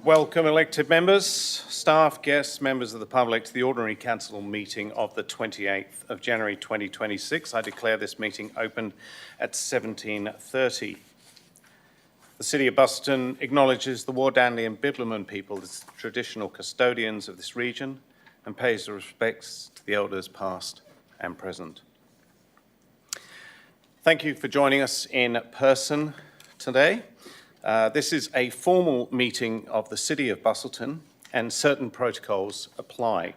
Welcome elected members, staff, guests, members of the public to the Ordinary Council meeting of the 28th of January 2026. I declare this meeting open at 17:30. The City of Busselton acknowledges the Wardandy and Bibleman people as traditional custodians of this region and pays the respects to the elders past and present. Thank you for joining us in person today. This is a formal meeting of the City of Busselton and certain protocols apply.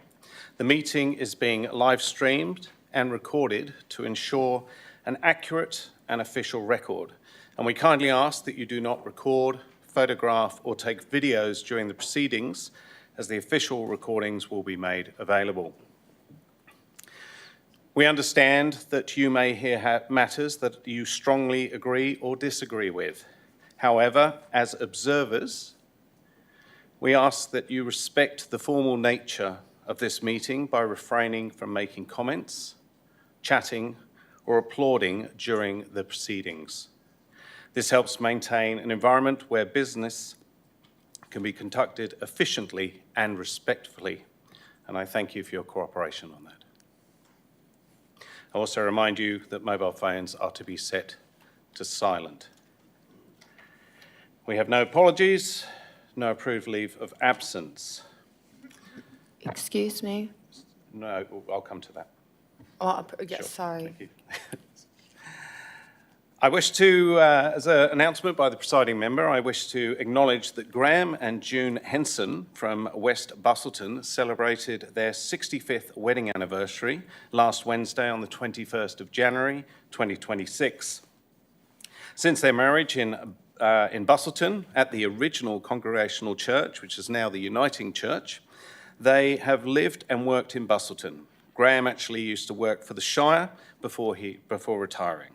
The meeting is being live streamed and recorded to ensure an accurate and official record, and we kindly ask that you do not record, photograph or take videos during the proceedings, as the official recordings will be made available. We understand that you may hear matters that you strongly agree or disagree with. However, as observers, we ask that you respect the formal nature of this meeting by refraining from making comments, chatting, or applauding during the proceedings. This helps maintain an environment where business can be conducted efficiently and respectfully, and I thank you for your cooperation on that. I also remind you that mobile phones are to be set to silent. We have no apologies, no approved leave of absence. Excuse me? No, I'll come to that. Oh, yeah, Sure. sorry. Thank you. I wish to, as an announcement by the presiding member, I wish to acknowledge that Graham and June Henson from West Busselton celebrated their 65th wedding anniversary last Wednesday on the 21st of January 2026. Since their marriage in Busselton at the original Congregational Church, which is now the Uniting Church, they have lived and worked in Busselton. Graham actually used to work for the Shire before retiring.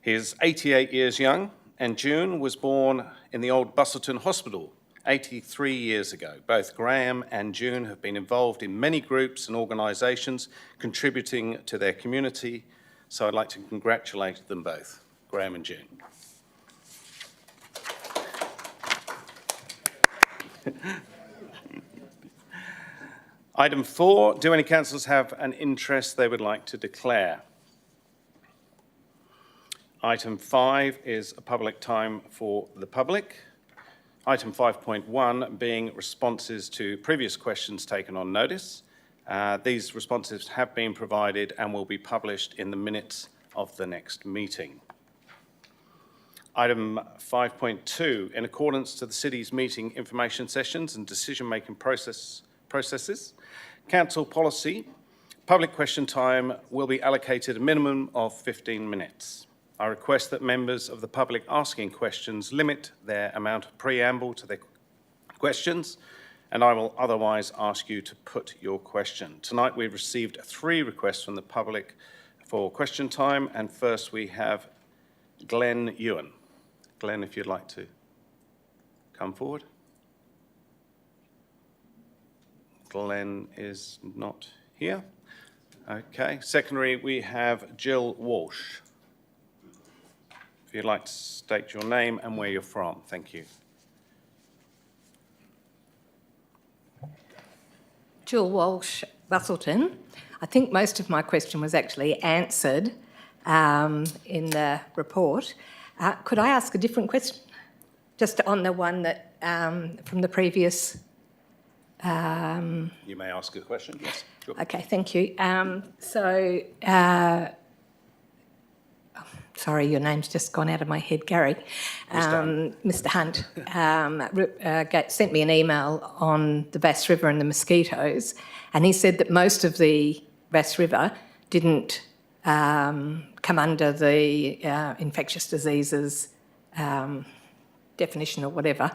He is 88 years young, and June was born in the old Busselton Hospital 83 years ago. Both Graham and June have been involved in many groups and organisations contributing to their community, so I'd like to congratulate them both, Graham and June. Item 4, do any councillors have an interest they would like to declare? Item 5 is a public time for the public. Item 5.1 being responses to previous questions taken on notice. These responses have been provided and will be published in the minutes of the next meeting. Item 5.2, in accordance to the City's meeting information sessions and decision-making processes, Council policy, public question time will be allocated a minimum of 15 minutes. I request that members of the public asking questions limit their amount of preamble to their questions, and I will otherwise ask you to put your question. Tonight we've received 3 requests from the public for question time, and first we have Glenn Ewan. Glenn, if you'd like to come forward. Glenn is not here. Okay. Secondly, we have Jill Walsh. If you'd like to state your name and where you're from. Thank you. Jill Walsh, Busselton. I think most of my question was actually answered in the report. Could I ask a different question? Just on the one that from the previous... You may ask a question, yes. Sure. Okay, thank you. Sorry, your name's just gone out of my head, Gary. Mr. Hunt sent me an email on the Bass River and the mosquitoes, and he said that most of the Bass River didn't come under the infectious diseases definition or whatever,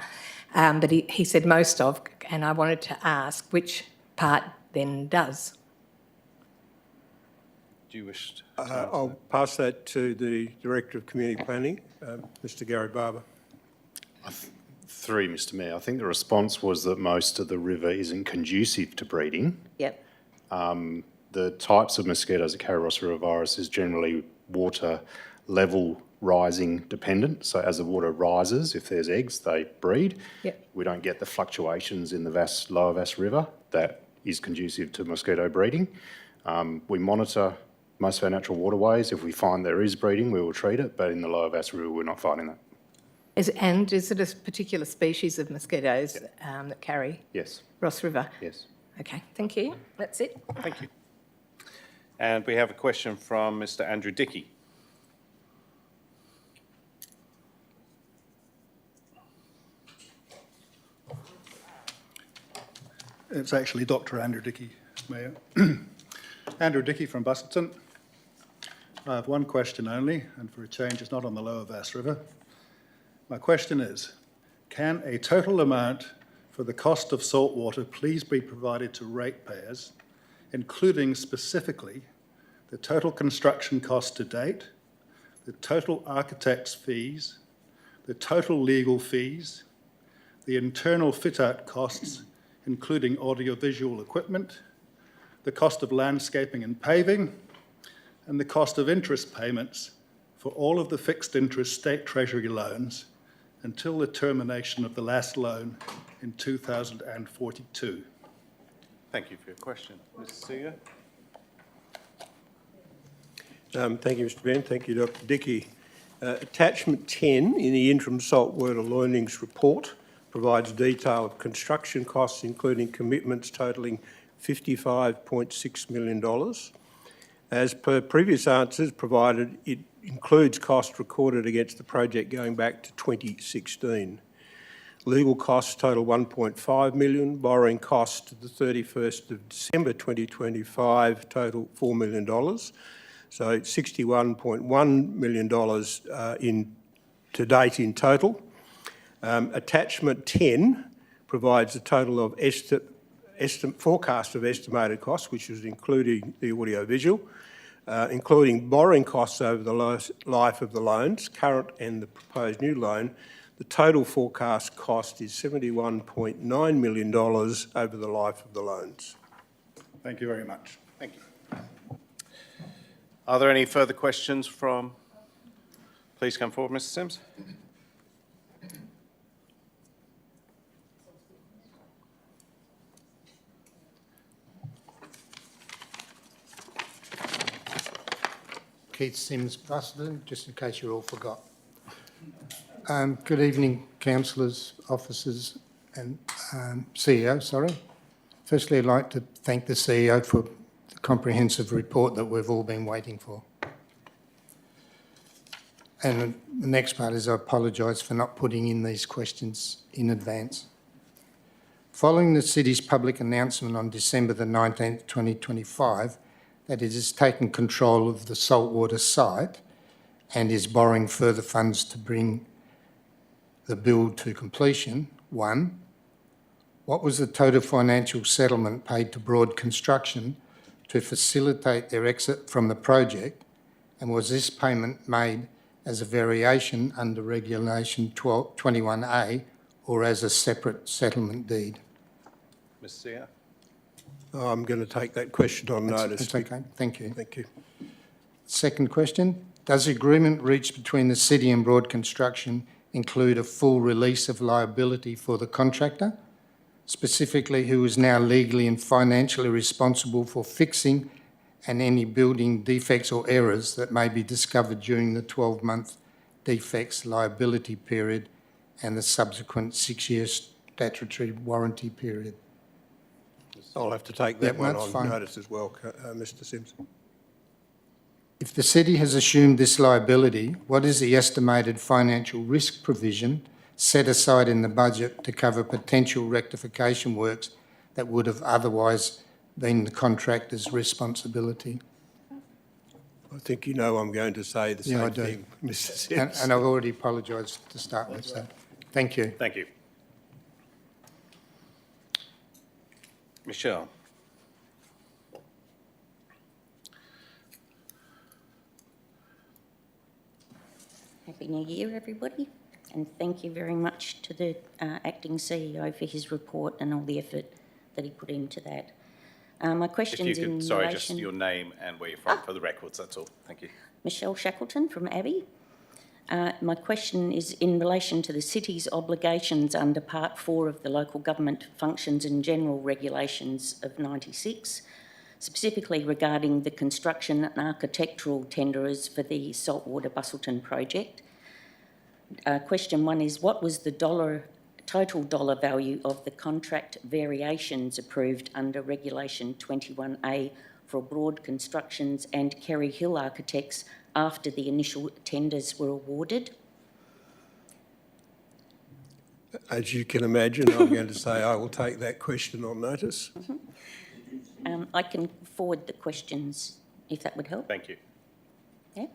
but he said most of, and I wanted to ask which part then does. Do you wish to I'll pass that to the Director of Community Planning, Mr. Gary Barber. 3, Mr. Mayor. I think the response was that most of the river isn't conducive to breeding. Yep. The types of mosquitoes that carry Ross River virus is generally water level rising dependent. So as the water rises, if there's eggs, they breed. Yep. We don't get the fluctuations in the lower Vass River that is conducive to mosquito breeding. We monitor most of our natural waterways. If we find there is breeding, we will treat it, but in the lower Vass River, we're not finding that. Is it a particular species of mosquitoes that carry Yes, Ross River? yes. Okay, thank you. That's it. Thank you. And we have a question from Mr. Andrew Dickey. It's actually Dr. Andrew Dickey, Mayor. Andrew Dickey from Busselton. I have one question only, and for a change, it's not on the lower Vass River. My question is, can a total amount for the cost of salt water please be provided to ratepayers, including specifically the total construction cost to date, the total architect's fees, the total legal fees, the internal fit-out costs, including audiovisual equipment, the cost of landscaping and paving, and the cost of interest payments for all of the fixed interest state treasury loans until the termination of the last loan in 2042. Thank you for your question. Mr. Seeger? Thank you, Mr. Ben. Thank you, Dr. Dickey. Attachment 10 in the interim saltwater learnings report provides detail of construction costs, including commitments totalling $55.6 million. As per previous answers provided, it includes costs recorded against the project going back to 2016. Legal costs total $1.5 million, borrowing costs to the 31st of December 2025 total $4 million. So $61.1 million to date in total. Attachment 10 provides a total of forecast of estimated costs, which is including the audiovisual, including borrowing costs over the life of the loans, current and the proposed new loan. The total forecast cost is $71.9 million over the life of the loans. Thank you very much. Thank you. Are there any further questions from... Please come forward, Mr. Sims. Keith Sims, Busselton, just in case you all forgot. Good evening, councillors, officers and CEO, sorry. Firstly, I'd like to thank the CEO for the comprehensive report that we've all been waiting for. And the next part is I apologise for not putting in these questions in advance. Following the City's public announcement on December the 19th, 2025, that it has taken control of the saltwater site and is borrowing further funds to bring the build to completion. 1, what was the total financial settlement paid to Broad Construction to facilitate their exit from the project, and was this payment made as a variation under Regulation 21A or as a separate settlement deed? Mr. Seeger? I'm going to take that question on notice. That's okay, thank you. Thank you. Second question, does the agreement reached between the City and Broad Construction include a full release of liability for the contractor, specifically who is now legally and financially responsible for fixing and any building defects or errors that may be discovered during the 12-month defects liability period and the subsequent 6-year statutory warranty period? I'll have to take that one that's on fine. notice as well, Mr. Sims. If the City has assumed this liability, what is the estimated financial risk provision set aside in the budget to cover potential rectification works that would have otherwise been the contractor's responsibility? I think you know I'm going to say the same I do. thing, Mr. Sims. And I've already apologised to start with, so thank you. Thank you. Michelle? Happy New Year, everybody, and thank you very much to the acting CEO for his report and all the effort that he put into that. My If question's you in could, sorry, relation... just your name and where you're from for the records, that's all. Thank you. Michelle Shackleton from Abbey. My question is in relation to the city's obligations under Part 4 of the Local Government Functions and General Regulations of 96, specifically regarding the construction and architectural tenderers for the Saltwater Busselton project. Question 1 is, what was the total dollar value of the contract variations approved under Regulation 21A for Broad Constructions and Kerry Hill Architects after the initial tenders were awarded? As you can imagine, I'm going to say I will take that question on notice. I can forward the questions if that would help. Thank you. Yeah.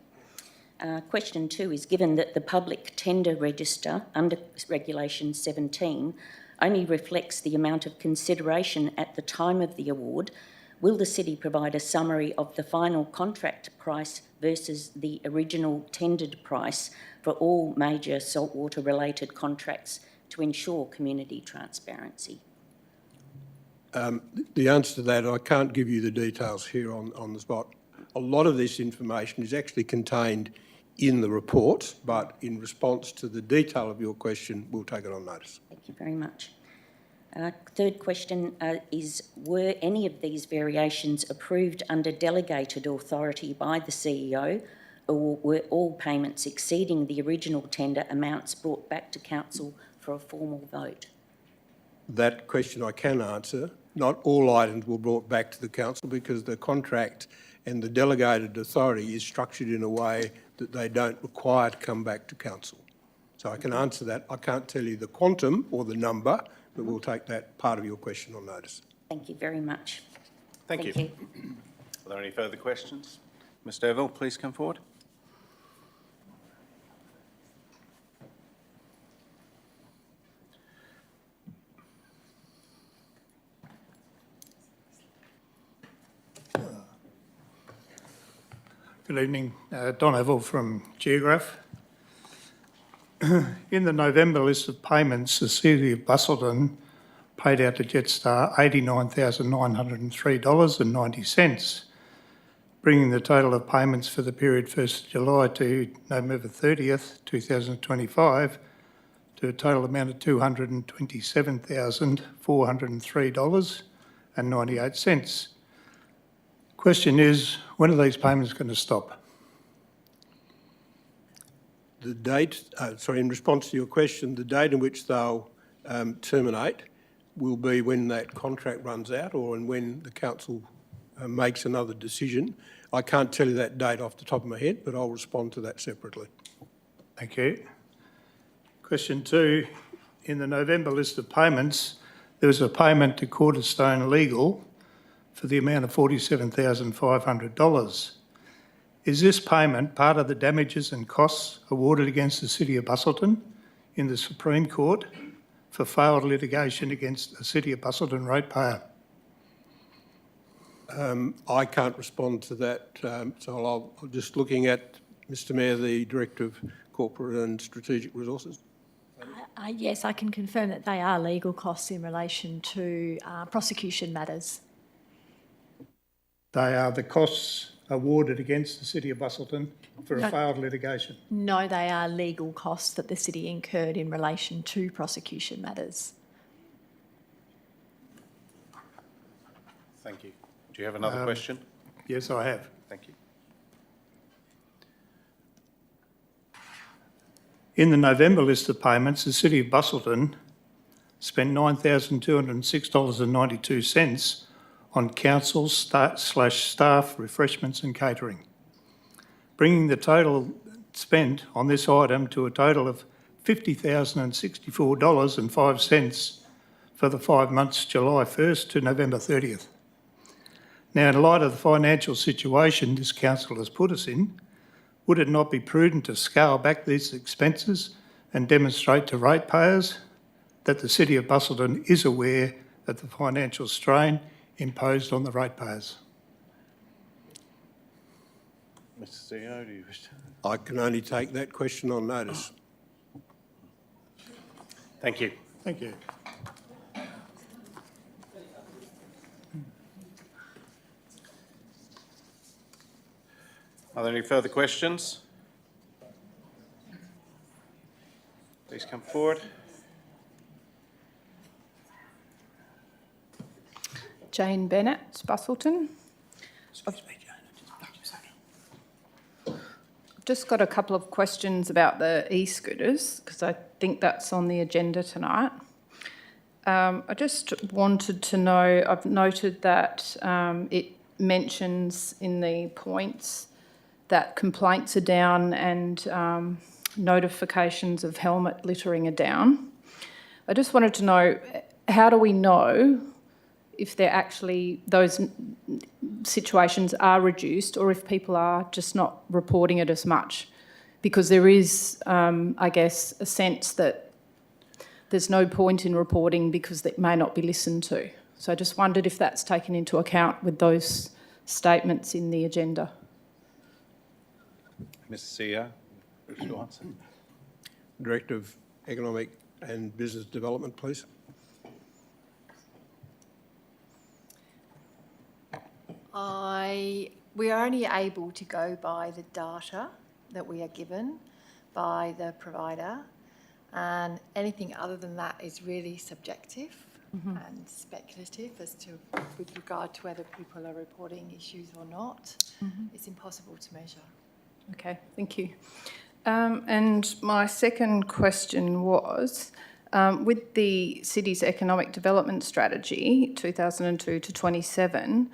Question 2 is, given that the public tender register under Regulation 17 only reflects the amount of consideration at the time of the award, will the city provide a summary of the final contract price versus the original tendered price for all major saltwater related contracts to ensure community transparency? The answer to that, I can't give you the details here on the spot. A lot of this information is actually contained in the report, but in response to the detail of your question, we'll take it on notice. Thank you very much. Third question is, were any of these variations approved under delegated authority by the CEO, or were all payments exceeding the original tender amounts brought back to council for a formal vote? That question I can answer. Not all items were brought back to the council because the contract and the delegated authority is structured in a way that they don't require to come back to council. So I can answer that. I can't tell you the quantum or the number, but we'll take that part of your question on notice. Thank you very much. Thank you. Are there any further questions? Mr. Deville, please come forward. Good evening, Don Eville from Geograph. In the November list of payments, the City of Busselton paid out to Jetstar $89,903.90, bringing the total of payments for the period 1st July to November 30th, 2025 to a total amount of $227,403.98. Question is, when are these payments going to stop? The date, in response to your question, the date in which they'll terminate will be when that contract runs out or when the council makes another decision. I can't tell you that date off the top of my head, but I'll respond to that separately. Thank you. Question 2, in the November list of payments, there was a payment to Cornerstone Legal for the amount of $47,500. Is this payment part of the damages and costs awarded against the City of Busselton in the Supreme Court for failed litigation against the City of Busselton ratepayer? I can't respond to that, so I'll just looking at Mr Mayor, the Director of Corporate and Strategic Resources. Yes, I can confirm that they are legal costs in relation to prosecution matters. They are the costs awarded against the City of Busselton for a failed litigation? No, they are legal costs that the city incurred in relation to prosecution matters. Thank you. Do you have another question? Yes, I have. Thank you. In the November list of payments, the City of Busselton spent $9,206.92 on council staff refreshments and catering, bringing the total spent on this item to a total of $50,064.05 for the 5 months July 1st to November 30th. Now, in light of the financial situation this council has put us in, would it not be prudent to scale back these expenses and demonstrate to ratepayers that the City of Busselton is aware of the financial strain imposed on the ratepayers? Mr CEO, do you wish to? I can only take that question on notice. Thank you. Thank you. Are there any further questions? please come forward. Jane Bennett, Busselton. I've just got a couple of questions about the e-scooters because I think that's on the agenda tonight. I just wanted to know, I've noted that it mentions in the points that complaints are down and notifications of helmet littering are down. I just wanted to know, how do we know if they're actually, those situations are reduced or if people are just not reporting it as much? Because there is, I guess, a sense that there's no point in reporting because it may not be listened to. So I just wondered if that's taken into account with those statements in the agenda. Mr. CEO, wish to answer. Director of Economic and Business Development, please. We are only able to go by the data that we are given by the provider, and anything other than that is really subjective and speculative as to, with regard to whether people are reporting issues or not. It's impossible to measure. Okay, thank you. And my second question was, with the city's economic development strategy, 2002 to 27,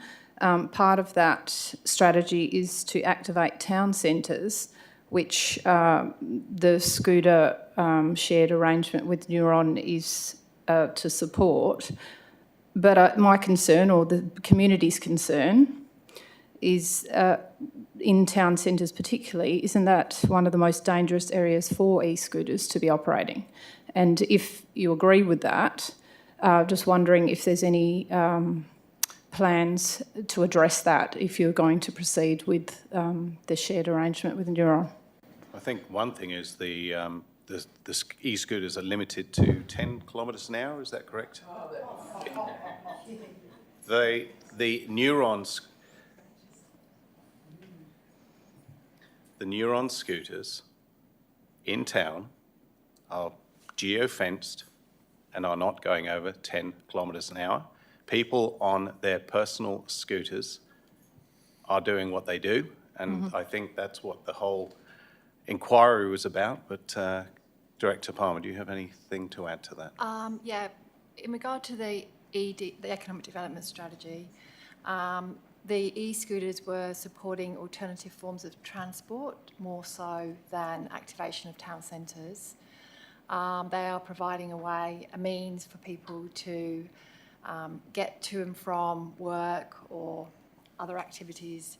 part of that strategy is to activate town centres, which the scooter shared arrangement with Neuron is to support. But my concern, or the community's concern, is in town centres particularly, isn't that one of the most dangerous areas for e-scooters to be operating? And if you agree with that, just wondering if there's any plans to address that if you're going to proceed with the shared arrangement with Neuron. I think one thing is the e-scooters are limited to 10 kilometres an hour, is that correct? The Neuron scooters in town are geo-fenced and are not going over 10 kilometres an hour. People on their personal scooters are doing what they do, and I think that's what the whole inquiry was about. But Director Palmer, do you have anything to add to that? Yeah, in regard to the economic development strategy, the e-scooters were supporting alternative forms of transport more so than activation of town centres. They are providing a means for people to get to and from work or other activities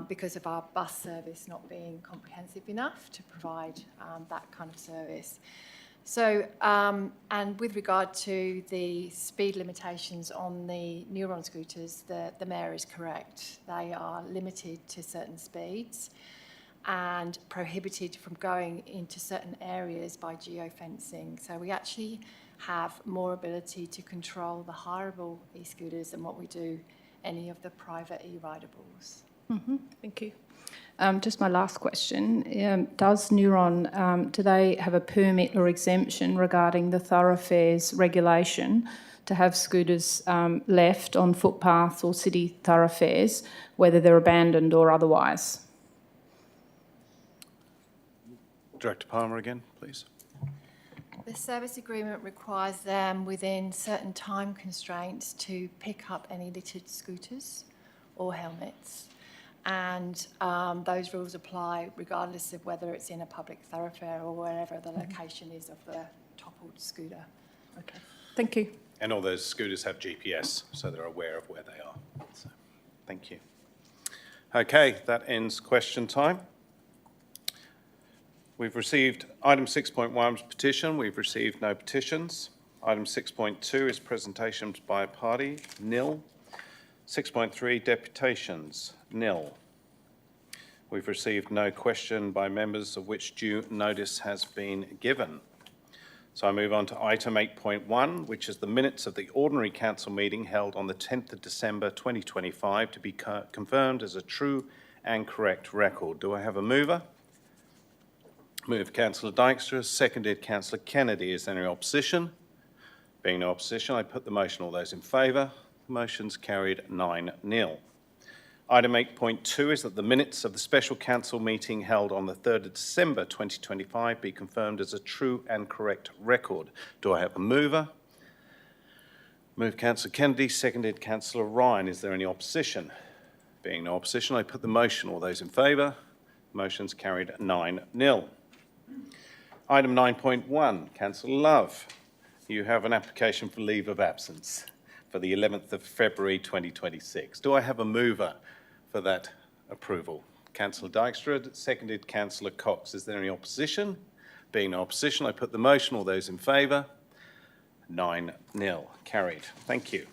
because of our bus service not being comprehensive enough to provide that kind of service. So, and with regard to the speed limitations on the Neuron scooters, the Mayor is correct. They are limited to certain speeds and prohibited from going into certain areas by geofencing. So we actually have more ability to control the hireable e-scooters than what we do any of the private e-ridables. Thank you. Just my last question. Does Neuron, do they have a permit or exemption regarding the thoroughfares regulation to have scooters left on footpaths or city thoroughfares, whether they're abandoned or otherwise? Director Palmer again, please. The service agreement requires them within certain time constraints to pick up any littered scooters or helmets. And those rules apply regardless of whether it's in a public thoroughfare or wherever the location is of the toppled scooter. Okay, thank you. And all those scooters have GPS, so they're aware of where they are. So, thank you. Okay, that ends question time. We've received item 6.1 petition. We've received no petitions. Item 6.2 is presentations by party, nil. 6.3 deputations, nil. We've received no question by members of which due notice has been given. So I move on to item 8.1, which is the minutes of the ordinary council meeting held on the 10th of December 2025 to be confirmed as a true and correct record. Do I have a mover? Moved Councillor Dykstra, seconded Councillor Kennedy. Is there any opposition? Being no opposition, I put the motion. All those in favour? The motion's carried 9-0. Item 8.2 is that the minutes of the special council meeting held on the 3rd of December 2025 be confirmed as a true and correct record. Do I have a mover? Moved Councillor Kennedy, seconded Councillor Ryan. Is there any opposition? Being no opposition, I put the motion. All those in favour? Motion's carried 9-0. Item 9.1, Councillor Love. You have an application for leave of absence for the 11th of February 2026. Do I have a mover for that approval? Councillor Dykstra, seconded Councillor Cox. Is there any opposition? Being no opposition, I put the motion. All those in favour? 9-0. Carried. Thank you.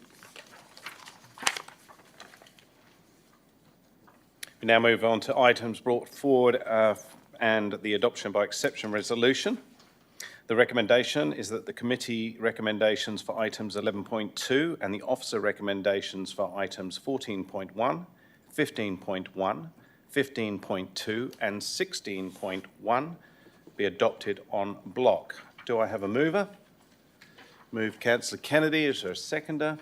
We now move on to items brought forward and the adoption by exception resolution. The recommendation is that the committee recommendations for items 11.2 and the officer recommendations for items 14.1, 15.1, 15.2 and 16.1 be adopted en bloc. Do I have a mover? Moved Councillor Kennedy. Is there a seconder?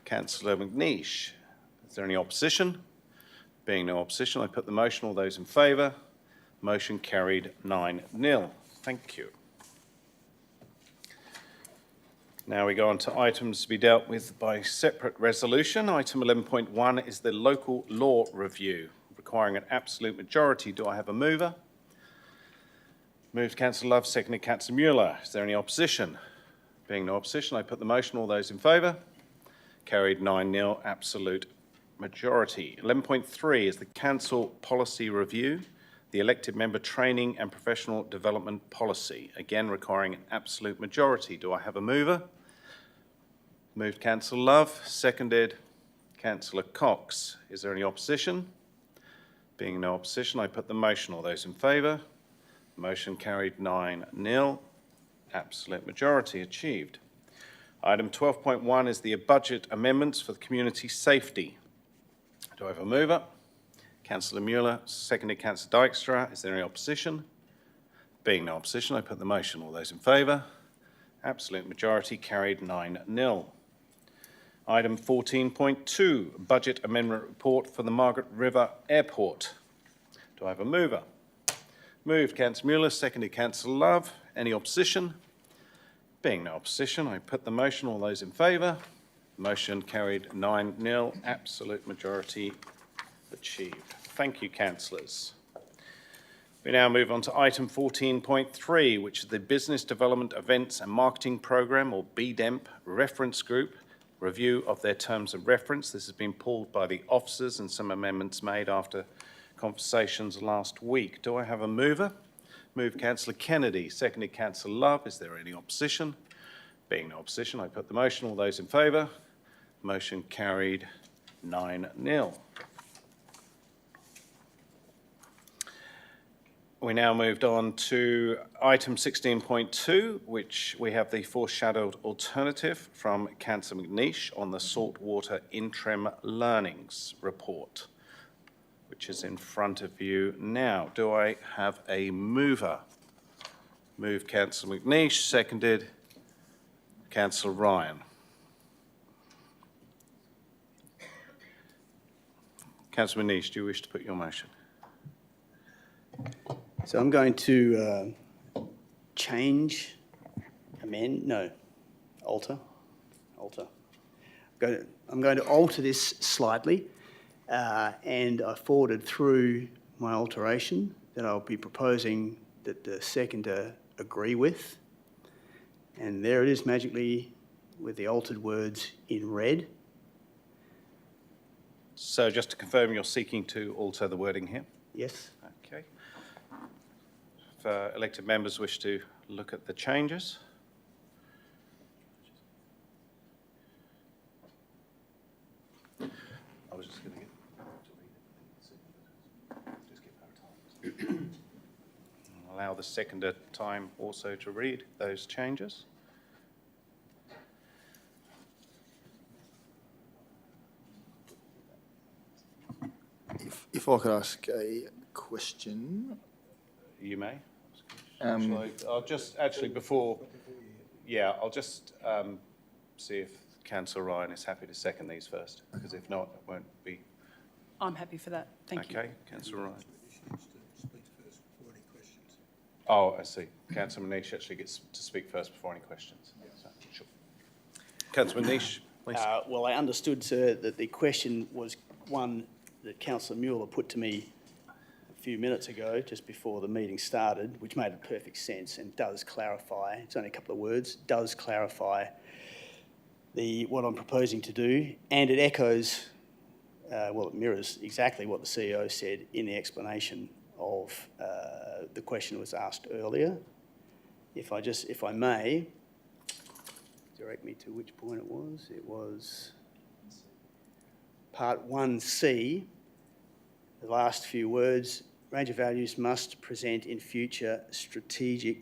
Councillor McNeish. Is there any opposition? Being no opposition, I put the motion. All those in favour? Motion carried 9-0. Thank you. Now we go on to items to be dealt with by separate resolution. Item 11.1 is the local law review, requiring an absolute majority. Do I have a mover? Moved Councillor Love, seconded Councillor Mueller. Is there any opposition? Being no opposition, I put the motion. All those in favour? Carried 9-0, absolute majority. 11.3 is the council policy review, the elected member training and professional development policy, again requiring an absolute majority. Do I have a mover? Moved Councillor Love, seconded Councillor Cox. Is there any opposition? Being no opposition, I put the motion. All those in favour? Motion carried 9-0, absolute majority achieved. Item 12.1 is the budget amendments for the community safety. Do I have a mover? Councillor Mueller, seconded Councillor Dykstra. Is there any opposition? Being no opposition, I put the motion. All those in favour? Absolute majority, carried 9-0. Item 14.2, budget amendment report for the Margaret River Airport. Do I have a mover? Moved Councillor Mueller, seconded Councillor Love. Any opposition? Being no opposition, I put the motion. All those in favour? Motion carried 9-0, absolute majority achieved. Thank you, councillors. We now move on to item 14.3, which is the Business Development Events and Marketing Programme, or BDEMP, reference group, review of their terms of reference. This has been pulled by the officers and some amendments made after conversations last week. Do I have a mover? Moved Councillor Kennedy, seconded Councillor Love. Is there any opposition? Being no opposition, I put the motion. All those in favour? Motion carried 9-0. We now moved on to item 16.2, which we have the foreshadowed alternative from Councillor McNeish on the saltwater interim learnings report, which is in front of you now. Do I have a mover? Moved Councillor McNeish, seconded Councillor Ryan. Councillor McNeish, do you wish to put your motion? So I'm going to alter. I'm going to alter this slightly, and I forwarded through my alteration that I'll be proposing that the seconder agree with. And there it is magically with the altered words in red. So just to confirm, you're seeking to alter the wording here? Yes. Okay. If elected members wish to look at the changes. I was just going to get to read it. Just give her time. Allow the seconder time also to read those changes. If I could ask a question. You may. I'll just, actually, before, I'll just see if Councillor Ryan is happy to second these first, because if not, it won't be. I'm happy for that. Thank you. Okay, Councillor Ryan. Oh, I see. Councillor Manish actually gets to speak first before any questions. So, sure. Councillor Manish, please. Well, I understood, sir, that the question was one that Councillor Mueller put to me a few minutes ago, just before the meeting started, which made perfect sense and does clarify, it's only a couple of words, does clarify what I'm proposing to do, and it echoes, it mirrors exactly what the CEO said in the explanation of the question was asked earlier. If I may, direct me to which point it was part 1C, the last few words, range of values must present in future strategic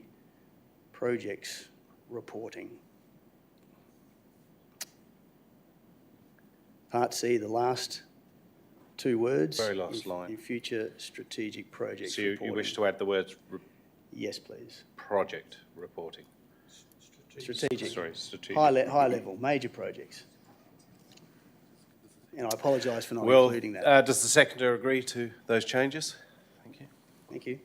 projects reporting. Part C, the last two words. Very last line. In future strategic projects So reporting. you wish to add the words Yes, please. project reporting? Strategic. Sorry, strategic. High level, major projects. And I apologise for not including that. Does the seconder agree to those changes? Thank you. Thank you.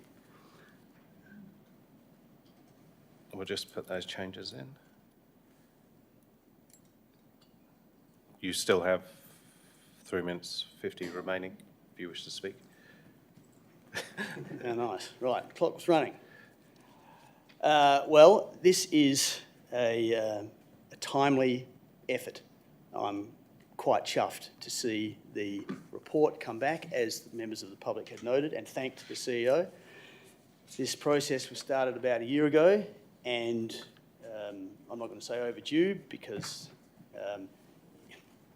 We'll just put those changes in. You still have 3 minutes 50 remaining if you wish to speak. Oh, nice. Right, clock's running. Well, this is a timely effort. I'm quite chuffed to see the report come back, as the members of the public had noted, and thanked the CEO. This process was started about a year ago, and I'm not going to say overdue, because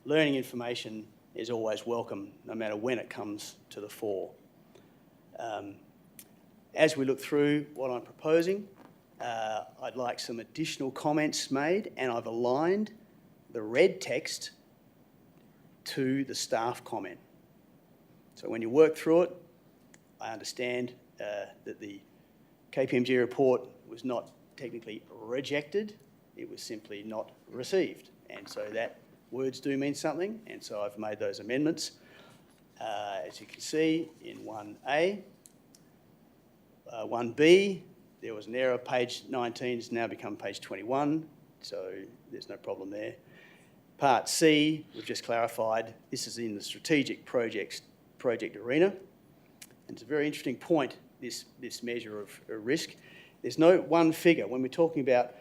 learning information is always welcome, no matter when it comes to the fore. As we look through what I'm proposing, I'd like some additional comments made, and I've aligned the red text to the staff comment. So when you work through it, I understand that the KPMG report was not technically rejected, it was simply not received. And so that words do mean something, and so I've made those amendments. As you can see in 1A, 1B, there was an error, page 19 has now become page 21, so there's no problem there. Part C, we've just clarified, this is in the strategic project arena. And it's a very interesting point, this measure of risk. There's no one figure. When we're talking about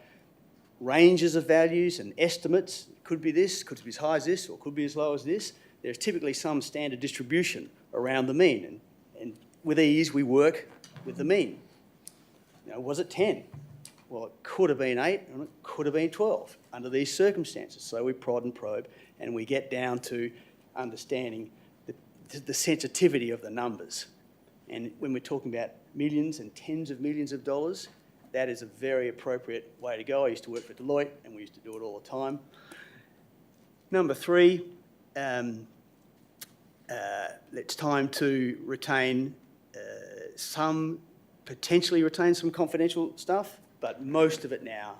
ranges of values and estimates, it could be this, could be as high as this, or could be as low as this. There's typically some standard distribution around the mean, and with ease we work with the mean. You know, was it 10? Well, it could have been 8 and it could have been 12 under these circumstances. So we prod and probe, and we get down to understanding the sensitivity of the numbers. And when we're talking about millions and tens of millions of dollars, that is a very appropriate way to go. I used to work for Deloitte, and we used to do it all the time. Number 3, it's time to potentially retain some confidential stuff, but most of it now,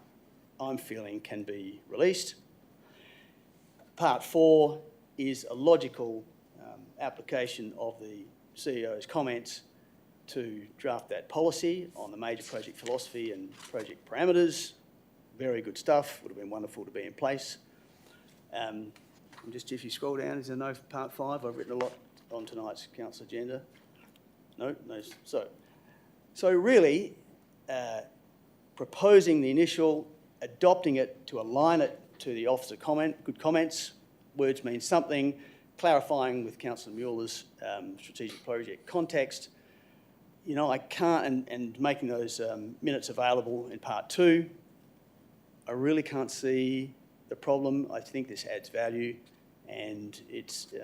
I'm feeling, can be released. Part 4 is a logical application of the CEO's comments to draft that policy on the major project philosophy and project parameters. Very good stuff, would have been wonderful to be in place. And just if you scroll down, is there no part 5? I've written a lot on tonight's council agenda. No. So really, proposing the initial, adopting it to align it to the officer comment, good comments, words mean something, clarifying with Councillor Mueller's strategic project context. You know, I can't, and making those minutes available in part 2, I really can't see the problem. I think this adds value, and it's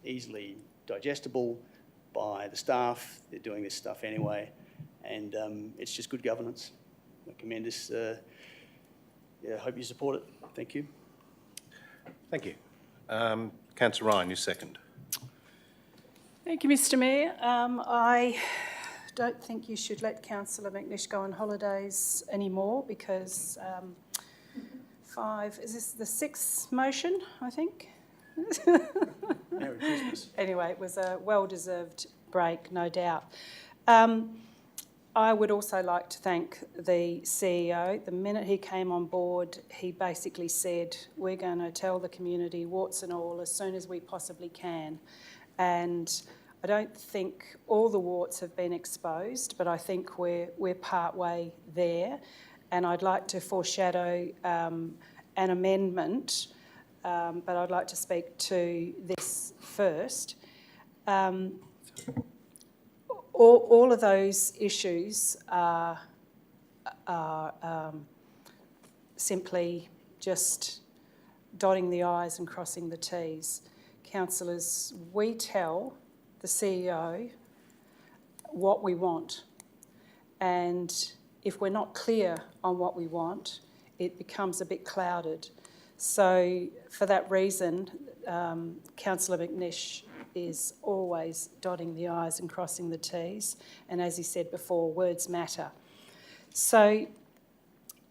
easily digestible by the staff. They're doing this stuff anyway, and it's just good governance. I commend this. I hope you support it. Thank you. Thank you. Councillor Ryan, you second. Thank you, Mr Mayor. I don't think you should let Councillor McNish go on holidays anymore because is this the sixth motion, I think? Merry Christmas. Anyway, it was a well-deserved break, no doubt. I would also like to thank the CEO. The minute he came on board, he basically said, we're going to tell the community warts and all as soon as we possibly can. And I don't think all the warts have been exposed, but I think we're part way there. And I'd like to foreshadow an amendment, but I'd like to speak to this first. All of those issues are simply just dotting the I's and crossing the T's. Councillors, we tell the CEO what we want, and if we're not clear on what we want, it becomes a bit clouded. So for that reason, Councillor McNish is always dotting the I's and crossing the T's. And as he said before, words matter. So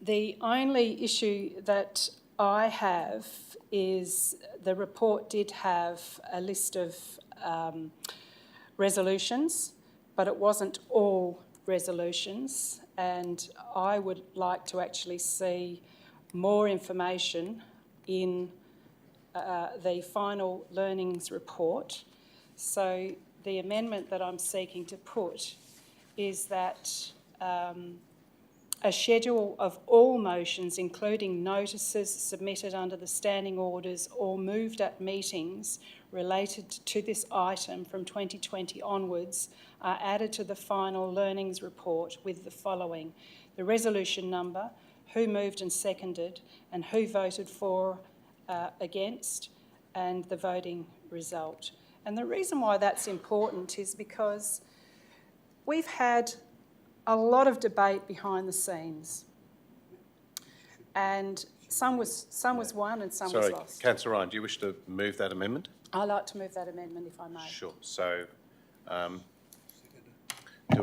the only issue that I have is the report did have a list of resolutions, but it wasn't all resolutions. And I would like to actually see more information in the final learnings report. So the amendment that I'm seeking to put is that a schedule of all motions, including notices submitted under the standing orders or moved at meetings related to this item from 2020 onwards, are added to the final learnings report with the following: the resolution number, who moved and seconded, and who voted for, against, and the voting result. And the reason why that's important is because we've had a lot of debate behind the scenes, and some was won and some was lost. Councillor Ryan, do you wish to move that amendment? I'd like to move that amendment if I may. Sure. So do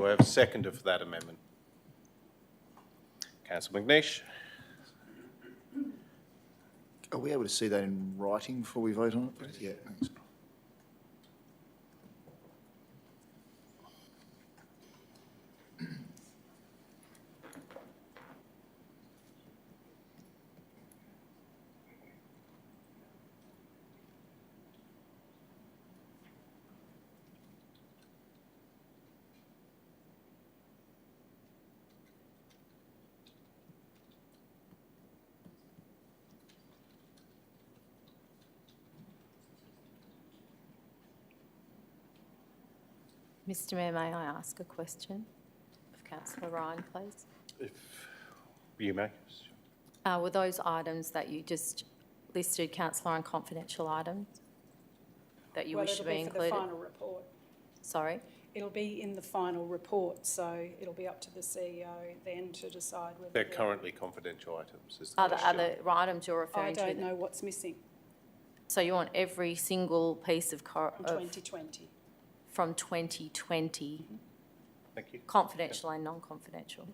I have a seconder for that amendment? Councillor McNish. Are we able to see that in writing before we vote on it, please? Yeah, thanks. Mr Mayor, may I ask a question of Councillor Ryan, please? If you may. Were those items that you just listed, Councillor, on confidential items that you wish to be included? It'll be for the final report. Sorry? It'll be in the final report, so it'll be up to the CEO then to decide whether They're currently confidential items. Is the Are question. the items you're referring I to? don't know what's missing So you want every single piece of from 2020. from 2020, Thank you. confidential and non-confidential?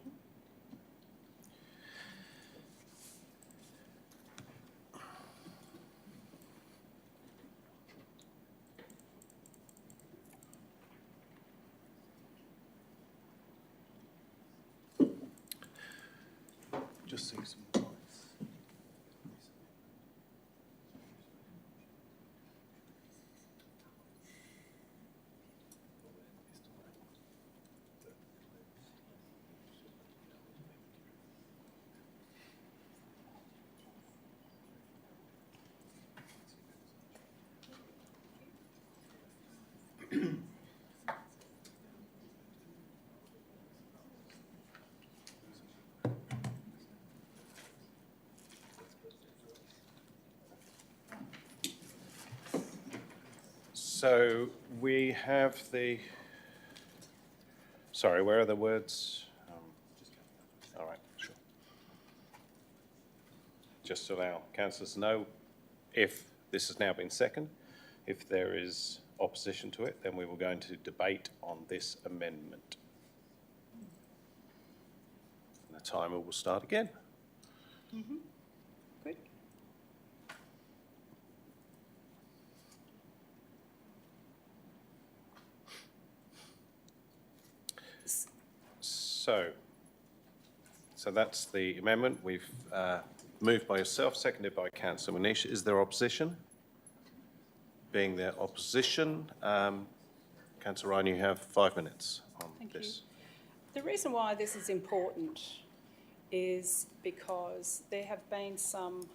Just see some points. So we have the, sorry, where are the words? All right, sure. Just to allow councillors to know if this has now been seconded. If there is opposition to it, then we will go into debate on this amendment. The timer will start again. Good. So that's the amendment. We've moved by yourself, seconded by Councillor Manish. Is there opposition? Being there opposition, Councillor Ryan, you have 5 minutes on this. The reason why this is important is because there have been some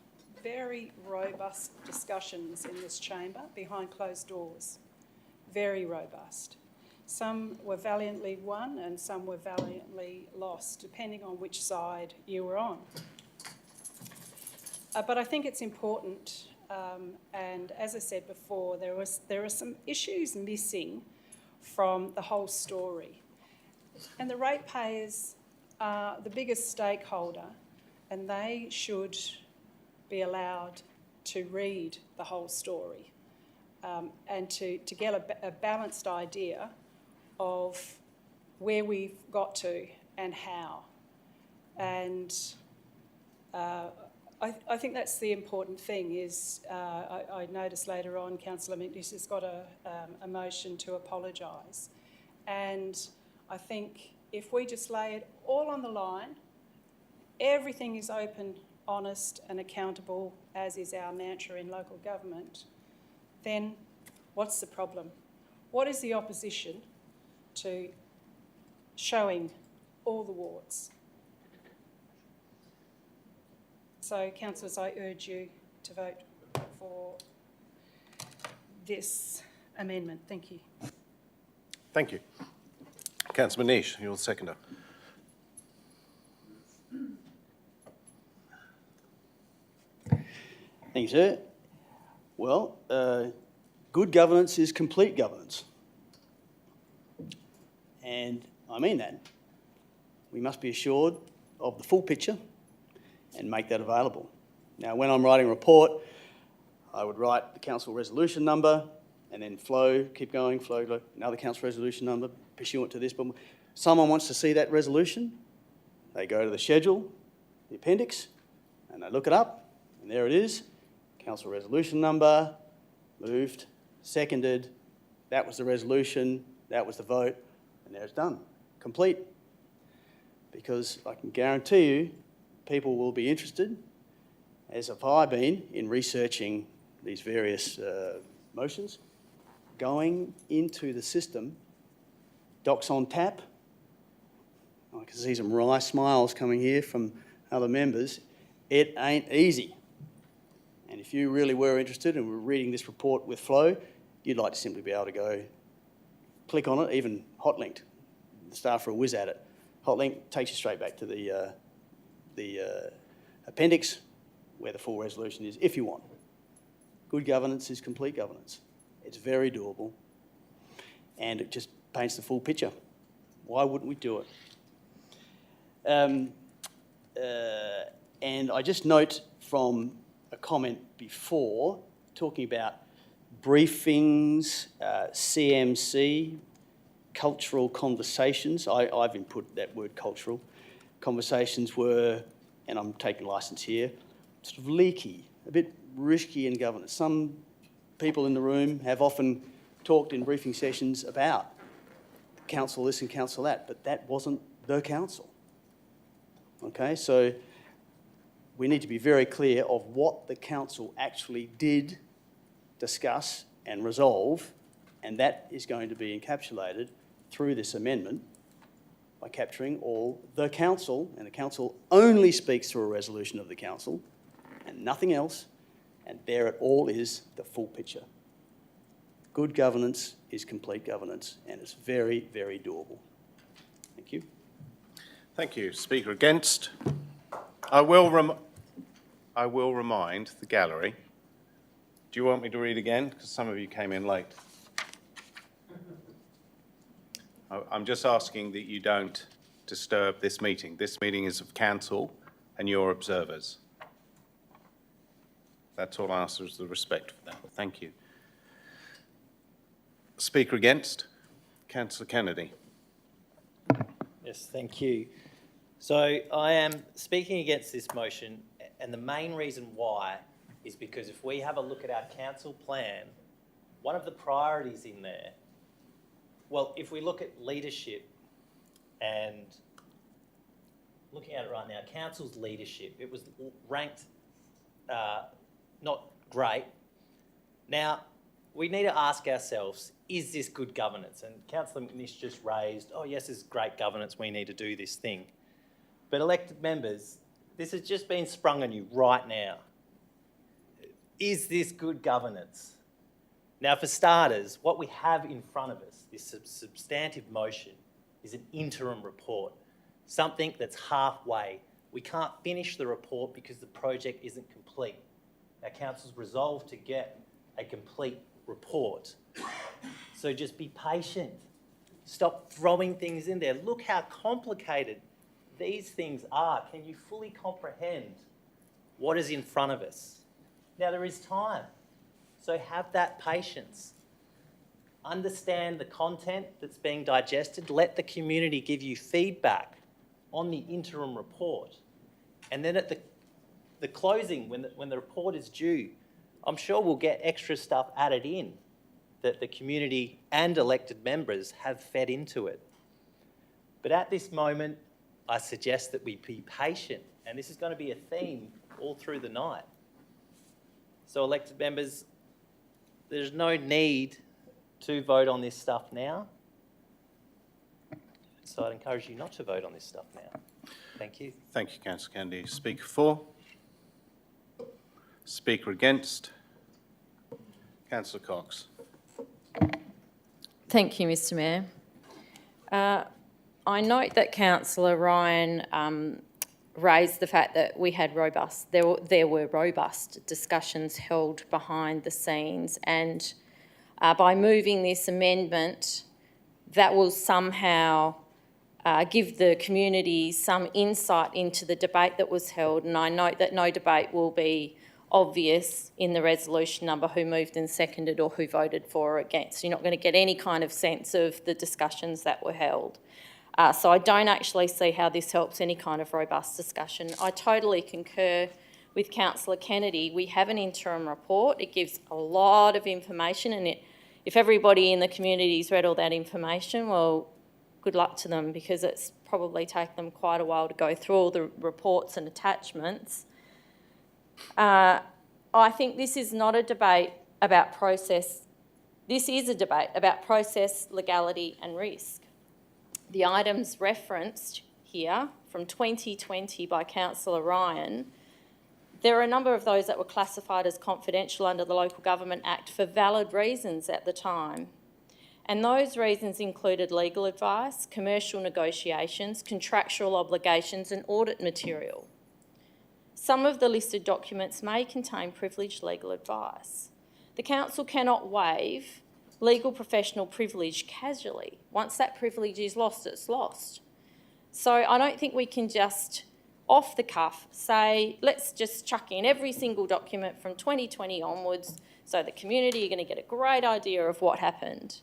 very robust discussions in this chamber behind closed doors. Very robust. Some were valiantly won and some were valiantly lost, depending on which side you were on. But I think it's important, and as I said before, there are some issues missing from the whole story. And the ratepayers are the biggest stakeholder, and they should be allowed to read the whole story and to get a balanced idea of where we've got to and how. And I think that's the important thing is, I noticed later on Councillor McNish has got a motion to apologise. And I think if we just lay it all on the line, everything is open, honest and accountable, as is our mantra in local government, then what's the problem? What is the opposition to showing all the warts? So, councillors, I urge you to vote for this amendment. Thank you. Thank you. Councillor Manish, you're the seconder. Thank you, sir. Well, good governance is complete governance. And I mean that. We must be assured of the full picture and make that available. Now, when I'm writing a report, I would write the council resolution number and then flow, keep going, flow, another council resolution number pursuant to this. But someone wants to see that resolution, they go to the schedule, the appendix, and they look it up, and there it is. Council resolution number, moved, seconded, that was the resolution, that was the vote, and there it's done, complete. Because I can guarantee you, people will be interested, as have I been, in researching these various motions, going into the system, docs on tap. I can see some wry smiles coming here from other members. It ain't easy. And if you really were interested and were reading this report with flow, you'd like to simply be able to go click on it, even hot linked. The staff are a whiz at it. Hot link takes you straight back to the appendix where the full resolution is, if you want. Good governance is complete governance. It's very doable, and it just paints the full picture. Why wouldn't we do it? And I just note from a comment before, talking about briefings, CMC, cultural conversations. I've input that word cultural. Conversations were, and I'm taking licence here, sort of leaky, a bit risky in governance. Some people in the room have often talked in briefing sessions about council this and council that, but that wasn't the council. Okay, so we need to be very clear of what the council actually did discuss and resolve, and that is going to be encapsulated through this amendment by capturing all the council, and the council only speaks through a resolution of the council and nothing else, and there it all is, the full picture. Good governance is complete governance, and it's very, very doable. Thank you. Thank you. Speaker against? I will remind the gallery. Do you want me to read again? Because some of you came in late. I'm just asking that you don't disturb this meeting. This meeting is of council and your observers. That's all I ask, is the respect for that. Thank you. Speaker against? Councillor Kennedy. Yes, thank you. So I am speaking against this motion, and the main reason why is because if we have a look at our council plan, one of the priorities in there, well, if we look at leadership and looking at it right now, council's leadership, it was ranked not great. Now, we need to ask ourselves, is this good governance? And Councillor McNish just raised, oh yes, it's great governance, we need to do this thing. But elected members, this has just been sprung on you right now. Is this good governance? Now, for starters, what we have in front of us, this substantive motion, is an interim report, something that's halfway. We can't finish the report because the project isn't complete. Our council's resolved to get a complete report. So just be patient. Stop throwing things in there. Look how complicated these things are. Can you fully comprehend what is in front of us? Now, there is time, so have that patience. Understand the content that's being digested. Let the community give you feedback on the interim report. And then at the closing, when the report is due, I'm sure we'll get extra stuff added in that the community and elected members have fed into it. But at this moment, I suggest that we be patient, and this is going to be a theme all through the night. So elected members, there's no need to vote on this stuff now. So I'd encourage you not to vote on this stuff now. Thank you. Thank you, Councillor Kennedy. Speaker for. Speaker against. Councillor Cox. Thank you, Mr Mayor. I note that Councillor Ryan raised the fact that we had there were robust discussions held behind the scenes, and by moving this amendment, that will somehow give the community some insight into the debate that was held. And I note that no debate will be obvious in the resolution number who moved and seconded or who voted for or against. You're not going to get any kind of sense of the discussions that were held. So I don't actually see how this helps any kind of robust discussion. I totally concur with Councillor Kennedy. We have an interim report. It gives a lot of information, and if everybody in the community's read all that information, well, good luck to them, because it's probably taken them quite a while to go through all the reports and attachments. I think this is not a debate about process. This is a debate about process, legality and risk. The items referenced here from 2020 by Councillor Ryan, there are a number of those that were classified as confidential under the Local Government Act for valid reasons at the time. And those reasons included legal advice, commercial negotiations, contractual obligations and audit material. Some of the listed documents may contain privileged legal advice. The Council cannot waive legal professional privilege casually. Once that privilege is lost, it's lost. So I don't think we can just off the cuff say, let's just chuck in every single document from 2020 onwards so the community are going to get a great idea of what happened.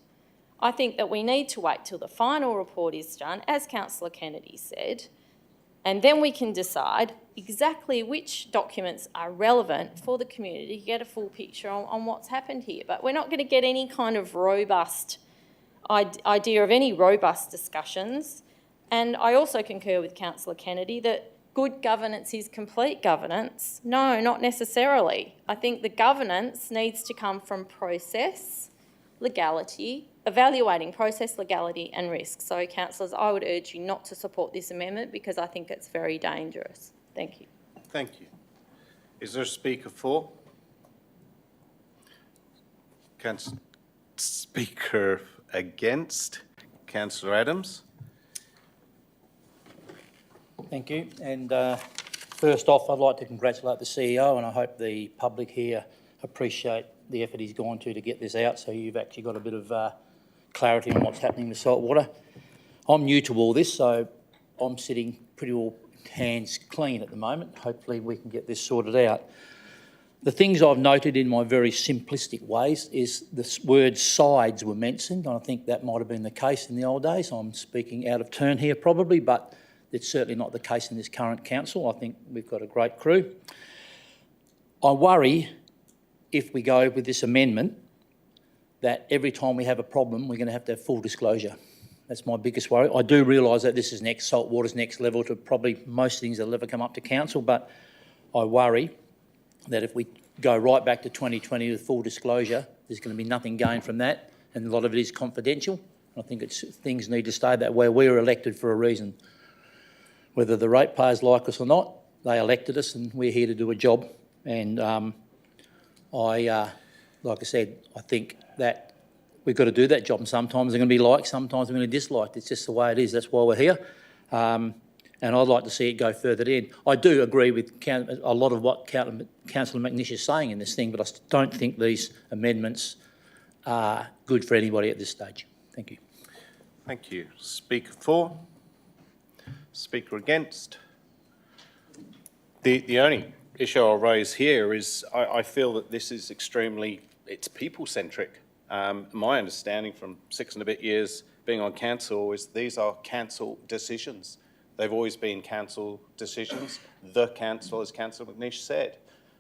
I think that we need to wait till the final report is done, as Councillor Kennedy said, and then we can decide exactly which documents are relevant for the community to get a full picture on what's happened here. But we're not going to get any kind of robust idea of any robust discussions. And I also concur with Councillor Kennedy that good governance is complete governance. No, not necessarily. I think the governance needs to come from process, legality, evaluating process, legality and risk. So, councillors, I would urge you not to support this amendment because I think it's very dangerous. Thank you. Thank you. Is there a speaker for? Speaker against? Councillor Adams. Thank you. And first off, I'd like to congratulate the CEO, and I hope the public here appreciate the effort he's gone to get this out, so you've actually got a bit of clarity on what's happening with saltwater. I'm new to all this, so I'm sitting pretty well hands clean at the moment. Hopefully we can get this sorted out. The things I've noted in my very simplistic ways is the word sides were mentioned. I think that might have been the case in the old days. I'm speaking out of turn here probably, but It's certainly not the case in this current council. I think we've got a great crew. I worry if we go with this amendment that every time we have a problem, we're going to have full disclosure. That's my biggest worry. I do realise that this is saltwater's next level to probably most things that'll ever come up to council, but I worry that if we go right back to 2020 with full disclosure, there's going to be nothing gained from that, and a lot of it is confidential. I think things need to stay that way. We were elected for a reason. Whether the ratepayers like us or not, they elected us and we're here to do a job. And like I said, I think that we've got to do that job, and sometimes they're going to be liked, sometimes we're going to be disliked. It's just the way it is. That's why we're here. And I'd like to see it go further in. I do agree with a lot of what Councillor McNish is saying in this thing, but I don't think these amendments are good for anybody at this stage. Thank you. Thank you. Speaker for? Speaker against? The only issue I'll raise here is I feel that this is it's people-centric. My understanding from 6 and a bit years being on council is these are council decisions. They've always been council decisions. The council, as Councillor McNish said.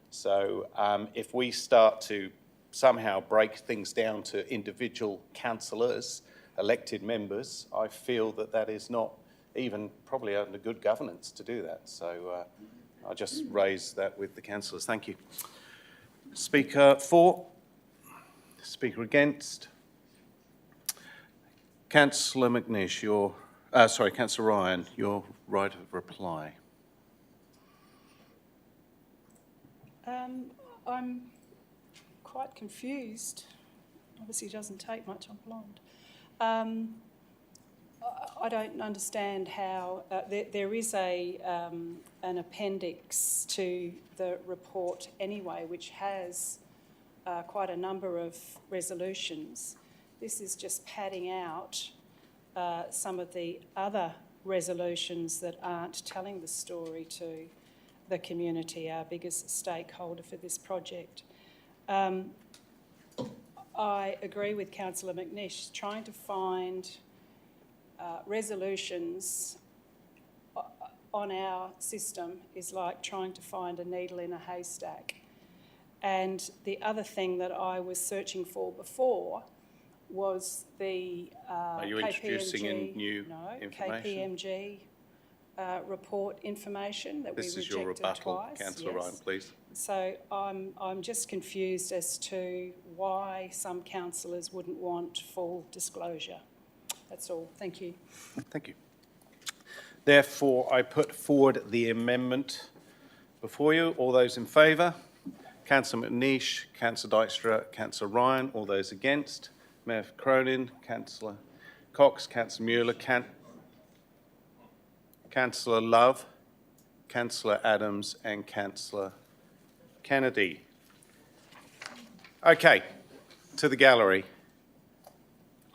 So if we start to somehow break things down to individual councillors, elected members, I feel that that is not even probably under good governance to do that. So I just raise that with the councillors. Thank you. Speaker for? Speaker against? Councillor McNish, Councillor Ryan, your right of reply. I'm quite confused. Obviously it doesn't take much, I'm blind. I don't understand how there is an appendix to the report anyway, which has quite a number of resolutions. This is just padding out some of the other resolutions that aren't telling the story to the community, our biggest stakeholder for this project. I agree with Councillor McNish. Trying to find resolutions on our system is like trying to find a needle in a haystack. And the other thing that I was searching for before was the Are you introducing in new information? KPMG report information that we rejected twice. This is your rebuttal, Councillor Ryan, please. So I'm just confused as to why some councillors wouldn't want full disclosure. That's all. Thank you. Thank you. Therefore, I put forward the amendment before you. All those in favour? Councillor McNish, Councillor Dykstra, Councillor Ryan. All those against? Mayor Cronin, Councillor Cox, Councillor Mueller, Councillor Love, Councillor Adams and Councillor Kennedy. Okay, to the gallery.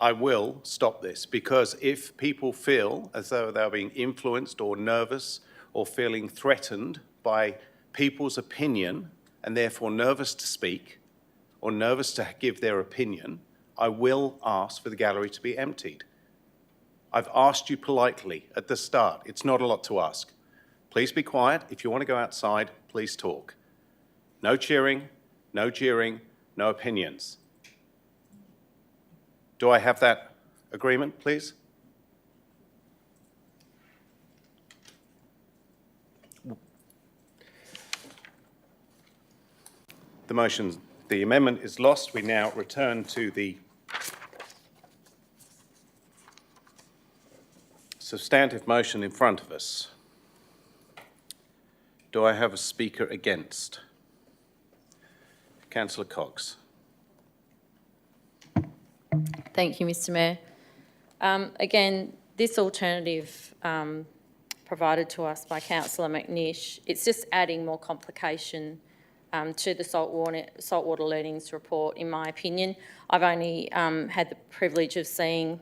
I will stop this because if people feel as though they're being influenced or nervous or feeling threatened by people's opinion and therefore nervous to speak or nervous to give their opinion, I will ask for the gallery to be emptied. I've asked you politely at the start. It's not a lot to ask. Please be quiet. If you want to go outside, please talk. No cheering, no jeering, no opinions. Do I have that agreement, please? The amendment is lost. We now return to the substantive motion in front of us. Do I have a speaker against? Councillor Cox. Thank you, Mr Mayor. Again, this alternative provided to us by Councillor McNish, it's just adding more complication to the saltwater learnings report, in my opinion. I've only had the privilege of seeing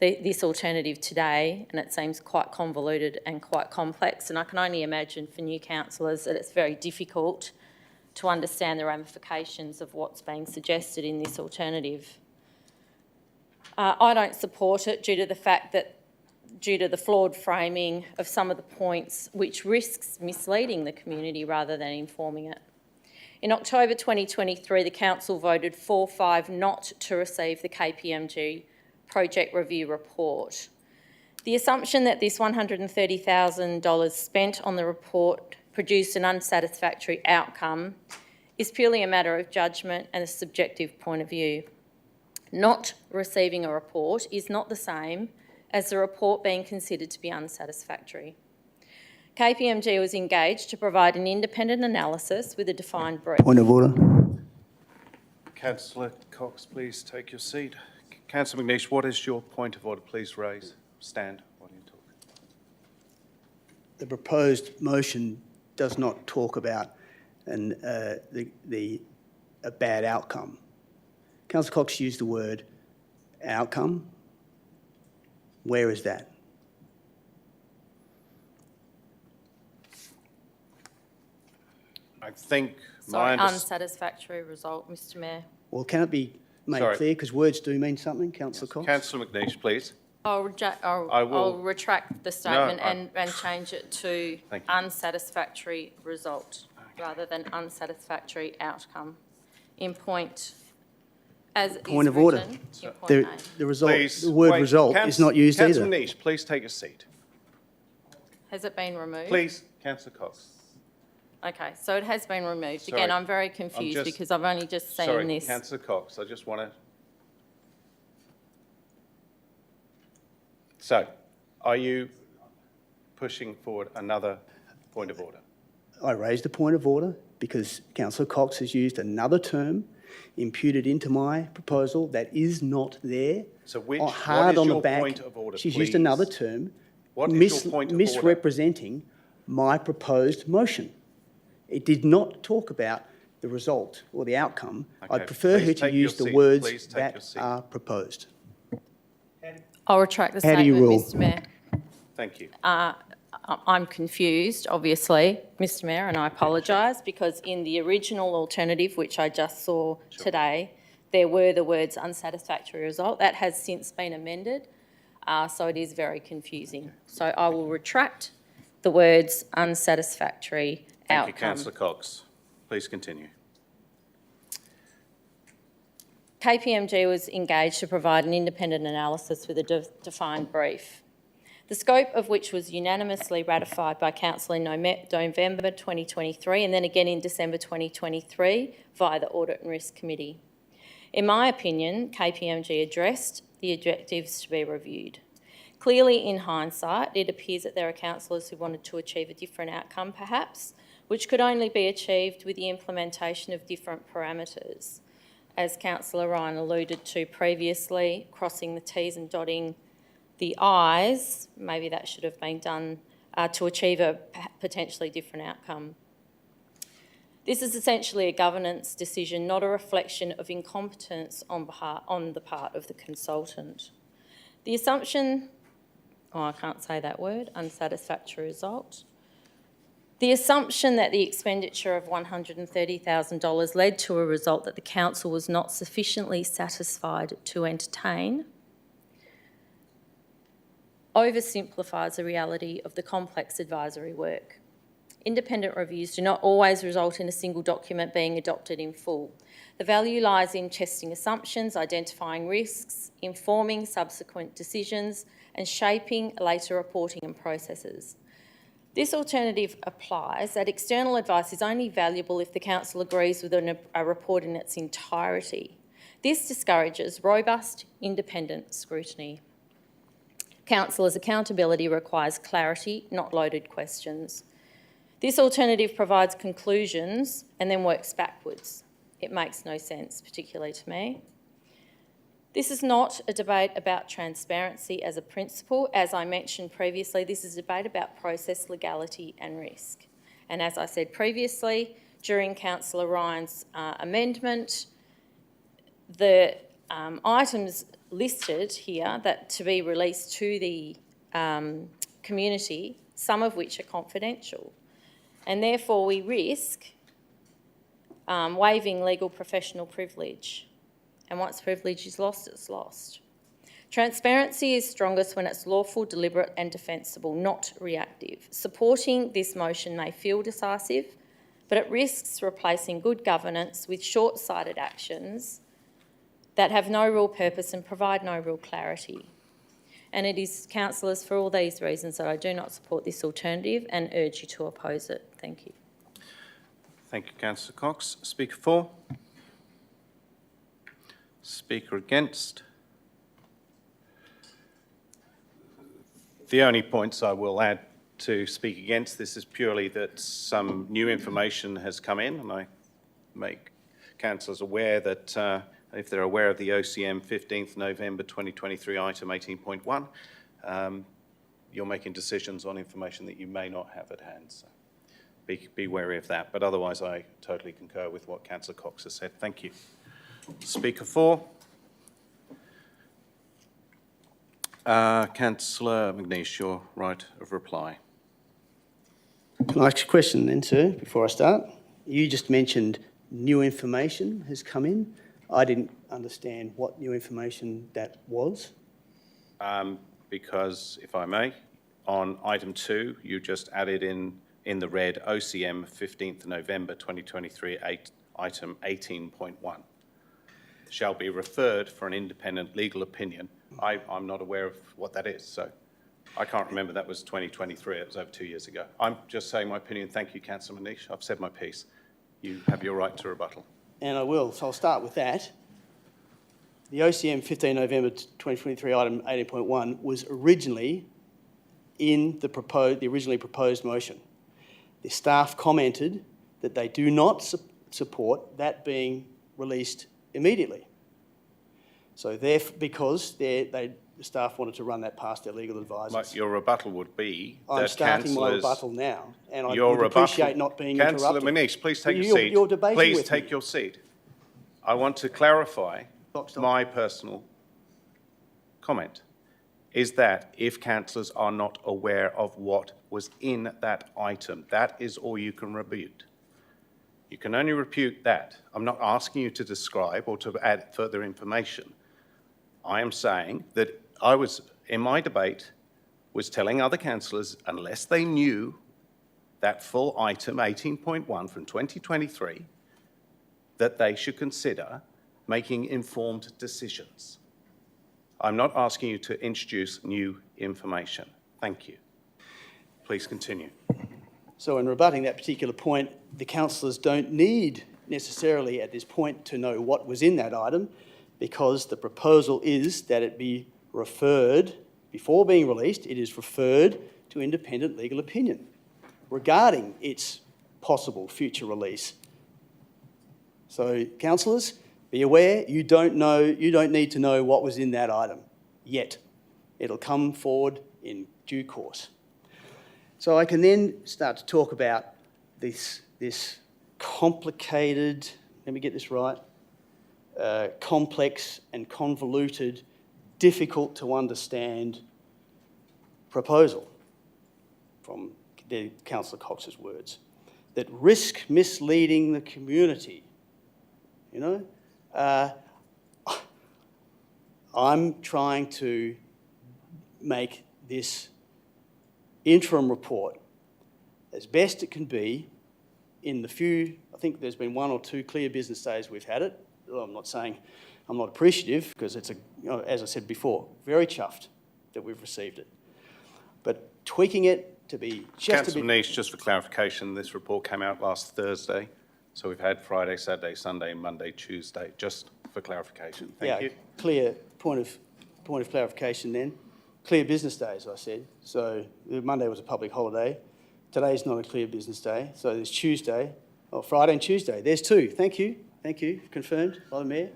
this alternative today, and it seems quite convoluted and quite complex, and I can only imagine for new councillors that it's very difficult to understand the ramifications of what's being suggested in this alternative. I don't support it due to the fact that due to the flawed framing of some of the points, which risks misleading the community rather than informing it. In October 2023, the Council voted 4-5 not to receive the KPMG project review report. The assumption that this $130,000 spent on the report produced an unsatisfactory outcome is purely a matter of judgment and a subjective point of view. Not receiving a report is not the same as the report being considered to be unsatisfactory. KPMG was engaged to provide an independent analysis with a defined brief. Point of order. Councillor Cox, please take your seat. Councillor McNeish, what is your point of order? Please stand while you talk. The proposed motion does not talk about a bad outcome. Councillor Cox used the word outcome. Where is that? I think Unsatisfactory result, Mr Mayor. Well, can it be made clear? Because words do mean something, Councillor Cox. Councillor McNeish, please. I'll retract the statement and change it to unsatisfactory result rather than unsatisfactory outcome. In point, as point is of order. written in point A. The result, Please, the word result is not used Councillor either. McNeish, please take a seat. Has it been removed? Please, Councillor Cox. Okay, so it has been removed. Sorry, Again, I'm very confused because I've only just seen this. Sorry, Councillor Cox, I just want to... So, are you pushing forward another point of order? I raised a point of order because Councillor Cox has used another term imputed into my proposal that is not there. So what hard is on your the back. point of order, She's please? used another term, What is your point of order? misrepresenting my proposed motion. It did not talk about the result or the outcome. Okay, I'd prefer her please to take your use the seat. words Please take your that seat. are proposed. I'll retract the How do you statement, rule? Mr Mayor. Thank you. I'm confused, obviously, Mr Mayor, and I apologise because in the original alternative, which I just saw today, there were the words unsatisfactory result. That has since been amended, so it is very confusing. So I will retract the words unsatisfactory outcome. Thank you, Councillor Cox. Please continue. KPMG was engaged to provide an independent analysis with a defined brief, the scope of which was unanimously ratified by Council in November 2023 and then again in December 2023 via the Audit and Risk Committee. In my opinion, KPMG addressed the objectives to be reviewed. Clearly, in hindsight, it appears that there are councillors who wanted to achieve a different outcome, perhaps, which could only be achieved with the implementation of different parameters. As Councillor Ryan alluded to previously, crossing the T's and dotting the I's, maybe that should have been done to achieve a potentially different outcome. This is essentially a governance decision, not a reflection of incompetence on the part of the consultant. The assumption, I can't say that word, unsatisfactory result. The assumption that the expenditure of $130,000 led to a result that the council was not sufficiently satisfied to entertain oversimplifies the reality of the complex advisory work. Independent reviews do not always result in a single document being adopted in full. The value lies in testing assumptions, identifying risks, informing subsequent decisions, and shaping later reporting and processes. This alternative applies that external advice is only valuable if the council agrees with a report in its entirety. This discourages robust, independent scrutiny. Councillors' accountability requires clarity, not loaded questions. This alternative provides conclusions and then works backwards. It makes no sense, particularly to me. This is not a debate about transparency as a principle. As I mentioned previously, this is a debate about process, legality and risk. And as I said previously, during Councillor Ryan's amendment, the items listed here that to be released to the community, some of which are confidential. And therefore we risk waiving legal professional privilege. And once privilege is lost, it's lost. Transparency is strongest when it's lawful, deliberate and defensible, not reactive. Supporting this motion may feel decisive, but it risks replacing good governance with short-sighted actions that have no real purpose and provide no real clarity. And it is, councillors, for all these reasons that I do not support this alternative and urge you to oppose it. Thank you. Thank you, Councillor Cox. Speaker for? Speaker against? The only points I will add to speak against this is purely that some new information has come in, and I make councillors aware that if they're aware of the OCM 15th November 2023 item 18.1, you're making decisions on information that you may not have at hand. So be wary of that. But otherwise, I totally concur with what Councillor Cox has said. Thank you. Speaker for? Councillor McNeish, your right of reply. Can I ask a question then, sir, before I start? You just mentioned new information has come in. I didn't understand what new information that was. Because, if I may, on item 2, you just added in the red OCM 15th November 2023 item 18.1. Shall be referred for an independent legal opinion. I'm not aware of what that is, so I can't remember that was 2023. It was over 2 years ago. I'm just saying my opinion. Thank you, Councillor Manish. I've said my piece. You have your right to rebuttal. And I will, so I'll start with that. The OCM 15 November 2023 item 18.1 was originally in the originally proposed motion. The staff commented that they do not support that being released immediately. So because the staff wanted to run that past their legal advisors. But your rebuttal would be that I'm starting my rebuttal now, and I would appreciate not being interrupted. Councillor Manish, please take your seat. You're debating please with take me. your seat. I want to clarify my personal comment, is that if councillors are not aware of what was in that item, that is all you can rebut. You can only repute that. I'm not asking you to describe or to add further information. I am saying that I was, in my debate, was telling other councillors, unless they knew that full item 18.1 from 2023, that they should consider making informed decisions. I'm not asking you to introduce new information. Thank you. Please continue. So in rebutting that particular point, the councillors don't need necessarily at this point to know what was in that item, because the proposal is that it be referred, before being released, it is referred to independent legal opinion regarding its possible future release. So councillors, be aware, you don't need to know what was in that item yet. It'll come forward in due course. So I can then start to talk about this complicated, let me get this right, complex and convoluted, difficult to understand proposal, from Councillor Cox's words, that risk misleading the community. You know, I'm trying to make this interim report as best it can be in the few, I think there's been 1 or 2 clear business days we've had it. I'm not saying I'm not appreciative, because it's, as I said before, very chuffed that we've received it. But tweaking it to be just Councillor Manish, just for clarification, this report came out last Thursday, so we've had Friday, Saturday, Sunday, Monday, Tuesday, just for clarification. Thank you. Clear point of clarification then. Clear business days, I said. So Monday was a public holiday. Today's not a clear business day. So there's Tuesday, or Friday and Tuesday. There's 2. Thank you. Thank you. Confirmed by the Mayor.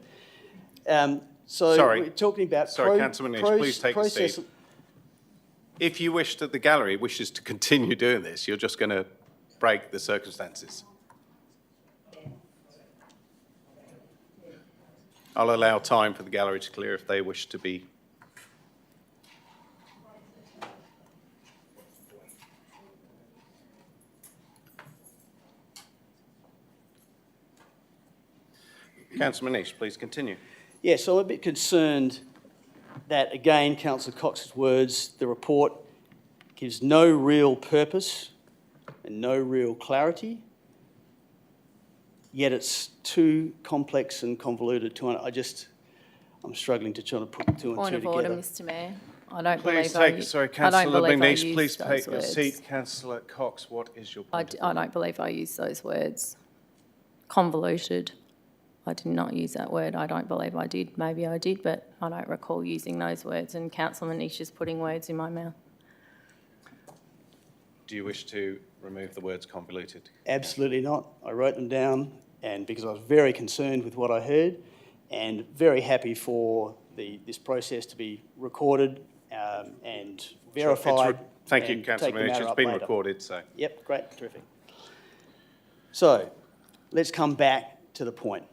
Sorry. We're talking about Sorry, Councillor Manish, please take your seat. If you wish that the gallery wishes to continue doing this, you're just going to break the circumstances. I'll allow time for the gallery to clear if they wish to be. Councillor Manish, please continue. Yeah, so I'm a bit concerned that, again, Councillor Cox's words, the report gives no real purpose and no real clarity, yet it's too complex and convoluted to, I'm struggling to try to put two and Point two of together. order, Mr Mayor. I don't Please believe take, sorry, Councillor McNeish, please those take your words. seat. Councillor Cox, what is your point? I don't believe I used those words. Convoluted. I did not use that word. I don't believe I did. Maybe I did, but I don't recall using those words, and Councillor Manish is putting words in my mouth. Do you wish to remove the words convoluted? Absolutely not. I wrote them down, and because I was very concerned with what I heard, and very happy for this process to be recorded and verified. Thank you, and Councillor take the Manish. matter It's up been later. recorded, so. Yep, great, terrific. So, let's come back to the point.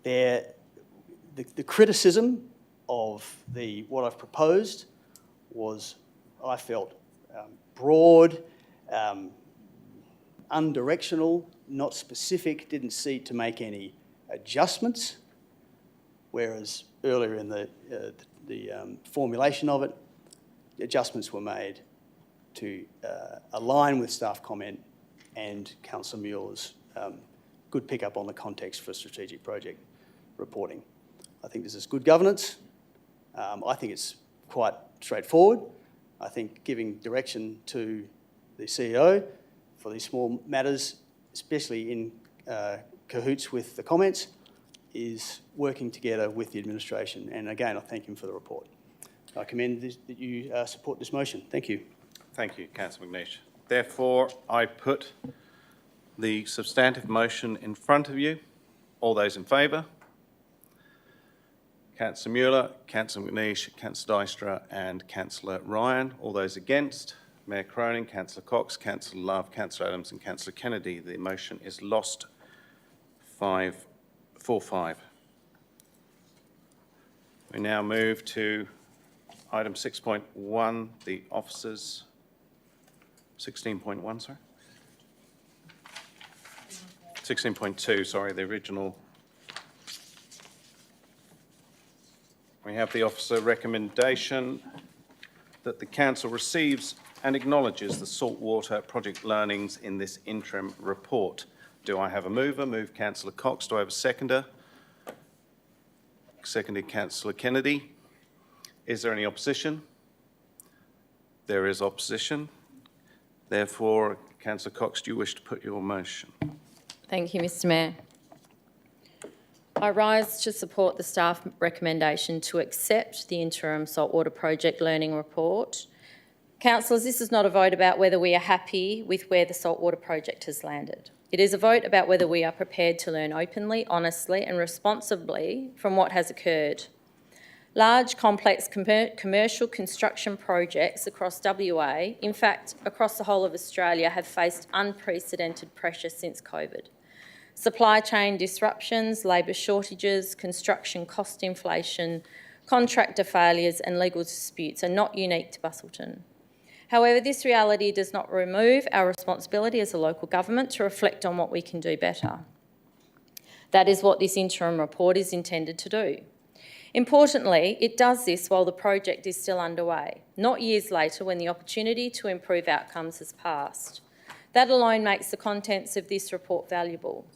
The criticism of what I've proposed was, I felt, broad, undirectional, not specific, didn't seek to make any adjustments, whereas earlier in the formulation of it, the adjustments were made to align with staff comment and Councillor Mueller's good pick-up on the context for strategic project reporting. I think this is good governance. I think it's quite straightforward. I think giving direction to the CEO for these small matters, especially in cahoots with the comments, is working together with the administration. And again, I thank him for the report. I commend that you support this motion. Thank you. Thank you, Councillor McNeish. Therefore, I put the substantive motion in front of you. All those in favour? Councillor Mueller, Councillor McNeish, Councillor Dijkstra and Councillor Ryan. All those against? Mayor Cronin, Councillor Cox, Councillor Love, Councillor Adams and Councillor Kennedy. The motion is lost 4-5. We now move to item 6.1, the officers. 16.1, sorry. 16.2, sorry, the original. We have the officer recommendation that the council receives and acknowledges the saltwater project learnings in this interim report. Do I have a mover? Move Councillor Cox. Do I have a seconder? Seconded Councillor Kennedy. Is there any opposition? There is opposition. Therefore, Councillor Cox, do you wish to put your motion? Thank you, Mr Mayor. I rise to support the staff recommendation to accept the interim saltwater project learning report. Councillors, this is not a vote about whether we are happy with where the saltwater project has landed. It is a vote about whether we are prepared to learn openly, honestly and responsibly from what has occurred. Large, complex commercial construction projects across WA, in fact across the whole of Australia, have faced unprecedented pressure since COVID. Supply chain disruptions, labour shortages, construction cost inflation, contractor failures and legal disputes are not unique to Busselton. However, this reality does not remove our responsibility as a local government to reflect on what we can do better. That is what this interim report is intended to do. Importantly, it does this while the project is still underway, not years later when the opportunity to improve outcomes has passed. That alone makes the contents of this report valuable.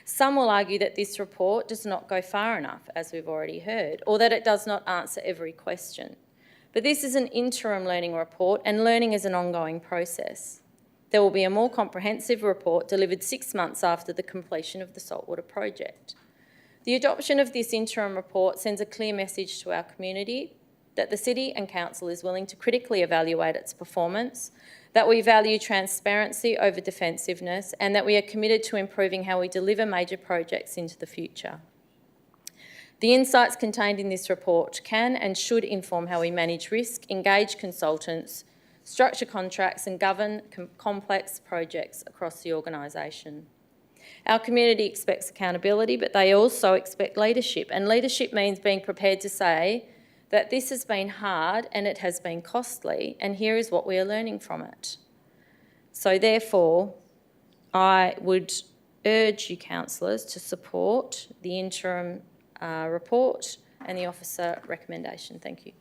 Some will argue that this report does not go far enough, as we've already heard, or that it does not answer every question. But this is an interim learning report, and learning is an ongoing process. There will be a more comprehensive report delivered 6 months after the completion of the saltwater project. The adoption of this interim report sends a clear message to our community that the City and Council is willing to critically evaluate its performance, that we value transparency over defensiveness, and that we are committed to improving how we deliver major projects into the future. The insights contained in this report can and should inform how we manage risk, engage consultants, structure contracts and govern complex projects across the organisation. Our community expects accountability, but they also expect leadership, and leadership means being prepared to say that this has been hard and it has been costly, and here is what we are learning from it. So therefore, I would urge you, councillors, to support the interim report and the officer recommendation. Thank you.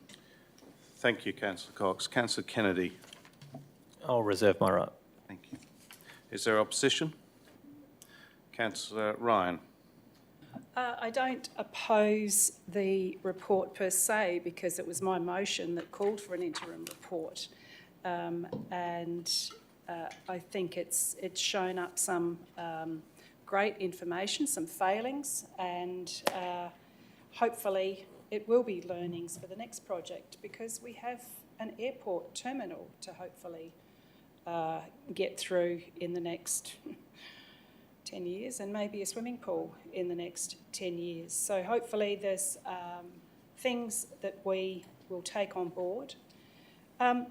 Thank you, Councillor Cox. Councillor Kennedy. I'll reserve my right. Thank you. Is there opposition? Councillor Ryan. I don't oppose the report per se because it was my motion that called for an interim report. I think it's shown up some great information, some failings, and hopefully it will be learnings for the next project because we have an airport terminal to hopefully get through in the next 10 years and maybe a swimming pool in the next 10 years. So hopefully there's things that we will take on board. I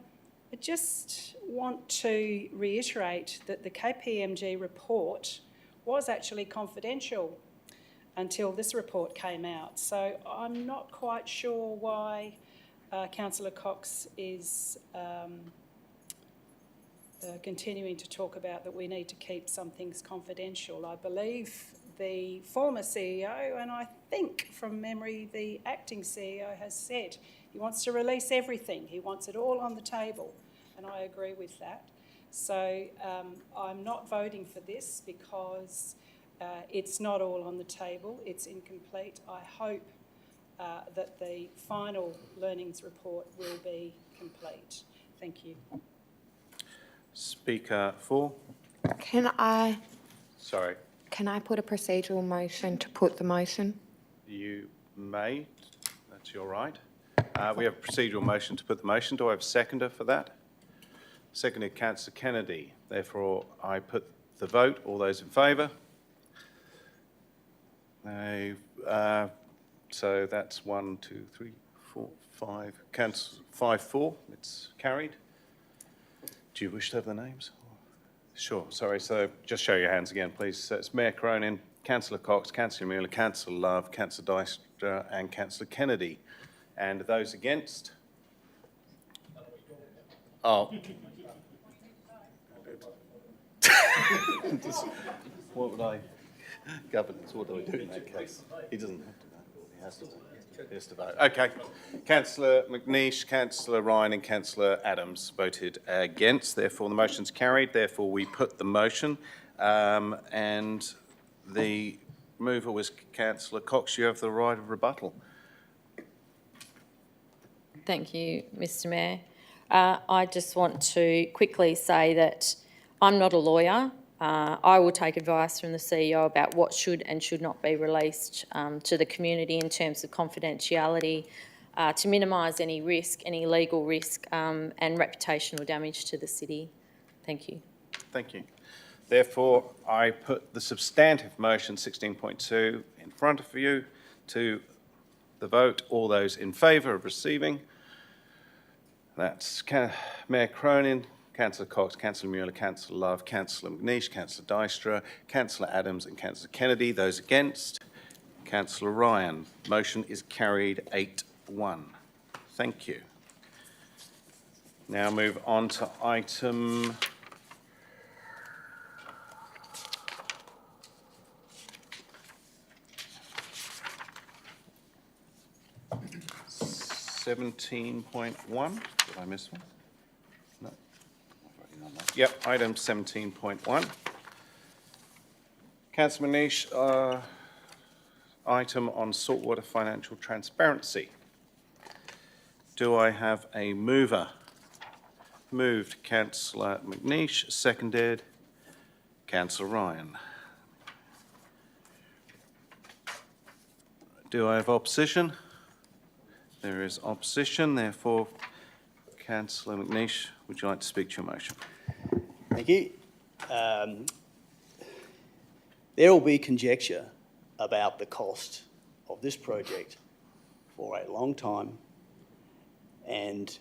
just want to reiterate that the KPMG report was actually confidential until this report came out. So I'm not quite sure why Councillor Cox is continuing to talk about that we need to keep some things confidential. I believe the former CEO, and I think from memory the acting CEO, has said he wants to release everything. He wants it all on the table, and I agree with that. So I'm not voting for this because it's not all on the table. It's incomplete. I hope that the final learnings report will be complete. Thank you. Speaker 4. Can I put a procedural motion to put the motion? You may. That's your right. We have a procedural motion to put the motion. Do I have a seconder for that? Seconded, Councillor Kennedy. Therefore, I put the vote. All those in favour? So that's 1, 2, 3, 4, 5. 5-4. It's carried. Do you wish to have the names? Sure, sorry. So just show your hands again, please. So it's Mayor Cronin, Councillor Cox, Councillor Mueller, Councillor Love, Councillor Dijkstra and Councillor Kennedy. And those against? Oh. What would I... Governance, what do I do in that case? He doesn't have to vote. He has to vote. He has to vote. Okay. Councillor McNeish, Councillor Ryan and Councillor Adams voted against. Therefore, the motion's carried. Therefore, we put the motion. And the mover was Councillor Cox. You have the right of rebuttal. Thank you, Mr Mayor. I just want to quickly say that I'm not a lawyer. I will take advice from the CEO about what should and should not be released to the community in terms of confidentiality to minimise any risk, any legal risk and reputational damage to the city. Thank you. Thank you. Therefore, I put the substantive motion 16.2 in front of you to the vote. All those in favour of receiving. That's Mayor Cronin, Councillor Cox, Councillor Mueller, Councillor Love, Councillor McNeish, Councillor Dijkstra, Councillor Adams and Councillor Kennedy. Those against? Councillor Ryan. Motion is carried 8-1. Thank you. Now move on to item... (17.1). Did I miss one? No. Yep, item 17.1. Councillor Manish, item on saltwater financial transparency. Do I have a mover? Moved, Councillor McNeish. Seconded, Councillor Ryan. Do I have opposition? There is opposition, therefore, Councillor McNeish, would you like to speak to your motion? Thank you. There will be conjecture about the cost of this project for a long time, and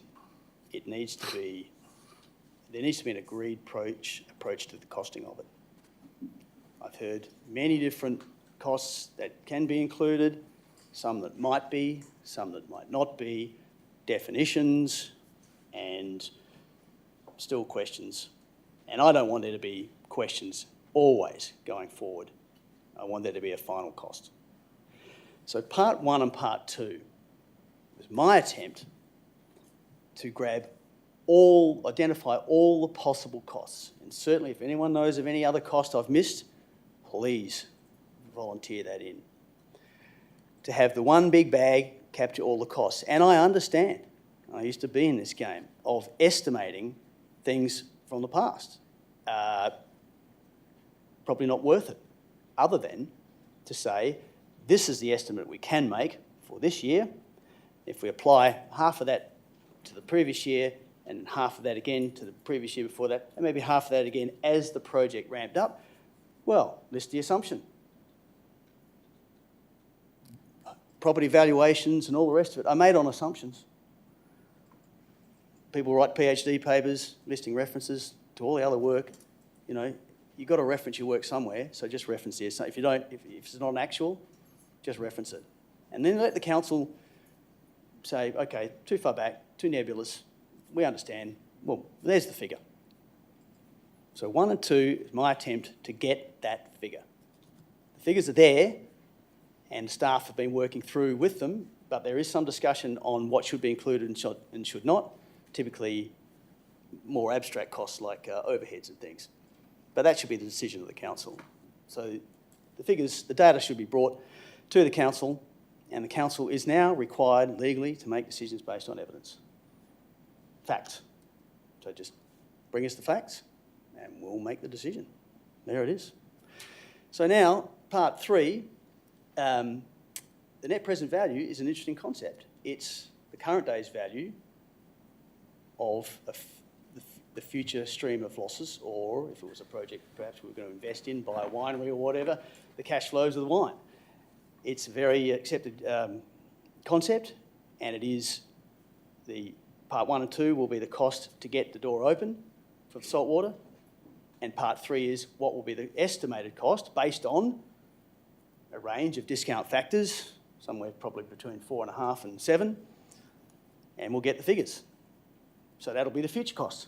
it needs to be, there needs to be an agreed approach to the costing of it. I've heard many different costs that can be included, some that might be, some that might not be, definitions, and still questions. And I don't want there to be questions always going forward. I want there to be a final cost. So part 1 and part 2 was my attempt to identify all the possible costs. And certainly if anyone knows of any other cost I've missed, please volunteer that in. To have the one big bag capture all the costs. And I understand, I used to be in this game, of estimating things from the past. Probably not worth it, other than to say, this is the estimate we can make for this year. If we apply half of that to the previous year and half of that again to the previous year before that, and maybe half of that again as the project ramped up, well, list the assumption. Property valuations and all the rest of it are made on assumptions. People write PhD papers listing references to all the other work. You know, you've got to reference your work somewhere, so just reference it. So if it's not an actual, just reference it. And then let the council say, okay, too far back, too nebulous, we understand. Well, there's the figure. So 1 and 2 is my attempt to get that figure. The figures are there, and staff have been working through with them, but there is some discussion on what should be included and should not, typically more abstract costs like overheads and things. But that should be the decision of the council. So the figures, the data should be brought to the council, and the council is now required legally to make decisions based on evidence. Facts. So just bring us the facts and we'll make the decision. There it is. So now, part 3, the net present value is an interesting concept. It's the current day's value of the future stream of losses, or if it was a project perhaps we were going to invest in, buy a winery or whatever, the cash flows of the wine. It's a very accepted concept, and it is the part 1 and 2 will be the cost to get the door open for the salt water, and part 3 is what will be the estimated cost based on a range of discount factors, somewhere probably between 4.5 and 7, and we'll get the figures. So that'll be the future cost.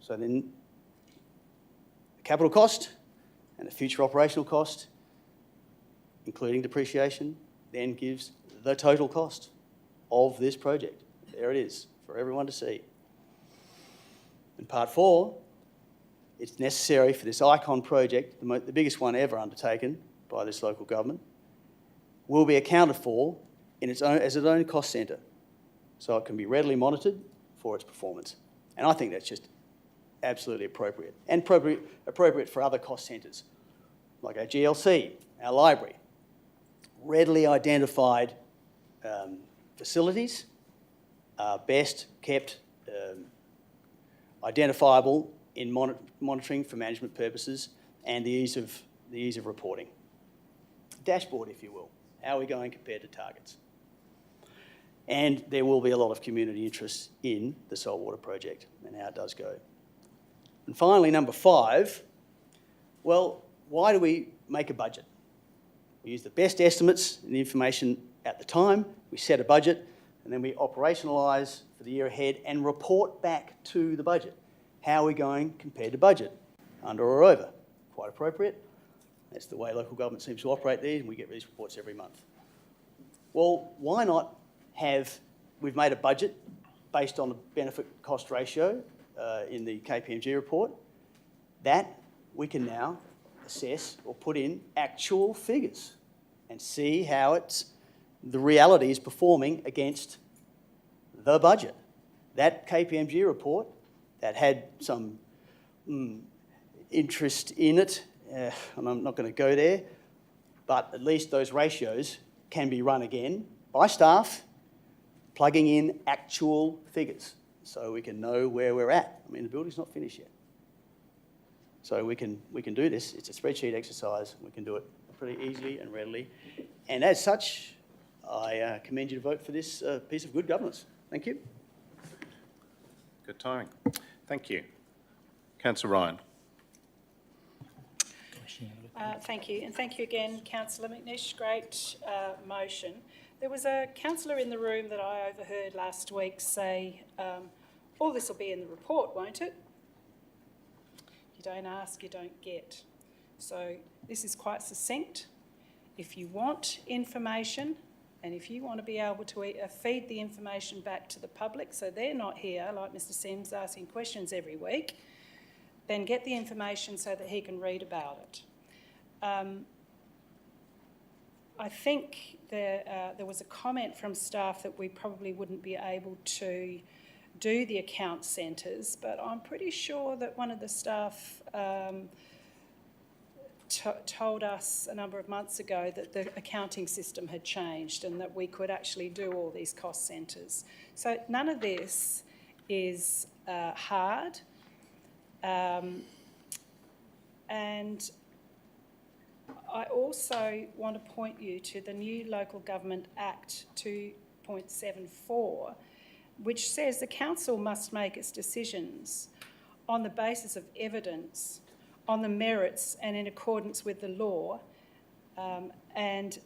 So then the capital cost and the future operational cost, including depreciation, then gives the total cost of this project. There it is for everyone to see. In part 4, it's necessary for this ICON project, the biggest one ever undertaken by this local government, will be accounted for in as its own cost centre, so it can be readily monitored for its performance. And I think that's just absolutely appropriate, and appropriate for other cost centres, like our GLC, our library. Readily identified facilities are best kept identifiable in monitoring for management purposes and the ease of reporting. Dashboard, if you will. How are we going compared to targets? And there will be a lot of community interest in the saltwater project and how it does go. And finally, number 5, well, why do we make a budget? We use the best estimates and the information at the time, we set a budget, and then we operationalise for the year ahead and report back to the budget. How are we going compared to budget? Under or over? Quite appropriate. That's the way local government seems to operate there, and we get these reports every month. Well, why not we've made a budget based on the benefit cost ratio in the KPMG report, that we can now assess or put in actual figures and see how the reality is performing against the budget. That KPMG report that had some interest in it, and I'm not going to go there, but at least those ratios can be run again by staff, plugging in actual figures so we can know where we're at. I mean, the building's not finished yet. So we can do this. It's a spreadsheet exercise. We can do it pretty easily and readily. And as such, I commend you to vote for this piece of good governance. Thank you. Good timing. Thank you. Councillor Ryan. Thank you. And thank you again, Councillor McNish. Great motion. There was a councillor in the room that I overheard last week say, all this will be in the report, won't it? You don't ask, you don't get. So this is quite succinct, if you want information and if you want to be able to feed the information back to the public so they're not here, like Mr Sims, asking questions every week, then get the information so that he can read about it. I think there was a comment from staff that we probably wouldn't be able to do the account centres, but I'm pretty sure that one of the staff told us a number of months ago that the accounting system had changed and that we could actually do all these cost centres. So none of this is hard. And I also want to point you to the new Local Government Act 2.74, which says the council must make its decisions on the basis of evidence, on the merits and in accordance with the law, and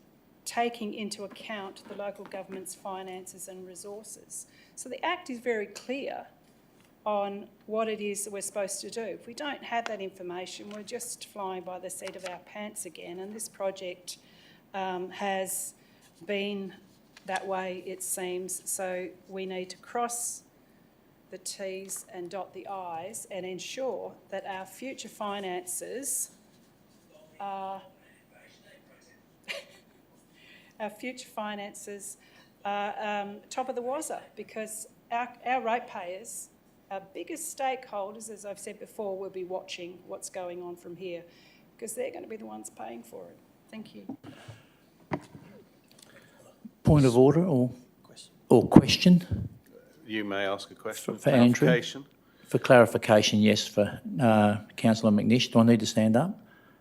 taking into account the local government's finances and resources. So the Act is very clear on what it is that we're supposed to do. If we don't have that information, we're just flying by the seat of our pants again, and this project has been that way, it seems. So we need to cross the T's and dot the I's and ensure that our future finances are top of the wazza, because our ratepayers, our biggest stakeholders, as I've said before, will be watching what's going on from here, because they're going to be the ones paying for it. Thank you. Point of order or question? You may ask a question. For Andrew? Clarification? For clarification, yes, for Councillor McNish. Do I need to stand up?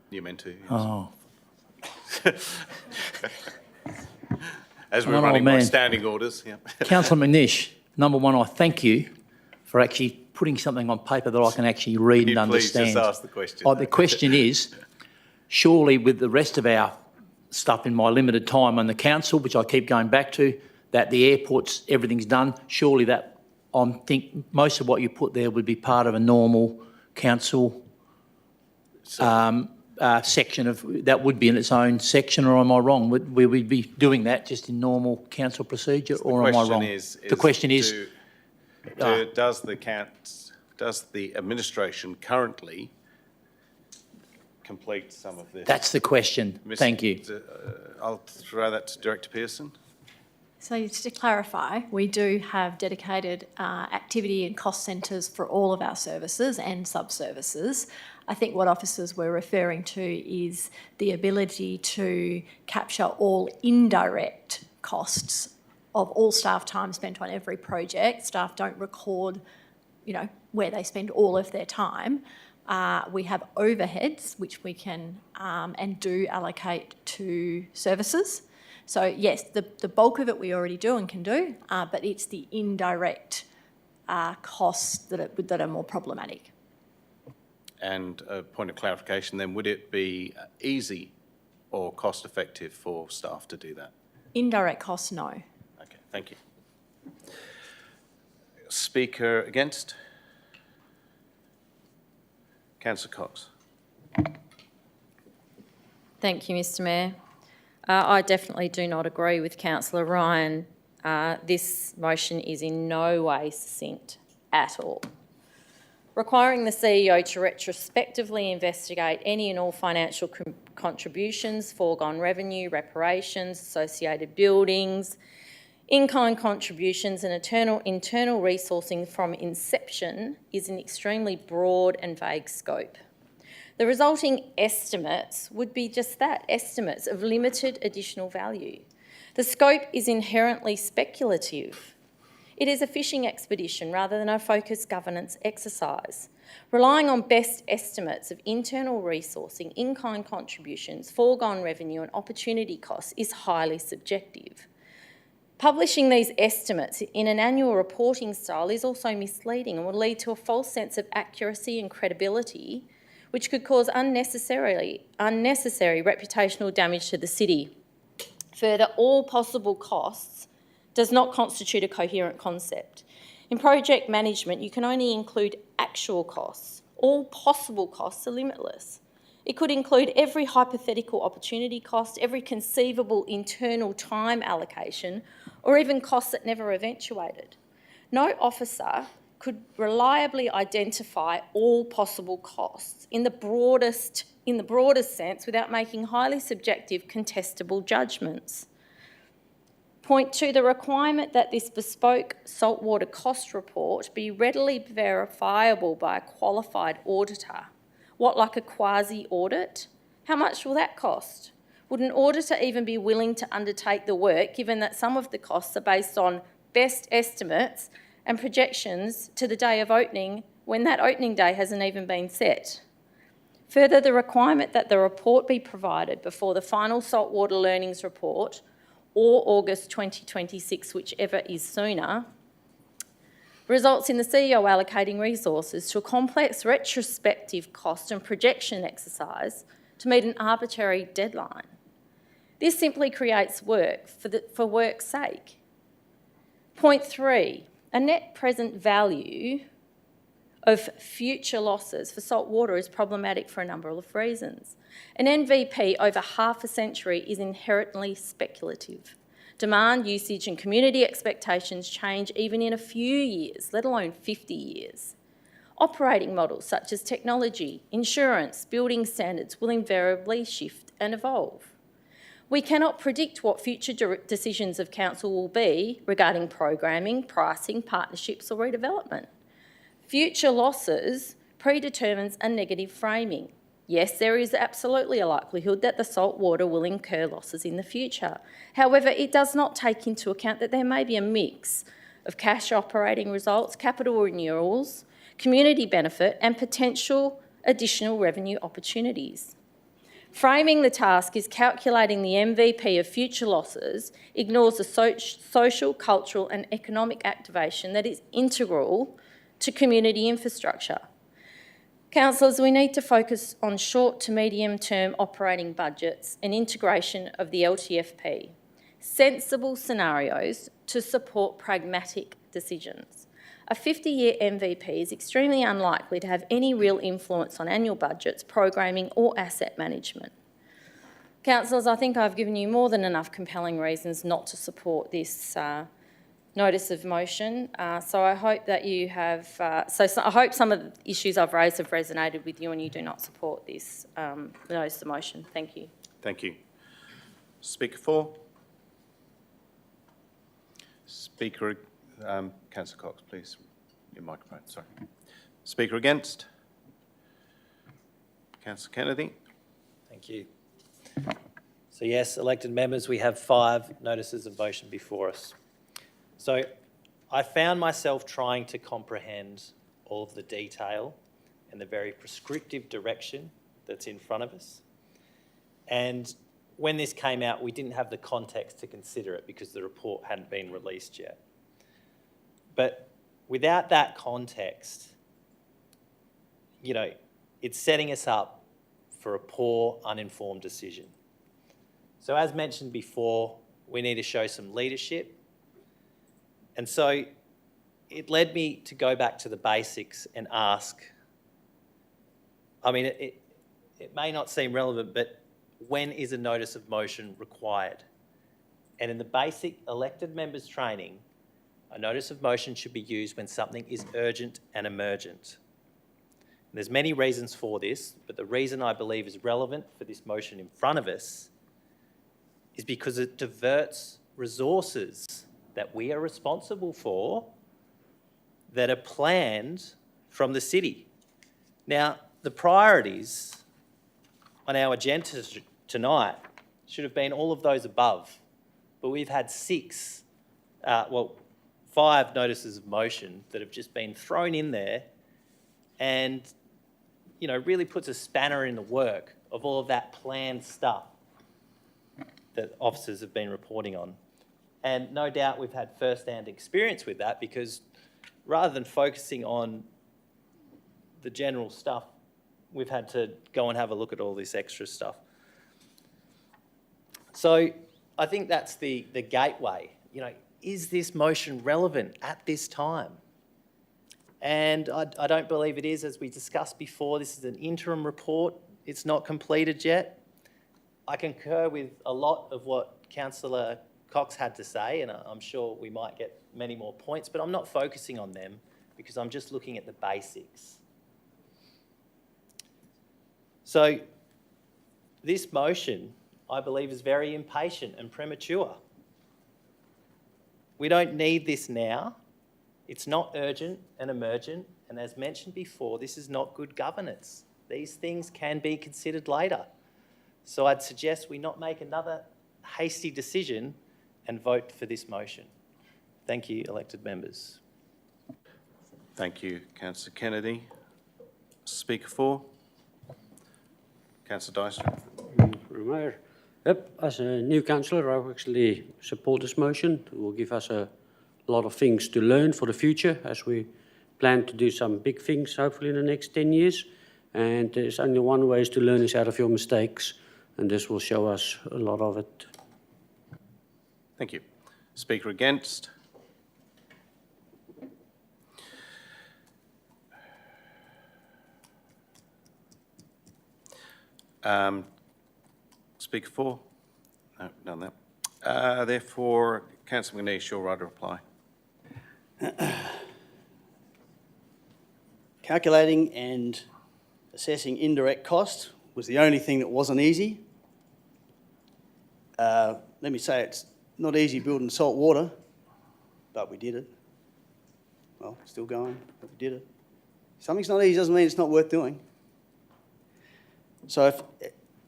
You meant to, yes. Oh. As we're running by standing orders, yeah. Councillor McNish, number one, I thank you for actually putting something on paper that I can actually read and understand. Please just ask the question. The question is, surely with the rest of our stuff in my limited time on the council, which I keep going back to, that the airports, everything's done, surely that, I think most of what you put there would be part of a normal council section of, that would be in its own section, or am I wrong? Would we be doing that just in normal council procedure, or am I wrong? The question is, does the administration currently complete some of this? That's the question. Thank you. I'll throw that to Director Pearson. So just to clarify, we do have dedicated activity and cost centres for all of our services and sub-services. I think what officers were referring to is the ability to capture all indirect costs of all staff time spent on every project. Staff don't record, where they spend all of their time. We have overheads, which we can and do allocate to services. So yes, the bulk of it we already do and can do, but it's the indirect costs that are more problematic. And a point of clarification then, would it be easy or cost effective for staff to do that? Indirect costs, no. Okay, thank you. Speaker against? Councillor Cox. Thank you, Mr Mayor. I definitely do not agree with Councillor Ryan. This motion is in no way succinct at all. Requiring the CEO to retrospectively investigate any and all financial contributions, foregone revenue, reparations, associated buildings, in-kind contributions and internal resourcing from inception is an extremely broad and vague scope. The resulting estimates would be just that, estimates of limited additional value. The scope is inherently speculative. It is a fishing expedition rather than a focused governance exercise. Relying on best estimates of internal resourcing, in-kind contributions, foregone revenue and opportunity costs is highly subjective. Publishing these estimates in an annual reporting style is also misleading and will lead to a false sense of accuracy and credibility, which could cause unnecessary reputational damage to the city. Further, all possible costs does not constitute a coherent concept. In project management, you can only include actual costs. All possible costs are limitless. It could include every hypothetical opportunity cost, every conceivable internal time allocation, or even costs that never eventuated. No officer could reliably identify all possible costs in the broadest sense without making highly subjective, contestable judgments. Point 2, the requirement that this bespoke saltwater cost report be readily verifiable by a qualified auditor. What, like a quasi-audit? How much will that cost? Would an auditor even be willing to undertake the work, given that some of the costs are based on best estimates and projections to the day of opening, when that opening day hasn't even been set? Further, the requirement that the report be provided before the final saltwater learnings report or August 2026, whichever is sooner, results in the CEO allocating resources to a complex retrospective cost and projection exercise to meet an arbitrary deadline. This simply creates work for work's sake. Point 3, a net present value of future losses for saltwater is problematic for a number of reasons. An MVP over half a century is inherently speculative. Demand, usage and community expectations change even in a few years, let alone 50 years. Operating models such as technology, insurance, building standards will invariably shift and evolve. We cannot predict what future decisions of council will be regarding programming, pricing, partnerships or redevelopment. Future losses predetermines a negative framing. Yes, there is absolutely a likelihood that the saltwater will incur losses in the future. However, it does not take into account that there may be a mix of cash operating results, capital renewals, community benefit and potential additional revenue opportunities. Framing the task is calculating the MVP of future losses ignores the social, cultural and economic activation that is integral to community infrastructure. Councillors, we need to focus on short to medium term operating budgets and integration of the LTFP, sensible scenarios to support pragmatic decisions. A 50-year MVP is extremely unlikely to have any real influence on annual budgets, programming or asset management. Councillors, I think I've given you more than enough compelling reasons not to support this notice of motion. So I hope that you have, I hope some of the issues I've raised have resonated with you and you do not support this notice of motion. Thank you. Thank you. Speaker 4. Speaker, Councillor Cox, please. Your microphone, sorry. Speaker against? Councillor Kennedy. Thank you. So yes, elected members, we have 5 notices of motion before us. So I found myself trying to comprehend all of the detail and the very prescriptive direction that's in front of us. And when this came out, we didn't have the context to consider it because the report hadn't been released yet. But without that context, you know, it's setting us up for a poor, uninformed decision. So as mentioned before, we need to show some leadership. And so it led me to go back to the basics and ask, I mean, it may not seem relevant, but when is a notice of motion required? And in the basic elected members training, a notice of motion should be used when something is urgent and emergent. And there's many reasons for this, but the reason I believe is relevant for this motion in front of us is because it diverts resources that we are responsible for that are planned from the city. Now, the priorities on our agenda tonight should have been all of those above, but we've had 5 notices of motion that have just been thrown in there and, you know, really puts a spanner in the work of all of that planned stuff that officers have been reporting on. And no doubt we've had first-hand experience with that because rather than focusing on the general stuff, we've had to go and have a look at all this extra stuff. So I think that's the gateway. You know, is this motion relevant at this time? And I don't believe it is. As we discussed before, this is an interim report. it's not completed yet. I concur with a lot of what Councillor Cox had to say, and I'm sure we might get many more points, but I'm not focusing on them because I'm just looking at the basics. So this motion, I believe, is very impatient and premature. We don't need this now. It's not urgent and emergent, and as mentioned before, this is not good governance. These things can be considered later. So I'd suggest we not make another hasty decision and vote for this motion. Thank you, elected members. Thank you, Councillor Kennedy. Speaker 4. Councillor Dyson. Mayor. Yep, as a new councillor, I actually support this motion. It will give us a lot of things to learn for the future as we plan to do some big things, hopefully in the next 10 years. And there's only one way to learn is out of your mistakes, and this will show us a lot of it. Thank you. Speaker against. Speaker 4? No, done that. Therefore, Councillor McNeish, your right to reply. Calculating and assessing indirect cost was the only thing that wasn't easy. Let me say it's not easy building salt water, but we did it. Well, still going, but we did it. Something's not easy doesn't mean it's not worth doing. So if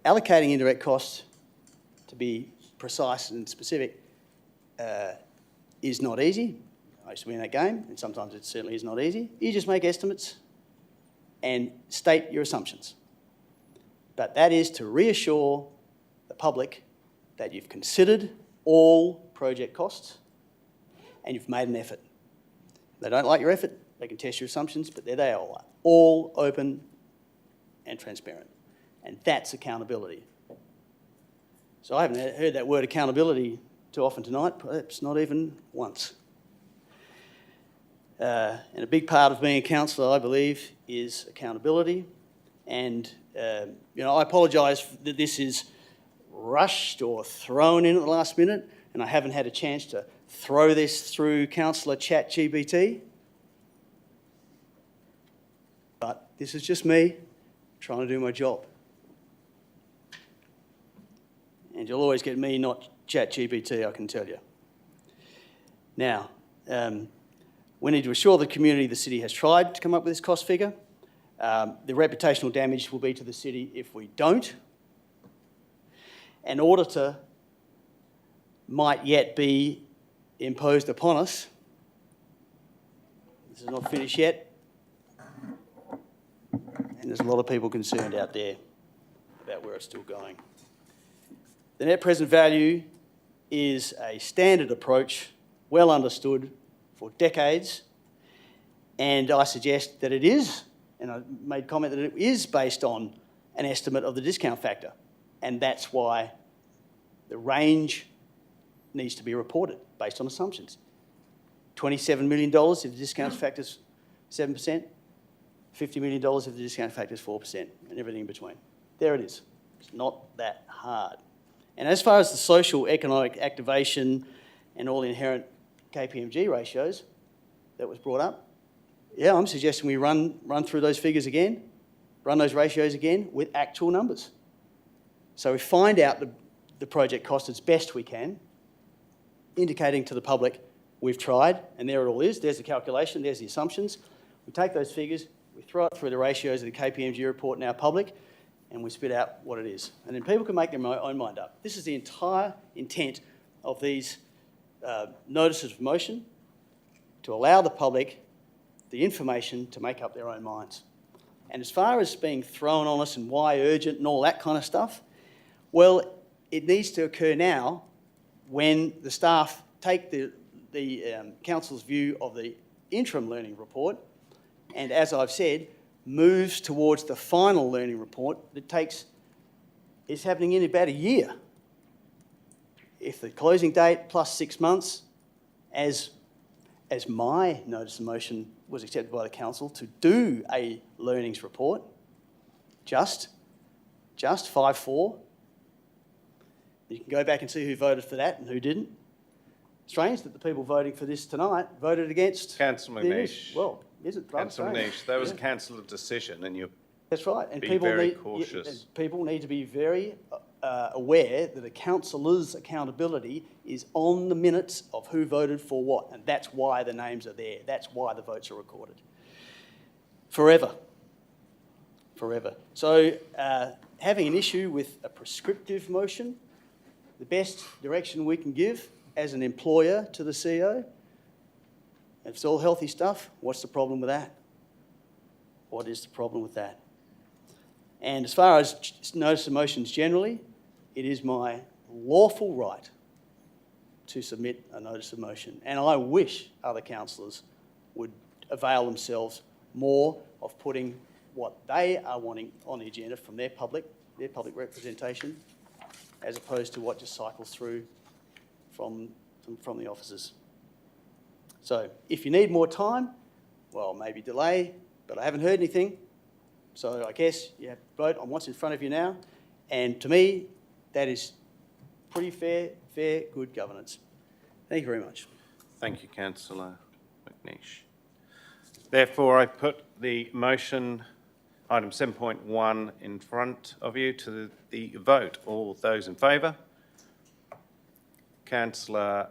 allocating indirect costs, to be precise and specific, is not easy. I used to be in that game, and sometimes it certainly is not easy. You just make estimates and state your assumptions. But that is to reassure the public that you've considered all project costs and you've made an effort. If they don't like your effort, they can test your assumptions, but there they all are, all open and transparent. And that's accountability. So I haven't heard that word accountability too often tonight, perhaps not even once. And a big part of being a councillor, I believe, is accountability. And, I apologise that this is rushed or thrown in at the last minute, and I haven't had a chance to throw this through Councillor ChatGPT. But this is just me trying to do my job. And you'll always get me, not ChatGPT, I can tell you. Now, we need to assure the community the city has tried to come up with this cost figure. The reputational damage will be to the city if we don't. An auditor might yet be imposed upon us. This is not finished yet. And there's a lot of people concerned out there about where it's still going. The net present value is a standard approach, well understood for decades, and I suggest that it is, and I made comment that it is based on an estimate of the discount factor, and that's why the range needs to be reported based on assumptions. $27 million if the discount factor is 7%, $50 million if the discount factor is 4%, and everything in between. There it is. It's not that hard. And as far as the social economic activation and all the inherent KPMG ratios that was brought up, yeah, I'm suggesting we run through those figures again, run those ratios again with actual numbers. So we find out the project cost as best we can, indicating to the public we've tried, and there it all is. There's the calculation, there's the assumptions. We take those figures, we throw it through the ratios of the KPMG report now public, and we spit out what it is. And then people can make their own mind up. This is the entire intent of these notices of motion, to allow the public the information to make up their own minds. And as far as being thrown on us and why urgent and all that kind of stuff, well, it needs to occur now when the staff take the council's view of the interim learning report, and as I've said, moves towards the final learning report that is happening in about a year. If the closing date plus 6 months, as my notice of motion was accepted by the council to do a learnings report, just 5-4. You can go back and see who voted for that and who didn't. Strange that the people voting for this tonight voted against. Councillor McNeish. Well, is it? Councillor McNeish, that was a councillor decision, and you. That's right, and be people very need cautious. people need to be very aware that a councillor's accountability is on the minutes of who voted for what, and that's why the names are there. That's why the votes are recorded. Forever. So having an issue with a prescriptive motion, the best direction we can give as an employer to the CEO, if it's all healthy stuff, what's the problem with that? What is the problem with that? And as far as notice of motions generally, it is my lawful right to submit a notice of motion. And I wish other councillors would avail themselves more of putting what they are wanting on the agenda from their public representation, as opposed to what just cycles through from the officers. So if you need more time, well, maybe delay, but I haven't heard anything. So I guess you have to vote on what's in front of you now. And to me, that is pretty fair, good governance. Thank you very much. Thank you, Councillor McNeish. Therefore, I put the motion, item 7.1, in front of you to the vote. All those in favour? Councillor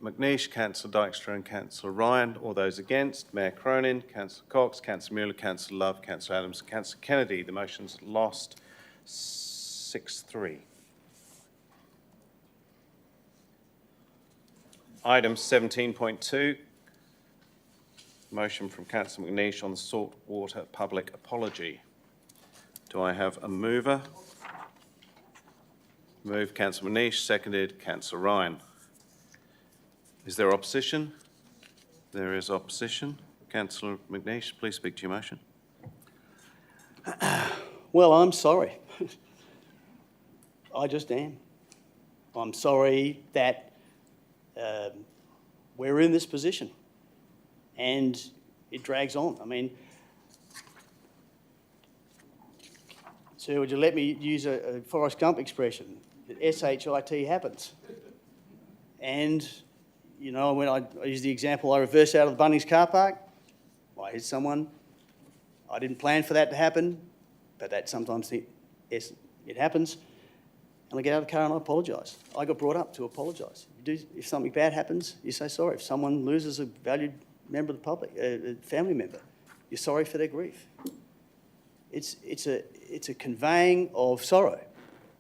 McNeish, Councillor Dykstra and Councillor Ryan. All those against? Mayor Cronin, Councillor Cox, Councillor Mueller, Councillor Love, Councillor Adams, Councillor Kennedy. The motion's lost 6-3. Item 17.2, motion from Councillor McNeish on the saltwater public apology. Do I have a mover? Moved Councillor McNeish, seconded Councillor Ryan. Is there opposition? There is opposition. Councillor McNeish, please speak to your motion. Well, I'm sorry. I just am. I'm sorry that we're in this position and it drags on. I mean, sir, would you let me use a Forrest Gump expression? SHIT happens. And, you know, when I use the example, I reverse out of the Bunnings car park, I hit someone. I didn't plan for that to happen, but that sometimes it happens. And I get out of the car and I apologise. I got brought up to apologise. If something bad happens, you say sorry. If someone loses a valued member of the public, a family member, you're sorry for their grief. It's a conveying of sorrow,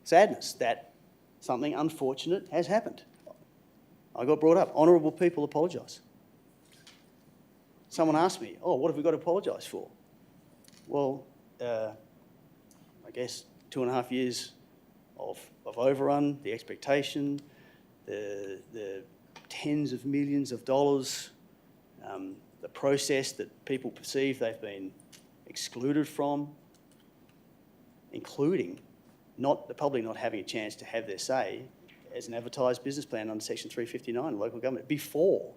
sadness that something unfortunate has happened. I got brought up. Honourable people apologise. Someone asked me, oh, what have we got to apologise for? Well, I guess 2.5 years of overrun, the expectation, the tens of millions of dollars, the process that people perceive they've been excluded from, including the public not having a chance to have their say as an advertised business plan under Section 359 of local government before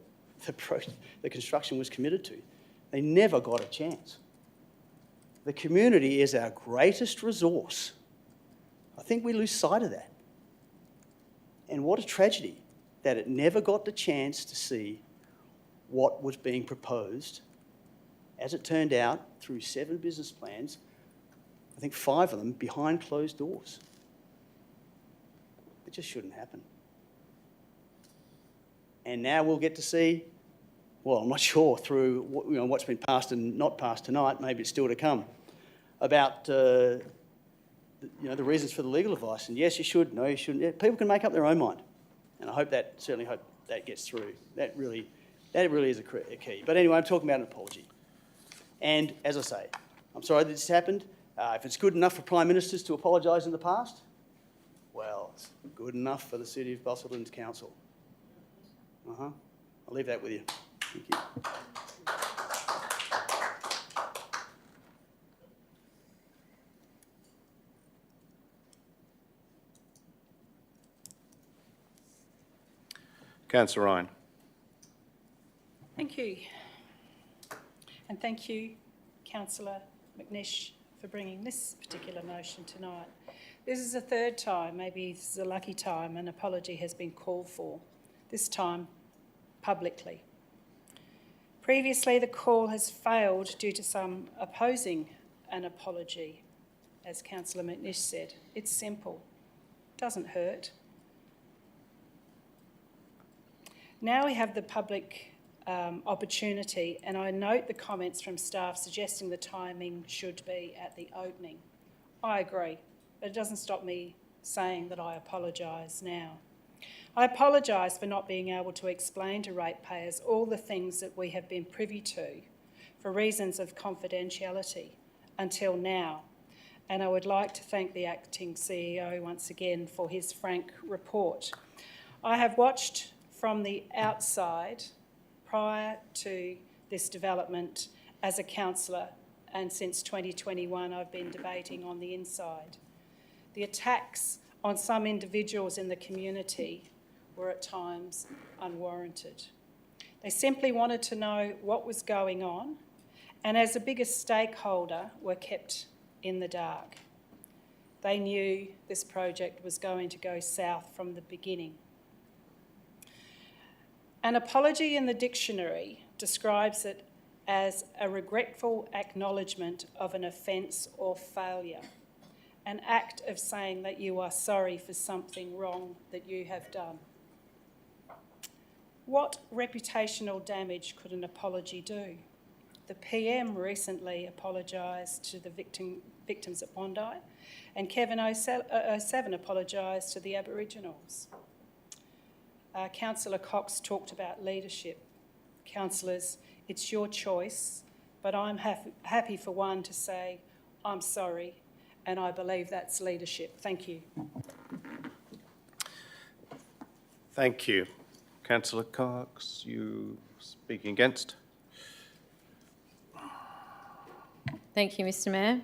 the construction was committed to. They never got a chance. The community is our greatest resource. I think we lose sight of that. And what a tragedy that it never got the chance to see what was being proposed. As it turned out, through 7 business plans, I think 5 of them behind closed doors. It just shouldn't happen. And now we'll get to see, well, I'm not sure through what's been passed and not passed tonight, maybe it's still to come, about the reasons for the legal advice. And yes, you should, no, you shouldn't. Yeah, people can make up their own mind. And I certainly hope that gets through. That really is a key. But anyway, I'm talking about an apology. And as I say, I'm sorry that this happened. If it's good enough for Prime Ministers to apologise in the past, well, it's good enough for the City of Busselton's Council. I'll leave that with you. Thank you. Councillor Ryan. Thank you. And thank you, Councillor McNeish, for bringing this particular motion tonight. This is the third time, maybe this is a lucky time, an apology has been called for, this time publicly. Previously, the call has failed due to some opposing an apology. As Councillor McNish said, it's simple, doesn't hurt. Now we have the public opportunity, and I note the comments from staff suggesting the timing should be at the opening. I agree, but it doesn't stop me saying that I apologise now. I apologise for not being able to explain to ratepayers all the things that we have been privy to for reasons of confidentiality until now. And I would like to thank the acting CEO once again for his frank report. I have watched from the outside prior to this development as a councillor, and since 2021 I've been debating on the inside. The attacks on some individuals in the community were at times unwarranted. They simply wanted to know what was going on, and as the biggest stakeholder were kept in the dark. They knew this project was going to go south from the beginning. An apology in the dictionary describes it as a regretful acknowledgement of an offence or failure, an act of saying that you are sorry for something wrong that you have done. What reputational damage could an apology do? The PM recently apologised to the victims at Bondi, and Kevin 07 apologised to the Aboriginals. Councillor Cox talked about leadership. Councillors, it's your choice, but I'm happy for one to say, I'm sorry, and I believe that's leadership. Thank you. Thank you. Councillor Cox, you speaking against? Thank you, Mr Mayor.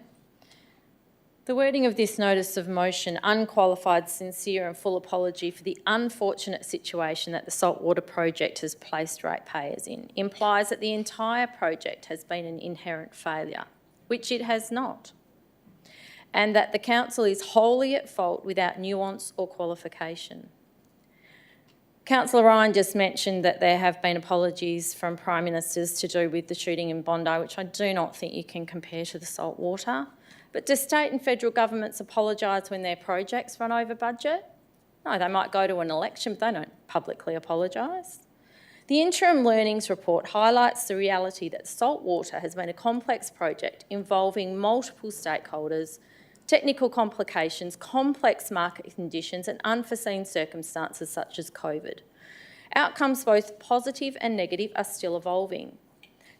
The wording of this notice of motion, unqualified, sincere and full apology for the unfortunate situation that the saltwater project has placed ratepayers in, implies that the entire project has been an inherent failure, which it has not, and that the council is wholly at fault without nuance or qualification. Councillor Ryan just mentioned that there have been apologies from Prime Ministers to do with the shooting in Bondi, which I do not think you can compare to the saltwater. But do state and federal governments apologise when their projects run over budget? No, they might go to an election, but they don't publicly apologise. The interim learnings report highlights the reality that saltwater has been a complex project involving multiple stakeholders, technical complications, complex market conditions and unforeseen circumstances such as COVID. Outcomes both positive and negative are still evolving.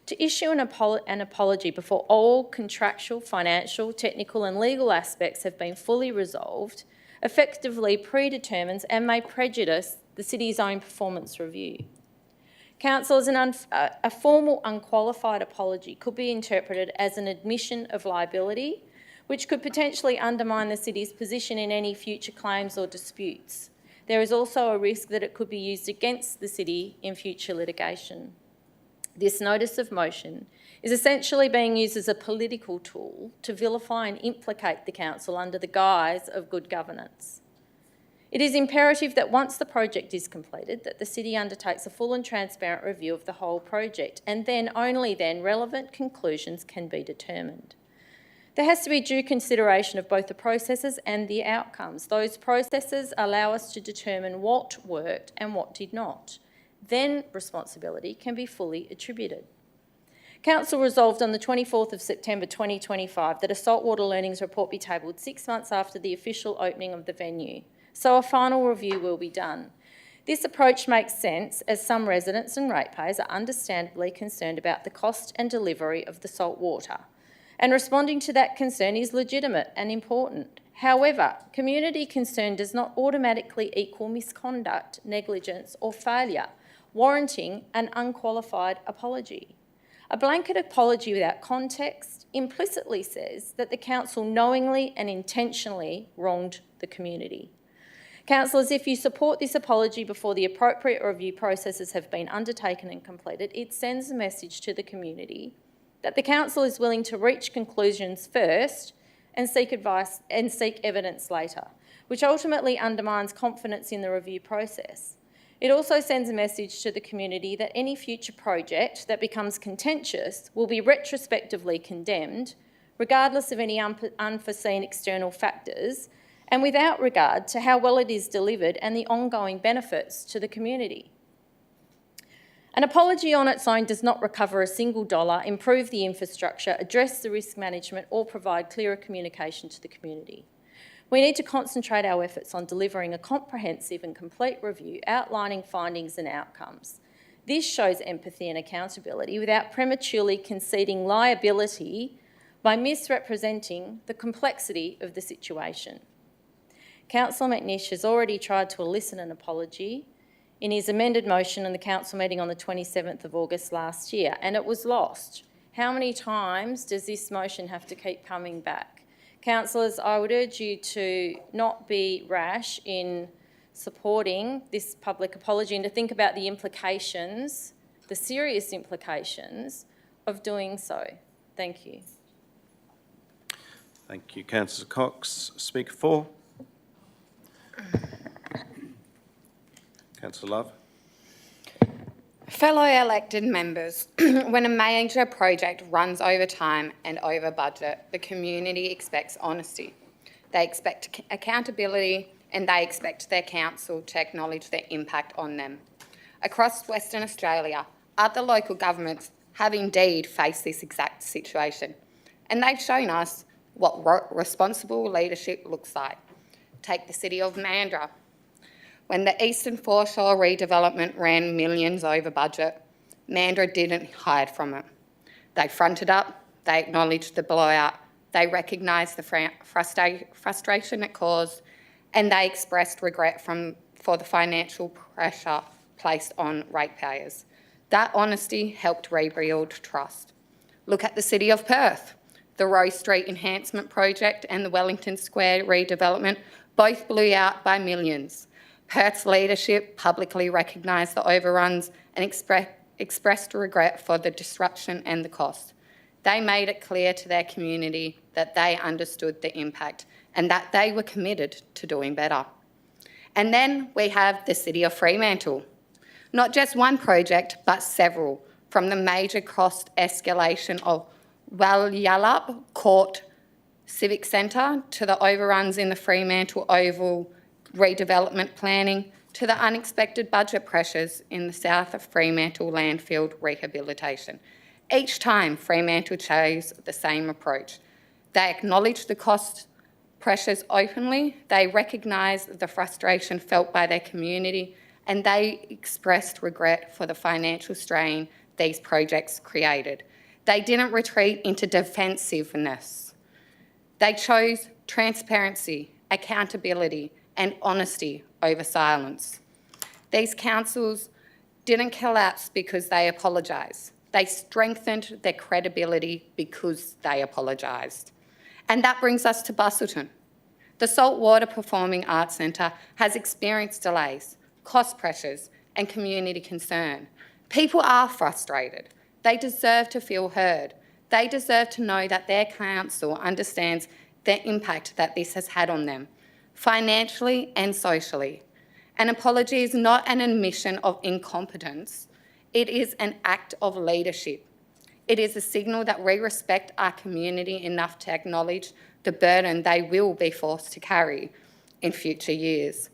To issue an apology before all contractual, financial, technical and legal aspects have been fully resolved effectively predetermines and may prejudice the city's own performance review. Councillors, a formal unqualified apology could be interpreted as an admission of liability, which could potentially undermine the city's position in any future claims or disputes. There is also a risk that it could be used against the city in future litigation. This notice of motion is essentially being used as a political tool to vilify and implicate the council under the guise of good governance. It is imperative that once the project is completed, that the city undertakes a full and transparent review of the whole project, and then, only then, relevant conclusions can be determined. There has to be due consideration of both the processes and the outcomes. Those processes allow us to determine what worked and what did not. Then responsibility can be fully attributed. Council resolved on the 24th of September 2025 that a saltwater learnings report be tabled 6 months after the official opening of the venue, so a final review will be done. This approach makes sense as some residents and ratepayers are understandably concerned about the cost and delivery of the saltwater, and responding to that concern is legitimate and important. However, community concern does not automatically equal misconduct, negligence or failure, warranting an unqualified apology. A blanket apology without context implicitly says that the council knowingly and intentionally wronged the community. Councillors, if you support this apology before the appropriate review processes have been undertaken and completed, it sends a message to the community that the council is willing to reach conclusions first and seek advice and seek evidence later, which ultimately undermines confidence in the review process. It also sends a message to the community that any future project that becomes contentious will be retrospectively condemned, regardless of any unforeseen external factors, and without regard to how well it is delivered and the ongoing benefits to the community. An apology on its own does not recover a single dollar, improve the infrastructure, address the risk management, or provide clearer communication to the community. We need to concentrate our efforts on delivering a comprehensive and complete review outlining findings and outcomes. This shows empathy and accountability without prematurely conceding liability by misrepresenting the complexity of the situation. Councillor McNish has already tried to elicit an apology in his amended motion in the council meeting on the 27th of August last year, and it was lost. How many times does this motion have to keep coming back? Councillors, I would urge you to not be rash in supporting this public apology and to think about the implications, the serious implications of doing so. Thank you. Thank you. Councillor Cox. Speaker 4. Councillor Love. Fellow elected members, when a major project runs over time and over budget, the community expects honesty. They expect accountability and they expect their council to acknowledge their impact on them. Across Western Australia, other local governments have indeed faced this exact situation, and they've shown us what responsible leadership looks like. Take the city of Mandurah. When the Eastern Foreshore redevelopment ran millions over budget, Mandurah didn't hide from it. They fronted up, they acknowledged the blowout, they recognised the frustration it caused, and they expressed regret for the financial pressure placed on ratepayers. That honesty helped rebuild trust. Look at the city of Perth. The Rose Street Enhancement Project and the Wellington Square redevelopment both blew out by millions. Perth's leadership publicly recognised the overruns and expressed regret for the disruption and the cost. They made it clear to their community that they understood the impact and that they were committed to doing better. And then we have the City of Fremantle. Not just one project, but several, from the major cost escalation of Walyallup Court Civic Centre to the overruns in the Fremantle Oval redevelopment planning to the unexpected budget pressures in the south of Fremantle landfill rehabilitation. Each time, Fremantle chose the same approach. They acknowledged the cost pressures openly, they recognised the frustration felt by their community, and they expressed regret for the financial strain these projects created. They didn't retreat into defensiveness. They chose transparency, accountability, and honesty over silence. These councils didn't collapse because they apologised. They strengthened their credibility because they apologised. And that brings us to Busselton. The Saltwater Performing Arts Centre has experienced delays, cost pressures, and community concern. People are frustrated. They deserve to feel heard. They deserve to know that their council understands the impact that this has had on them, financially and socially. An apology is not an admission of incompetence. It is an act of leadership. It is a signal that we respect our community enough to acknowledge the burden they will be forced to carry in future years.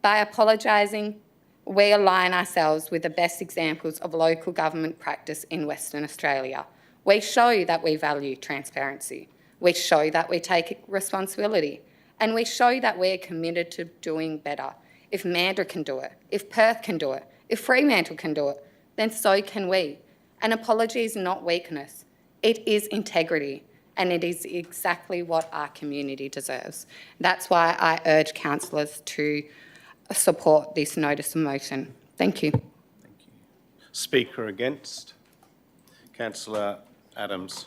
By apologising, we align ourselves with the best examples of local government practice in Western Australia. We show that we value transparency. We show that we take responsibility. And we show that we're committed to doing better. If Mandurah can do it, if Perth can do it, if Fremantle can do it, then so can we. An apology is not weakness. It is integrity, and it is exactly what our community deserves. That's why I urge councillors to support this notice of motion. Thank you. Thank you. Speaker against. Councillor Adams.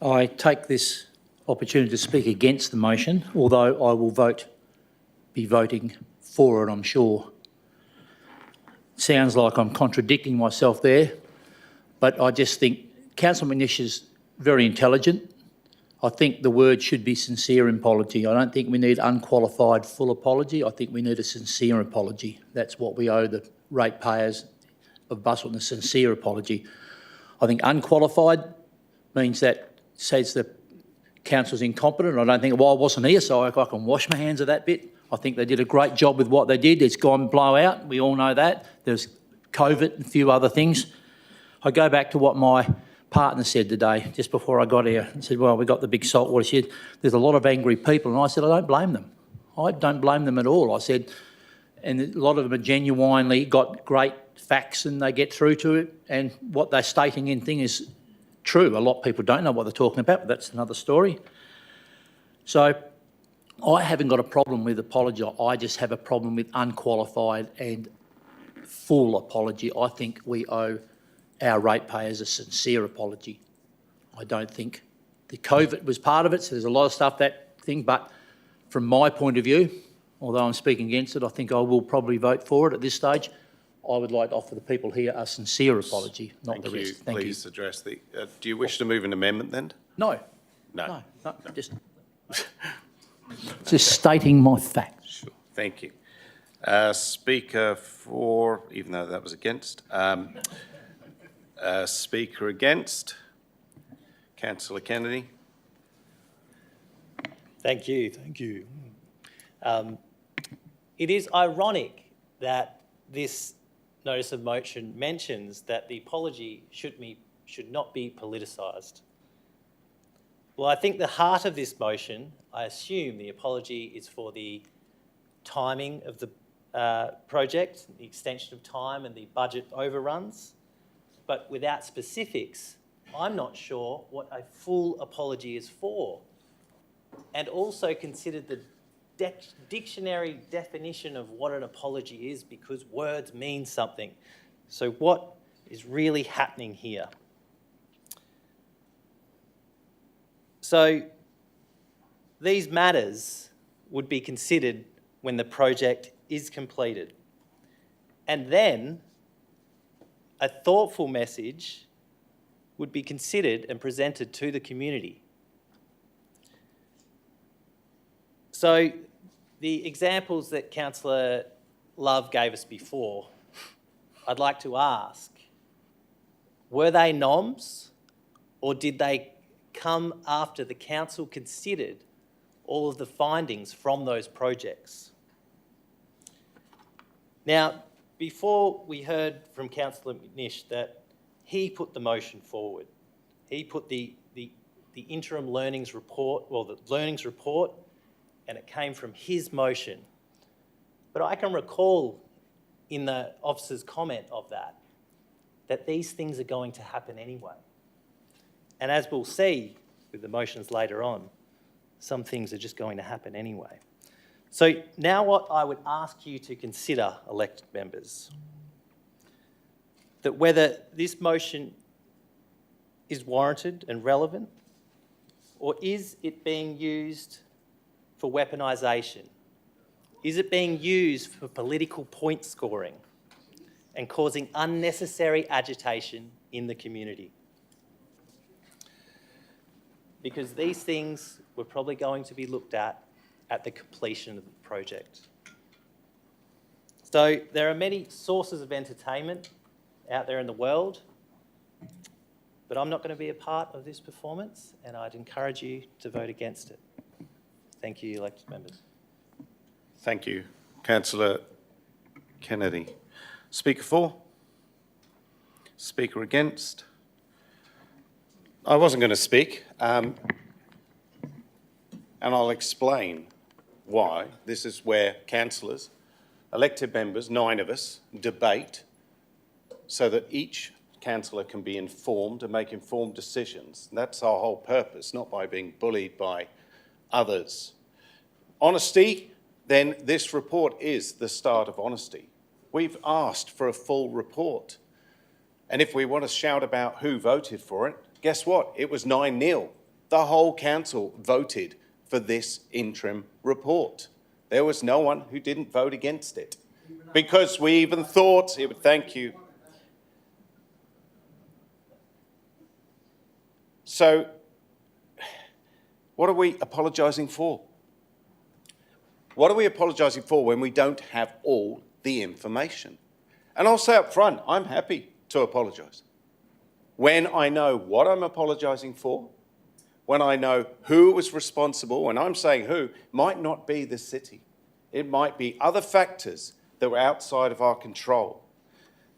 I take this opportunity to speak against the motion, although I will be voting for it, I'm sure. Sounds like I'm contradicting myself there, but I just think Councillor McNish is very intelligent. I think the word should be sincere apology. I don't think we need unqualified full apology. I think we need a sincere apology. That's what we owe the ratepayers of Busselton, a sincere apology. I think unqualified means that says the council's incompetent. I don't think, well, I wasn't here, so I can wash my hands of that bit. I think they did a great job with what they did. It's gone blow out. We all know that. There's COVID and a few other things. I go back to what my partner said today, just before I got here. He said, well, we got the big saltwater. He said, there's a lot of angry people. And I said, I don't blame them. I don't blame them at all. I said, and a lot of them are genuinely got great facts and they get through to it. And what they're stating in thing is true. A lot of people don't know what they're talking about, but that's another story. So I haven't got a problem with apology. I just have a problem with unqualified and full apology. I think we owe our ratepayers a sincere apology. I don't think the COVID was part of it, so there's a lot of stuff, that thing, but from my point of view, although I'm speaking against it, I think I will probably vote for it at this stage. I would like to offer the people here a sincere apology, not the rest. Thank you. Please address the... do you wish to move an amendment then? No. No. No, just stating my facts. Sure, thank you. Speaker for, even though that was against, speaker against, Councillor Kennedy. Thank you. It is ironic that this notice of motion mentions that the apology should not be politicised. Well, I think the heart of this motion, I assume the apology is for the timing of the project, the extension of time and the budget overruns. But without specifics, I'm not sure what a full apology is for. And also consider the dictionary definition of what an apology is, because words mean something. So what is really happening here? So these matters would be considered when the project is completed. And then a thoughtful message would be considered and presented to the community. So the examples that Councillor Love gave us before, I'd like to ask, were they noms, or did they come after the council considered all of the findings from those projects? Now, before we heard from Councillor McNish that he put the motion forward. He put the interim learnings report, well, the learnings report, and it came from his motion. But I can recall in the officer's comment of that these things are going to happen anyway. And as we'll see with the motions later on, some things are just going to happen anyway. So now what I would ask you to consider, elected members, that whether this motion is warranted and relevant, or is it being used for weaponisation? Is it being used for political point scoring and causing unnecessary agitation in the community? Because these things were probably going to be looked at the completion of the project. So there are many sources of entertainment out there in the world, but I'm not going to be a part of this performance, and I'd encourage you to vote against it. Thank you, elected members. Thank you, Councillor Kennedy. Speaker for? Speaker against? I wasn't going to speak, and I'll explain why. This is where councillors, elected members, 9 of us, debate so that each councillor can be informed and make informed decisions. That's our whole purpose, not by being bullied by others. Honesty, then this report is the start of honesty. We've asked for a full report. And if we want to shout about who voted for it, guess what? It was 9-0. The whole council voted for this interim report. There was no one who didn't vote against it, because we even thought it would. Thank you. So What are we apologising for? What are we apologising for when we don't have all the information? And I'll say up front, I'm happy to apologise. When I know what I'm apologising for, when I know who was responsible, and I'm saying who, might not be the city. It might be other factors that were outside of our control.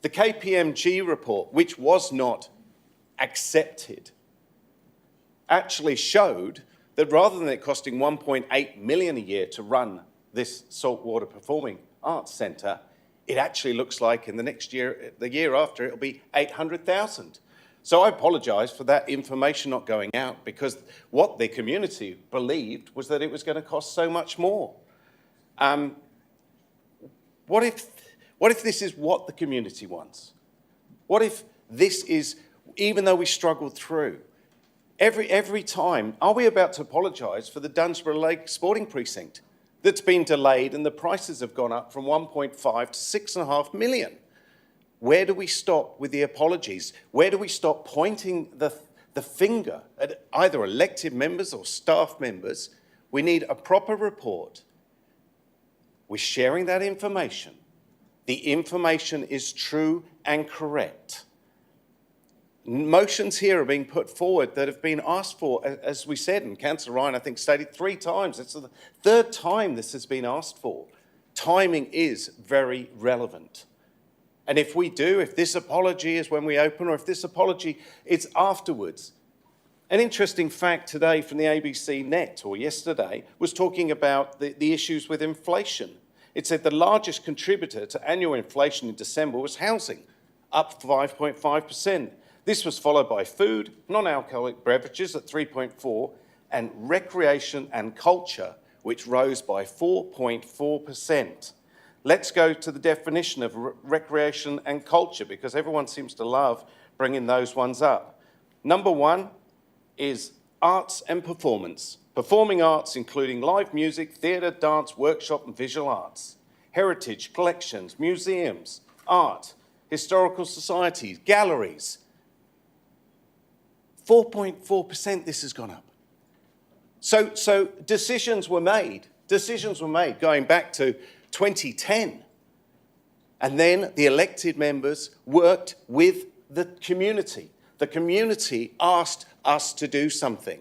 The KPMG report, which was not accepted, actually showed that rather than it costing 1.8 million a year to run this saltwater performing arts centre, it actually looks like in the next year, the year after, it'll be 800,000. So I apologise for that information not going out, because what the community believed was that it was going to cost so much more. What if this is what the community wants? What if this is, even though we struggled through, every time, are we about to apologise for the Dunsborough Lake Sporting Precinct that's been delayed and the prices have gone up from 1.5 to 6.5 million? Where do we stop with the apologies? Where do we stop pointing the finger at either elected members or staff members? We need a proper report. We're sharing that information. The information is true and correct. Motions here are being put forward that have been asked for, as we said, and Councillor Ryan, I think, stated 3 times. It's the 3rd time this has been asked for. Timing is very relevant. And if this apology is when we open, or if this apology is afterwards. An interesting fact today from the ABC Net, or yesterday, was talking about the issues with inflation. It said the largest contributor to annual inflation in December was housing, up 5.5%. This was followed by food, non-alcoholic beverages at 3.4%, and recreation and culture, which rose by 4.4%. Let's go to the definition of recreation and culture, because everyone seems to love bringing those ones up. Number 1 is arts and performance. Performing arts, including live music, theatre, dance, workshop and visual arts. Heritage, collections, museums, art, historical societies, galleries. 4.4% this has gone up. So decisions were made going back to 2010. And then the elected members worked with the community. The community asked us to do something.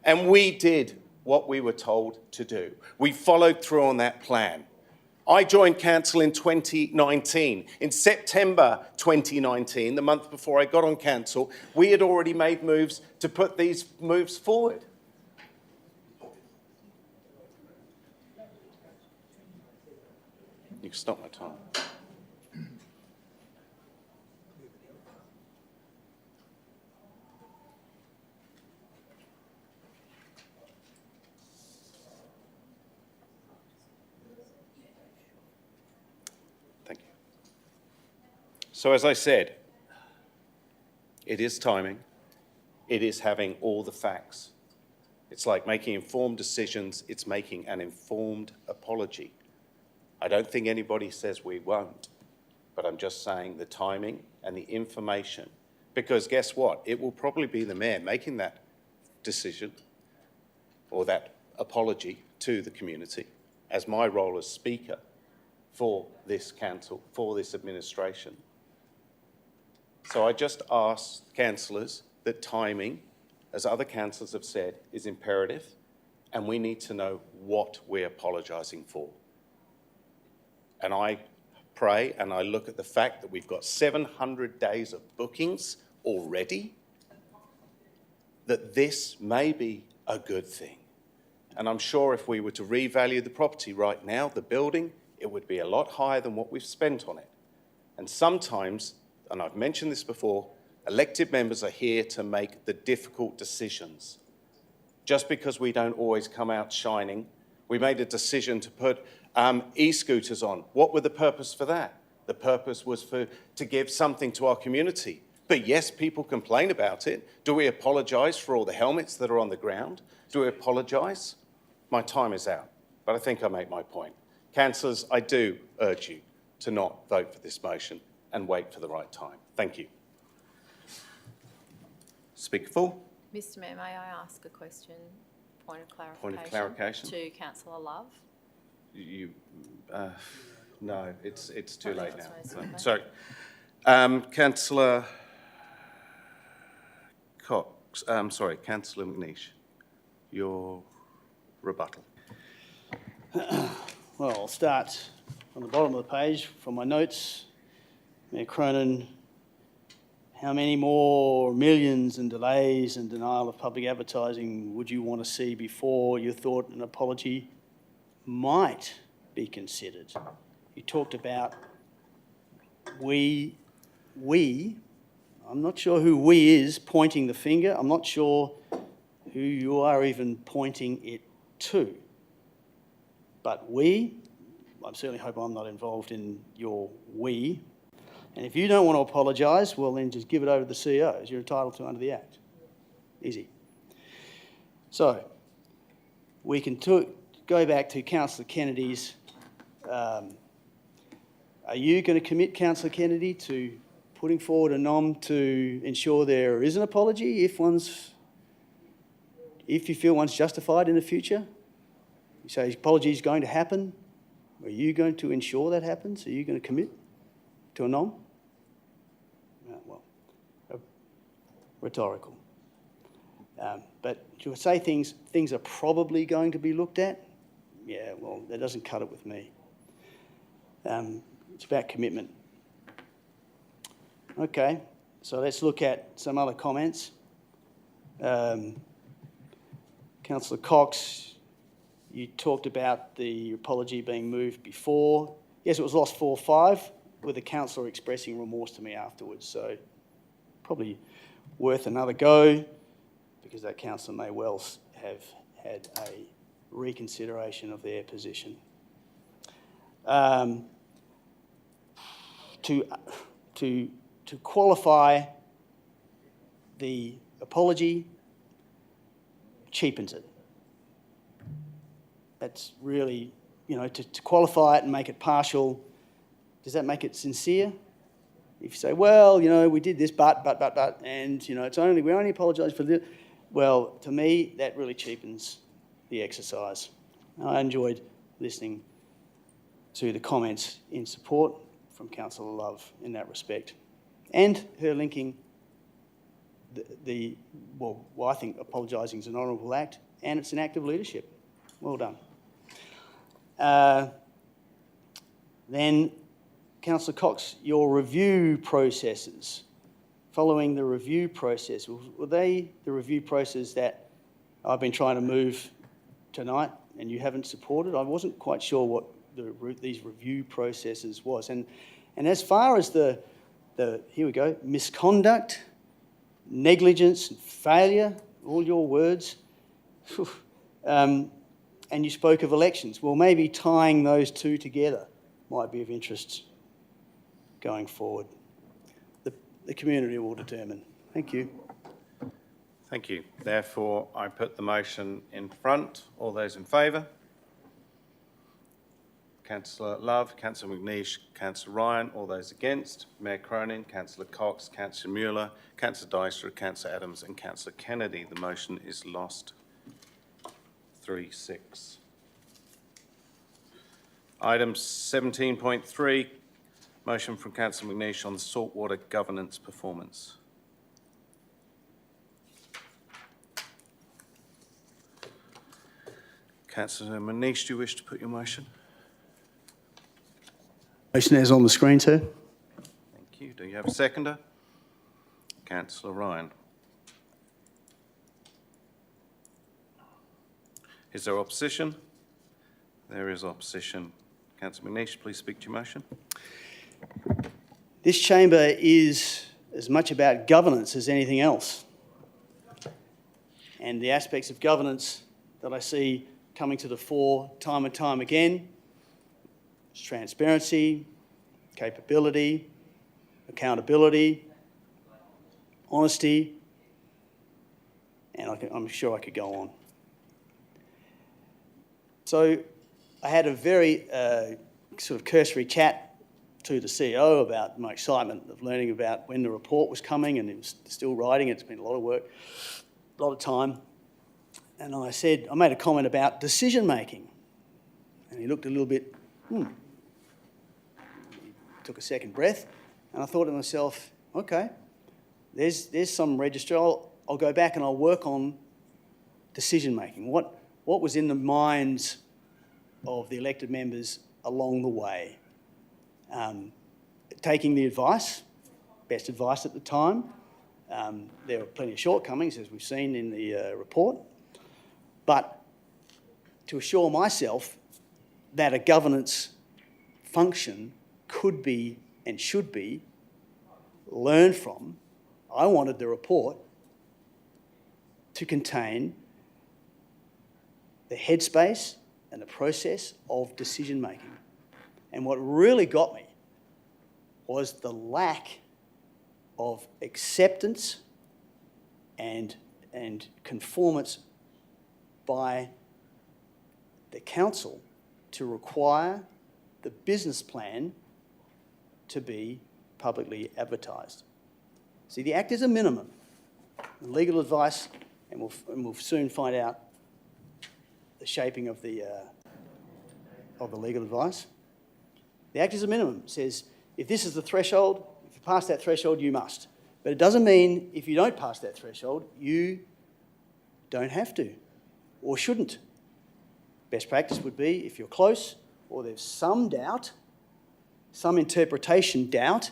And we did what we were told to do. We followed through on that plan. I joined council in 2019. In September 2019, the month before I got on council, we had already made moves to put these moves forward. You can stop my time. Thank you. So as I said, it is timing. It is having all the facts. It's like making informed decisions. It's making an informed apology. I don't think anybody says we won't, but I'm just saying the timing and the information, because guess what? It will probably be the mayor making that decision or that apology to the community as my role as speaker for this council, for this administration. So I just ask councillors that timing, as other councillors have said, is imperative, and we need to know what we're apologising for. And I pray and I look at the fact that we've got 700 days of bookings already, that this may be a good thing. And I'm sure if we were to revalue the property right now, the building, it would be a lot higher than what we've spent on it. And sometimes, and I've mentioned this before, elected members are here to make the difficult decisions. Just because we don't always come out shining, we made a decision to put e-scooters on. What were the purpose for that? The purpose was to give something to our community. But yes, people complain about it. Do we apologise for all the helmets that are on the ground? Do we apologise? My time is out, but I think I make my point. Councillors, I do urge you to not vote for this motion and wait for the right time. Thank you. Speaker Full. Mr Mayor, may I ask a question, point of clarification? Point of clarification? To Councillor Love. You, no, it's too late now. Okay. Sorry. Councillor Cox, Councillor McNeish, your rebuttal. Well, I'll start on the bottom of the page from my notes. Mayor Cronin, how many more millions and delays and denial of public advertising would you want to see before you thought an apology might be considered? You talked about we, I'm not sure who we is pointing the finger. I'm not sure who you are even pointing it to. But we, I certainly hope I'm not involved in your we. And if you don't want to apologise, well then just give it over to the CEO, as you're entitled to under the Act. Easy. So, we can go back to Councillor Kennedy's. Are you going to commit, Councillor Kennedy, to putting forward a nom to ensure there is an apology if you feel one's justified in the future? You say apology is going to happen. Are you going to ensure that happens? Are you going to commit to a nom? Well, rhetorical. But to say things are probably going to be looked at, yeah, well, that doesn't cut it with me. It's about commitment. Okay, so let's look at some other comments. Councillor Cox, you talked about the apology being moved before. Yes, it was lost 4-5, with the councillor expressing remorse to me afterwards. So probably worth another go, because that councillor may well have had a reconsideration of their position. To qualify the apology cheapens it. That's really, to qualify it and make it partial, does that make it sincere? If you say, well, we did this, but, and, we only apologise for this. Well, to me, that really cheapens the exercise. I enjoyed listening to the comments in support from Councillor Love in that respect. And her linking I think apologising is an honourable act, and it's an act of leadership. Well done. Then, Councillor Cox, your review processes, following the review process, were they the review process that I've been trying to move tonight and you haven't supported? I wasn't quite sure what these review processes was. And as far as the here we go, misconduct, negligence and failure, all your words, and you spoke of elections. Well, maybe tying those two together might be of interest going forward. The community will determine. Thank you. Thank you. Therefore, I put the motion in front. All those in favour? Councillor Love, Councillor McNeish, Councillor Ryan. All those against? Mayor Cronin, Councillor Cox, Councillor Mueller, Councillor Dyser, Councillor Adams and Councillor Kennedy. The motion is lost. 3-6. Item 17.3, motion from Councillor McNeish on the saltwater governance performance. Councillor McNeish, do you wish to put your motion? Motion is on the screen, sir. Thank you. Do you have a seconder? Councillor Ryan. Is there opposition? There is opposition. Councillor McNeish, please speak to your motion. This chamber is as much about governance as anything else. And the aspects of governance that I see coming to the fore time and time again is transparency, capability, accountability, honesty, and I'm sure I could go on. So I had a very sort of cursory chat to the CEO about my excitement of learning about when the report was coming, and it was still writing. It's been a lot of work. a lot of time, and I made a comment about decision-making. And he looked a little bit, He took a second breath, and I thought to myself, okay, there's some register. I'll go back and I'll work on decision-making. What was in the minds of the elected members along the way? Taking the advice, best advice at the time. There were plenty of shortcomings, as we've seen in the report. But to assure myself that a governance function could be and should be learned from, I wanted the report to contain the headspace and the process of decision-making. And what really got me was the lack of acceptance and conformance by the council to require the business plan to be publicly advertised. See, the Act is a minimum. Legal advice, and we'll soon find out the shaping of the legal advice. The Act is a minimum. It says, if this is the threshold, if you pass that threshold, you must. But it doesn't mean if you don't pass that threshold, you don't have to or shouldn't. Best practice would be if you're close or there's some doubt, some interpretation doubt,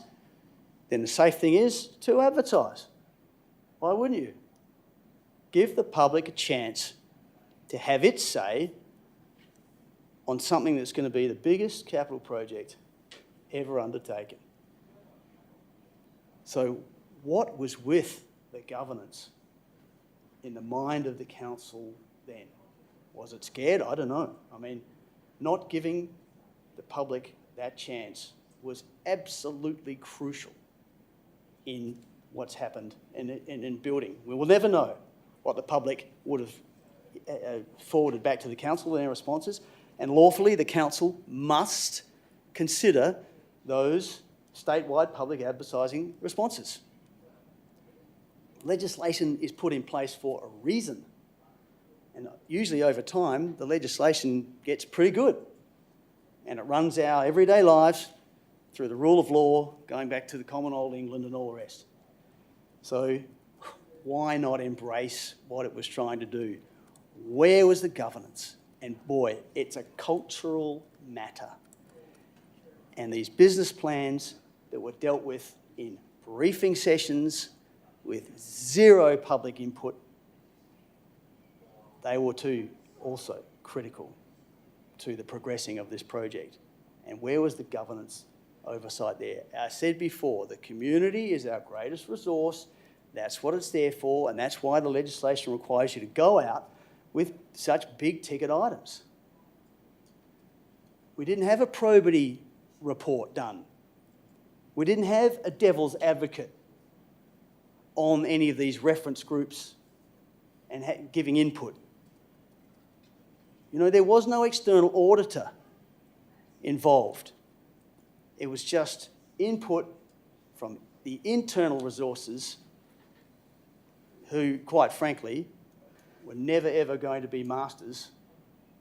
then the safe thing is to advertise. Why wouldn't you? Give the public a chance to have its say on something that's going to be the biggest capital project ever undertaken. So what was with the governance in the mind of the council then? Was it scared? I don't know. I mean, not giving the public that chance was absolutely crucial in what's happened in building. We will never know what the public would have forwarded back to the council in their responses, and lawfully the council must consider those statewide public advertising responses. Legislation is put in place for a reason, and usually over time the legislation gets pretty good and it runs our everyday lives through the rule of law, going back to the common old England and all the rest. So why not embrace what it was trying to do? Where was the governance? And boy, it's a cultural matter. And these business plans that were dealt with in briefing sessions with zero public input, they were too also critical to the progressing of this project. And where was the governance oversight there? I said before, the community is our greatest resource. That's what it's there for, and that's why the legislation requires you to go out with such big ticket items. We didn't have a probity report done. We didn't have a devil's advocate on any of these reference groups and giving input. You know, there was no external auditor involved. It was just input from the internal resources who, quite frankly, were never ever going to be masters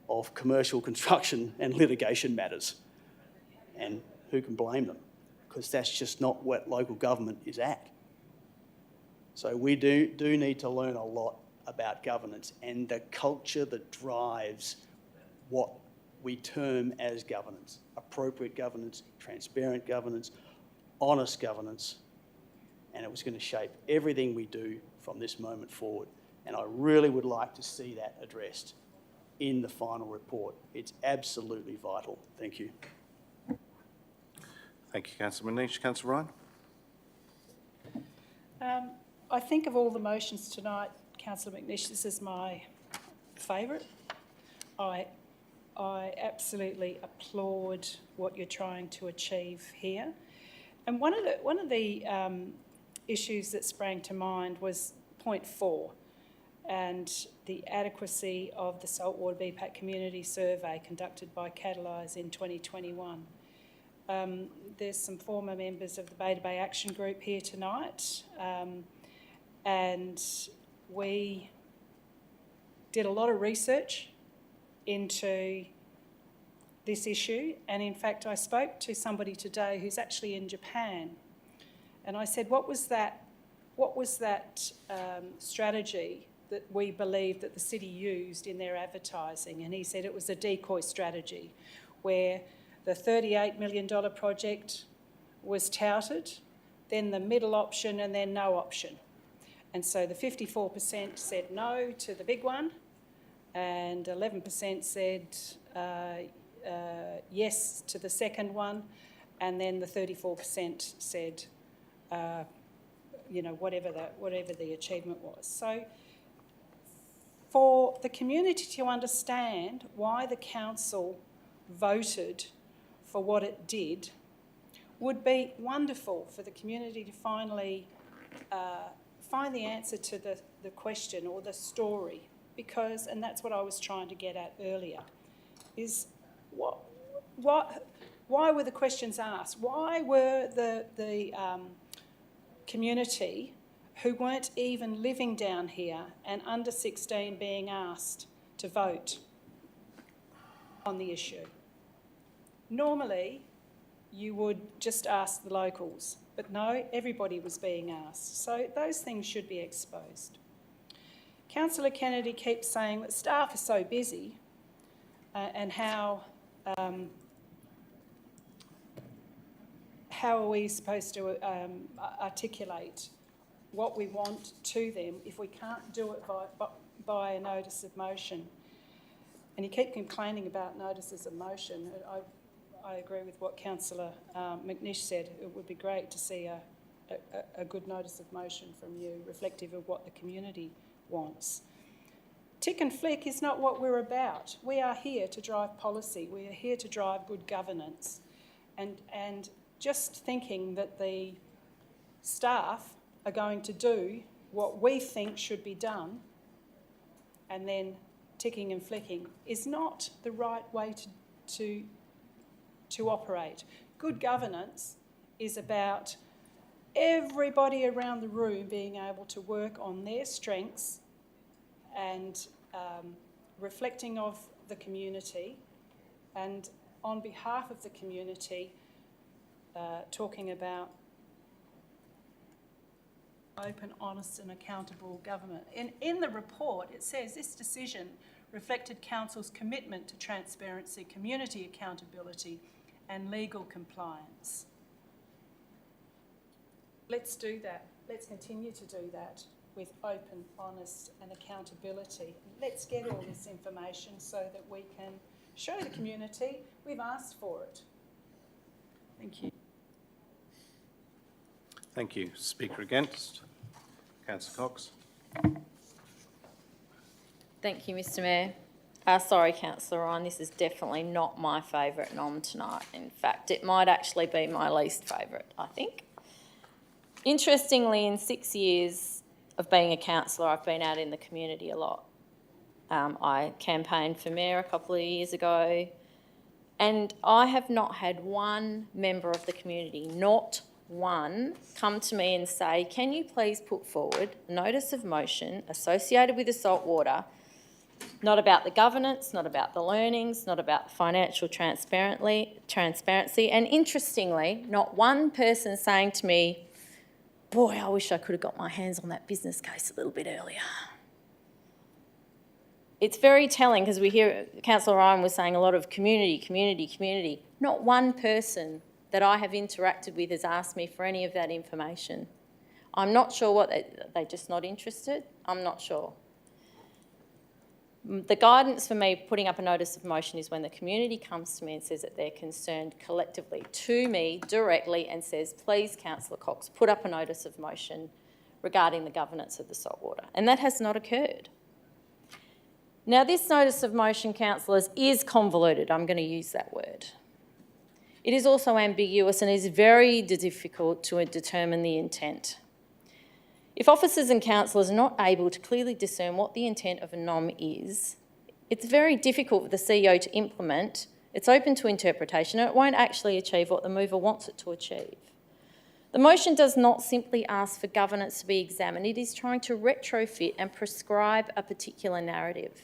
of commercial construction and litigation matters. And who can blame them? Because that's just not what local government is at. So we do need to learn a lot about governance and the culture that drives what we term as governance. Appropriate governance, transparent governance, honest governance, and it was going to shape everything we do from this moment forward. And I really would like to see that addressed in the final report. It's absolutely vital. Thank you. Thank you, Councillor Manish. Councillor Ryan? I think of all the motions tonight, Councillor McNish, this is my favourite. I absolutely applaud what you're trying to achieve here. And one of the issues that sprang to mind was point 4 and the adequacy of the Saltwater BPAC community survey conducted by Catalyse in 2021. There's some former members of the Bay to Bay Action Group here tonight, and we did a lot of research into this issue, and in fact I spoke to somebody today who's actually in Japan, and I said, what was that strategy that we believe that the city used in their advertising? And he said it was a decoy strategy where the $38 million project was touted, then the middle option and then no option. And so the 54% said no to the big one and 11% said yes to the second one, and then the 34% said whatever the achievement was. So for the community to understand why the council voted for what it did would be wonderful for the community to finally find the answer to the question or the story, because, and that's what I was trying to get at earlier, is why were the questions asked? Why were the community who weren't even living down here and under 16 being asked to vote on the issue? Normally, you would just ask the locals, but no, everybody was being asked. So those things should be exposed. Councillor Kennedy keeps saying that staff are so busy and how are we supposed to articulate what we want to them if we can't do it by a notice of motion? And you keep complaining about notices of motion. I agree with what Councillor McNish said. It would be great to see a good notice of motion from you, reflective of what the community wants. Tick and flick is not what we're about. We are here to drive policy. We are here to drive good governance. And just thinking that the staff are going to do what we think should be done and then ticking and flicking is not the right way to operate. Good governance is about everybody around the room being able to work on their strengths and reflecting of the community, and on behalf of the community, talking about open, honest and accountable government. In the report, it says this decision reflected Council's commitment to transparency, community accountability and legal compliance. Let's do that. Let's continue to do that with open, honest and accountability. Let's get all this information so that we can show the community we've asked for it. Thank you. Thank you. Speaker against? Councillor Cox. Thank you, Mr Mayor. Sorry, Councillor Ryan, this is definitely not my favourite nom tonight. In fact, it might actually be my least favourite, I think. Interestingly, in 6 years of being a councillor, I've been out in the community a lot. I campaigned for mayor a couple of years ago, and I have not had one member of the community, not one, come to me and say, can you please put forward a notice of motion associated with the salt water, not about the governance, not about the learnings, not about financial transparency, and interestingly, not one person saying to me, boy, I wish I could have got my hands on that business case a little bit earlier. It's very telling because we hear Councillor Ryan was saying a lot of community. Not one person that I have interacted with has asked me for any of that information. I'm not sure what they're just not interested. I'm not sure. The guidance for me putting up a notice of motion is when the community comes to me and says that they're concerned collectively to me directly and says, please, Councillor Cox, put up a notice of motion regarding the governance of the salt water. And that has not occurred. Now, this notice of motion, councillors, is convoluted. I'm going to use that word. It is also ambiguous and is very difficult to determine the intent. If officers and councillors are not able to clearly discern what the intent of a NOM is, it's very difficult for the CEO to implement. It's open to interpretation and it won't actually achieve what the mover wants it to achieve. The motion does not simply ask for governance to be examined, it is trying to retrofit and prescribe a particular narrative.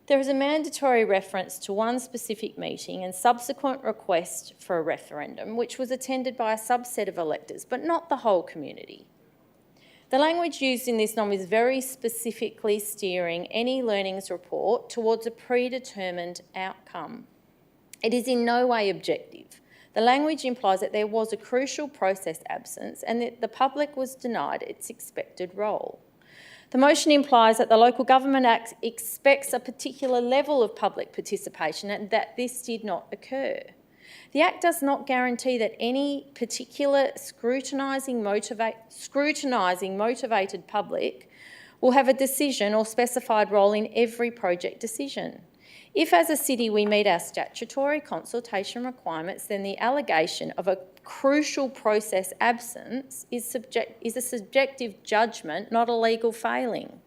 There is a mandatory reference to one specific meeting and subsequent request for a referendum, which was attended by a subset of electors, but not the whole community. The language used in this NOM is very specifically steering any learnings report towards a predetermined outcome. It is in no way objective. The language implies that there was a crucial process absence and that the public was denied its expected role. The motion implies that the Local Government Act expects a particular level of public participation and that this did not occur. The Act does not guarantee that any particular scrutinising motivated public will have a decision or specified role in every project decision. If as a city we meet our statutory consultation requirements, then the allegation of a crucial process absence is a subjective judgment, not a legal failing.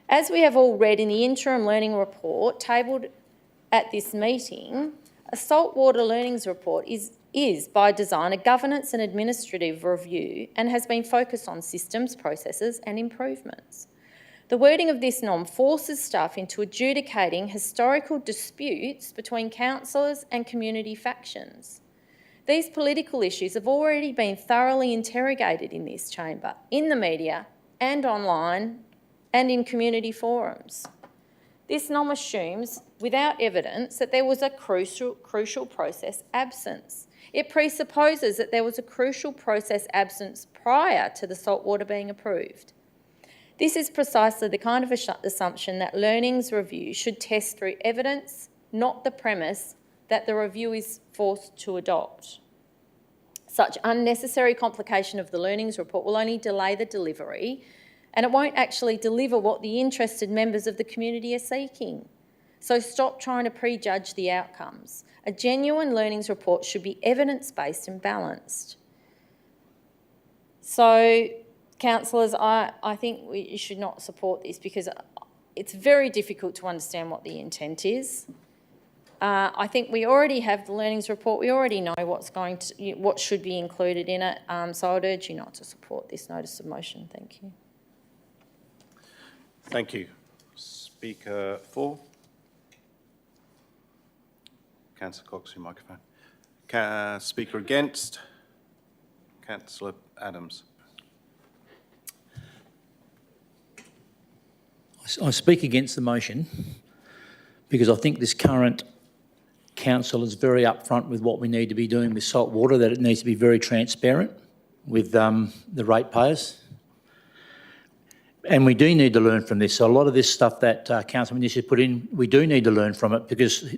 As we have all read in the interim learning report tabled at this meeting, a saltwater learnings report is by design a governance and administrative review and has been focused on systems, processes and improvements. The wording of this NOM forces staff into adjudicating historical disputes between councillors and community factions. These political issues have already been thoroughly interrogated in this chamber, in the media and online and in community forums. This NOM assumes, without evidence, that there was a crucial process absence. It presupposes that there was a crucial process absence prior to the saltwater being approved. This is precisely the kind of assumption that learnings review should test through evidence, not the premise that the review is forced to adopt. Such unnecessary complication of the learnings report will only delay the delivery, and it won't actually deliver what the interested members of the community are seeking. So stop trying to prejudge the outcomes. A genuine learnings report should be evidence-based and balanced. So, councillors, I think you should not support this because it's very difficult to understand what the intent is. I think we already have the learnings report. We already know what should be included in it. So I'd urge you not to support this notice of motion. Thank you. Thank you. Speaker 4. Councillor Cox, your microphone. Speaker against. Councillor Adams. I speak against the motion because I think this current council is very upfront with what we need to be doing with saltwater, that it needs to be very transparent with the ratepayers. And we do need to learn from this. So a lot of this stuff that Councillor Minister put in, we do need to learn from it because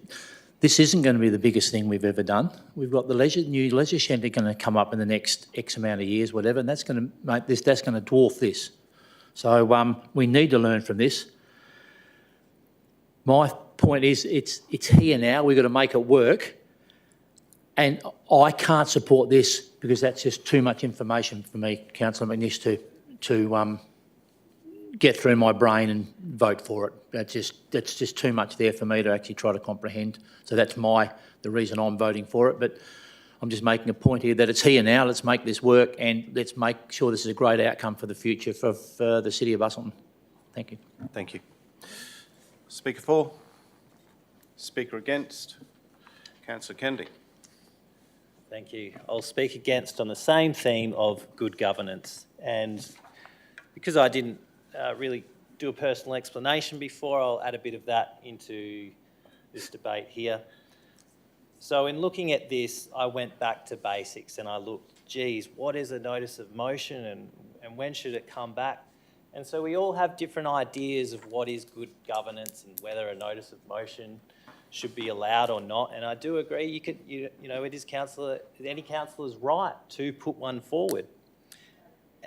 this isn't going to be the biggest thing we've ever done. We've got the new leisure centre going to come up in the next X amount of years, whatever, and that's going to make this, that's going to dwarf this. So we need to learn from this. My point is it's here now, we've got to make it work. And I can't support this because that's just too much information for me, Councillor McNish, to get through my brain and vote for it. That's just too much there for me to actually try to comprehend. So that's the reason I'm voting for it. But I'm just making a point here that it's here now. Let's make this work and let's make sure this is a great outcome for the future for the City of Busselton. Thank you. Thank you. Speaker 4. Speaker against. Councillor Kennedy. Thank you. I'll speak against on the same theme of good governance. And because I didn't really do a personal explanation before, I'll add a bit of that into this debate here. So in looking at this, I went back to basics and I looked, geez, what is a notice of motion and when should it come back? And so we all have different ideas of what is good governance and whether a notice of motion should be allowed or not. And I do agree, you know, it is any councillor's right to put one forward.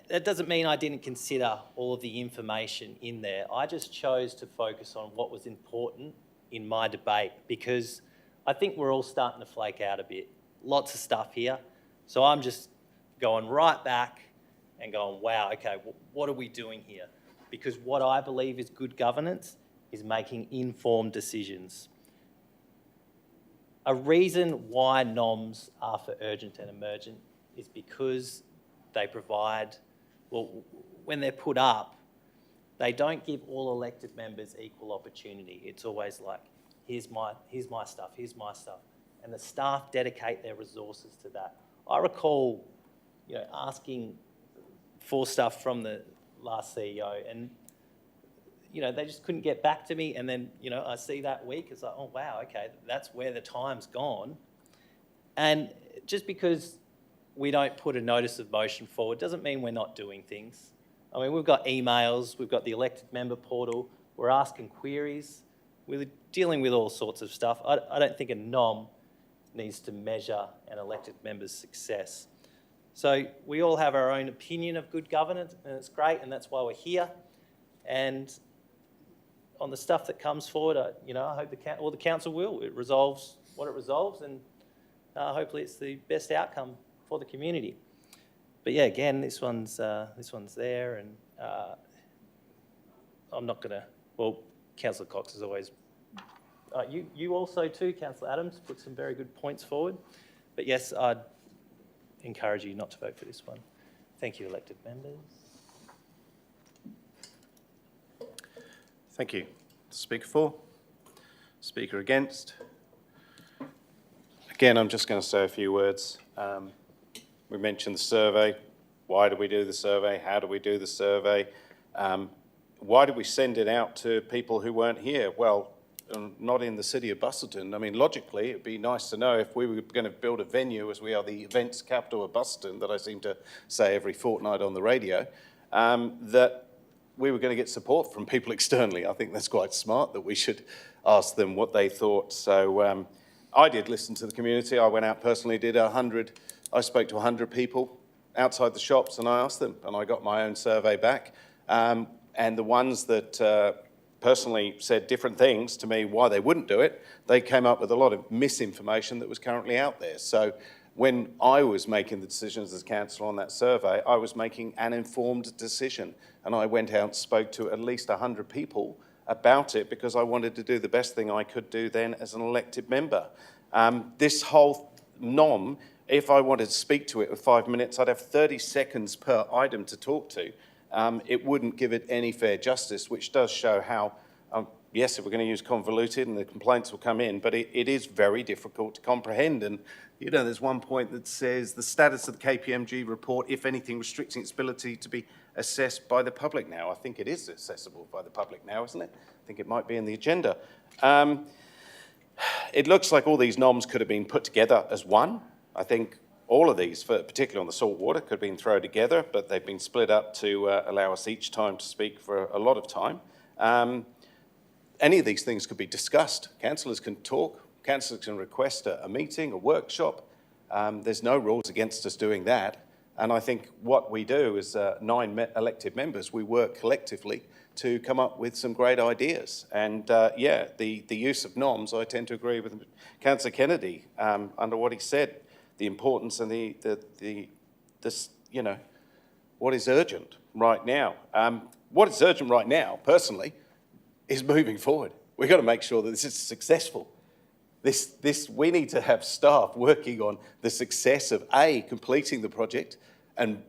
That doesn't mean I didn't consider all of the information in there. I just chose to focus on what was important in my debate because I think we're all starting to flake out a bit. Lots of stuff here. So I'm just going right back and going, wow, okay, what are we doing here? Because what I believe is good governance is making informed decisions. A reason why NOMs are for urgent and emergent is because they provide, well, when they're put up, they don't give all elected members equal opportunity. It's always like, here's my stuff, here's my stuff. And the staff dedicate their resources to that. I recall, asking for stuff from the last CEO and, they just couldn't get back to me. And then, I see that week, it's like, oh, wow, okay, that's where the time's gone. And just because we don't put a notice of motion forward doesn't mean we're not doing things. I mean, we've got emails, we've got the elected member portal, we're asking queries, we're dealing with all sorts of stuff. I don't think a NOM needs to measure an elected member's success. So we all have our own opinion of good governance, and it's great, and that's why we're here. And on the stuff that comes forward, I hope the council will. It resolves what it resolves, and hopefully it's the best outcome for the community. But yeah, again, this one's there, and I'm not going to. Well, Councillor Cox is always. You also too, Councillor Adams, put some very good points forward. But yes, I'd encourage you not to vote for this one. Thank you, elected members. Thank you. Speaker for? Speaker against? Again, I'm just going to say a few words. We mentioned the survey. Why do we do the survey? How do we do the survey? Why did we send it out to people who weren't here? Well, not in the city of Busselton. I mean, logically, it'd be nice to know if we were going to build a venue, as we are the events capital of Busselton, that I seem to say every fortnight on the radio, that we were going to get support from people externally. I think that's quite smart that we should ask them what they thought. So I did listen to the community. I went out personally, I spoke to 100 people outside the shops, and I asked them, and I got my own survey back. And the ones that personally said different things to me why they wouldn't do it, they came up with a lot of misinformation that was currently out there. So when I was making the decisions as councillor on that survey, I was making an informed decision, and I went out and spoke to at least 100 people about it because I wanted to do the best thing I could do then as an elected member. This whole NOM, if I wanted to speak to it for 5 minutes, I'd have 30 seconds per item to talk to. It wouldn't give it any fair justice, which does show how, yes, if we're going to use convoluted and the complaints will come in, but it is very difficult to comprehend. And, there's one point that says the status of the KPMG report, if anything, restricting its ability to be assessed by the public now. I think it is accessible by the public now, isn't it? I think it might be in the agenda. It looks like all these NOMs could have been put together as one. I think all of these, particularly on the salt water, could have been thrown together, but they've been split up to allow us each time to speak for a lot of time. Any of these things could be discussed. Councillors can talk. Councillors can request a meeting, a workshop. There's no rules against us doing that. And I think what we do as 9 elected members, we work collectively to come up with some great ideas. And yeah, the use of NOMs, I tend to agree with Councillor Kennedy under what he said. The importance and what is urgent right now. What is urgent right now, personally, is moving forward. We've got to make sure that this is successful. We need to have staff working on the success of A, completing the project, and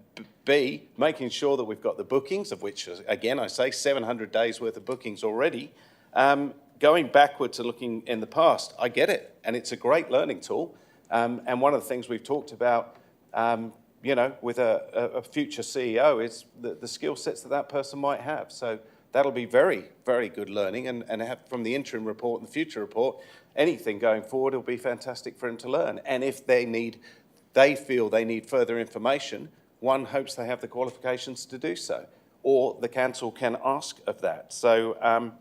B, making sure that we've got the bookings, of which, again, I say 700 days worth of bookings already. Going backwards and looking in the past, I get it, and it's a great learning tool. And one of the things we've talked about, with a future CEO is the skill sets that person might have. So that'll be very, very good learning. And have, from the interim report and the future report, anything going forward will be fantastic for him to learn. And if they feel they need further information, one hopes they have the qualifications to do so, or the council can ask of that. So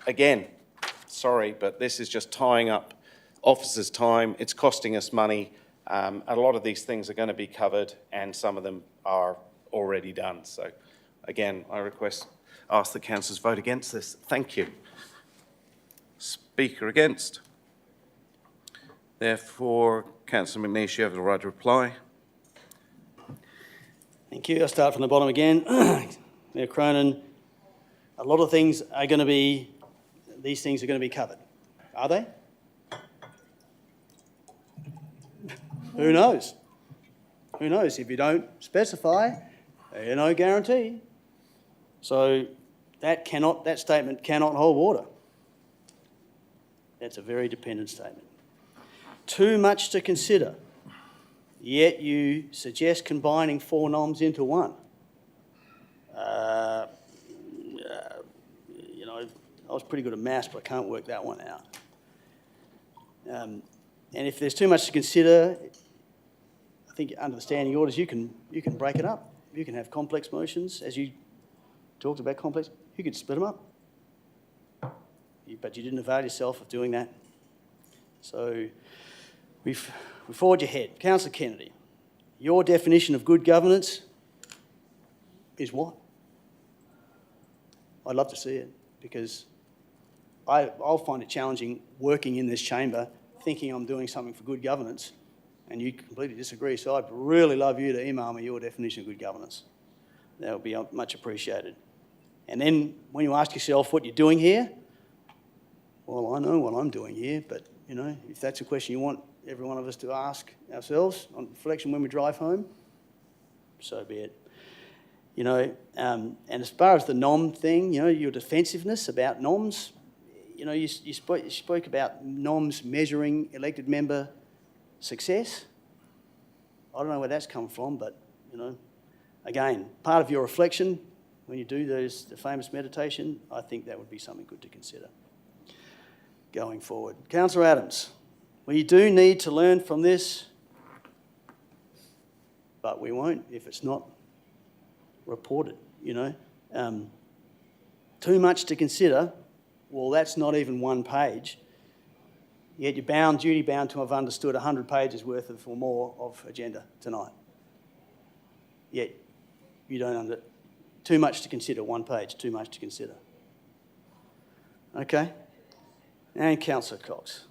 again, sorry, but this is just tying up officers' time. It's costing us money. A lot of these things are going to be covered, and some of them are already done. So again, I ask the councillors vote against this. Thank you. Speaker against. Therefore, Councillor McNeish, you have the right to reply. Thank you. I'll start from the bottom again. Mayor Cronin, a lot of things are going to be, these things are going to be covered. Are they? Who knows? who knows? If you don't specify, no guarantee. So that statement cannot hold water. That's a very dependent statement. Too much to consider, yet you suggest combining 4 noms into one. You know, I was pretty good at maths, but I can't work that one out. And if there's too much to consider, I think under the standing orders, you can break it up. You can have complex motions, as you talked about complex, you could split them up. But you didn't avail yourself of doing that. So we forward your head. Councillor Kennedy, your definition of good governance is what? I'd love to see it, because I'll find it challenging working in this chamber thinking I'm doing something for good governance, and you completely disagree. So I'd really love you to email me your definition of good governance. That would be much appreciated. And then when you ask yourself what you're doing here, well, I know what I'm doing here, but, you know, if that's a question you want every one of us to ask ourselves on reflection when we drive home, so be it. You know, and as far as the nom thing, you know, your defensiveness about noms, you know, you spoke about noms measuring elected member success. I don't know where that's come from, but, you know, again, part of your reflection when you do the famous meditation, I think that would be something good to consider going forward. Councillor Adams, we do need to learn from this, but we won't if it's not reported, you know. Too much to consider, well, that's not even 1 page, yet you're duty bound to have understood 100 pages worth of or more of agenda tonight. Yet you don't too much to consider, 1 page, too much to consider. Okay? And Councillor Cox.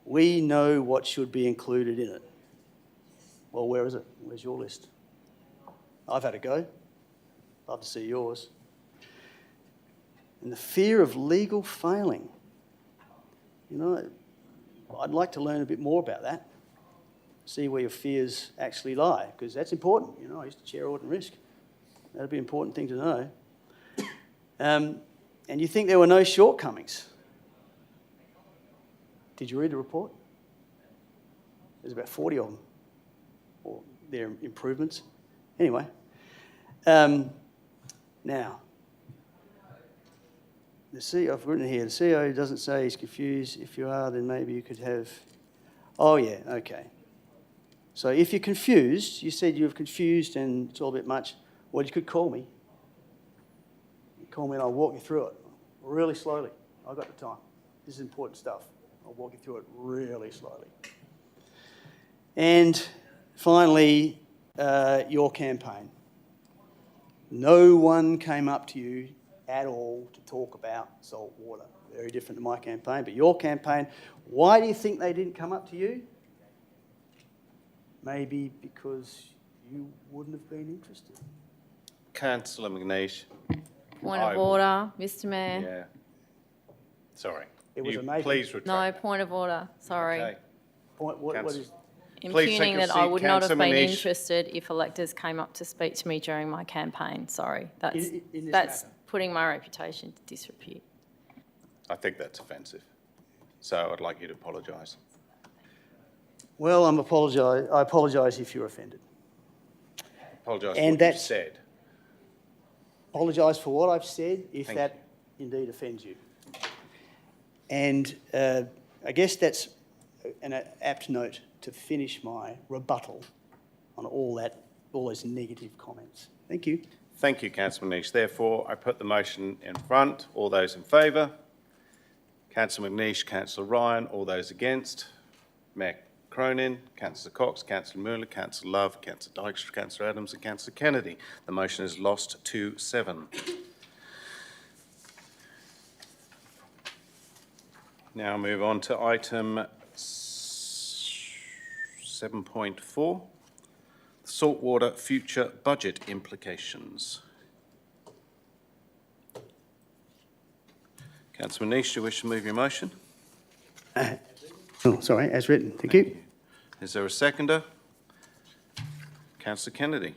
We know what should be included in it. Well, where is it? Where's your list? I've had a go. Love to see yours. And the fear of legal failing. You know, I'd like to learn a bit more about that. See where your fears actually lie, because that's important. You know, I used to chair audit and risk. That'd be an important thing to know. And you think there were no shortcomings. Did you read the report? There's about 40 of them, or their improvements. Anyway, now, the CEO, I've written here, the CEO doesn't say he's confused. If you are, then maybe you could have, oh yeah, okay. So if you're confused, you said you're confused and it's all a bit much, well, you could call me. Call me and I'll walk you through it really slowly. I've got the time. This is important stuff. I'll walk you through it really slowly. And finally, your campaign. No one came up to you at all to talk about salt water. Very different to my campaign, but your campaign, why do you think they didn't come up to you? Maybe because you wouldn't have been interested. Councillor McNeish. Point of order, Mr Mayor. Yeah. Sorry. It was You amazing. please retract. No, point of order, sorry. Okay. What is... Impugning that I would not have been Manish. interested if electors came up to speak to me during my campaign. Sorry, that's in this that's matter? putting my reputation to disrepute. I think that's offensive. So I'd like you to apologise. Well, I apologise if you're offended. Apologise for And what you that's- said. Apologise for what I've said if Thank that indeed offends you. And I guess that's an apt note to finish my rebuttal on all those negative comments. Thank you. Thank you, Councillor McNeish. Therefore, I put the motion in front. All those in favour? Councillor McNeish, Councillor Ryan. All those against? Mayor Cronin, Councillor Cox, Councillor Mueller, Councillor Love, Councillor Dykstra, Councillor Adams and Councillor Kennedy. The motion is lost 2-7. Now move on to item 7.4, saltwater future budget implications. Councillor Manish, do you wish to move your motion? Oh, sorry, as written. Thank you. Is there a seconder? Councillor Kennedy.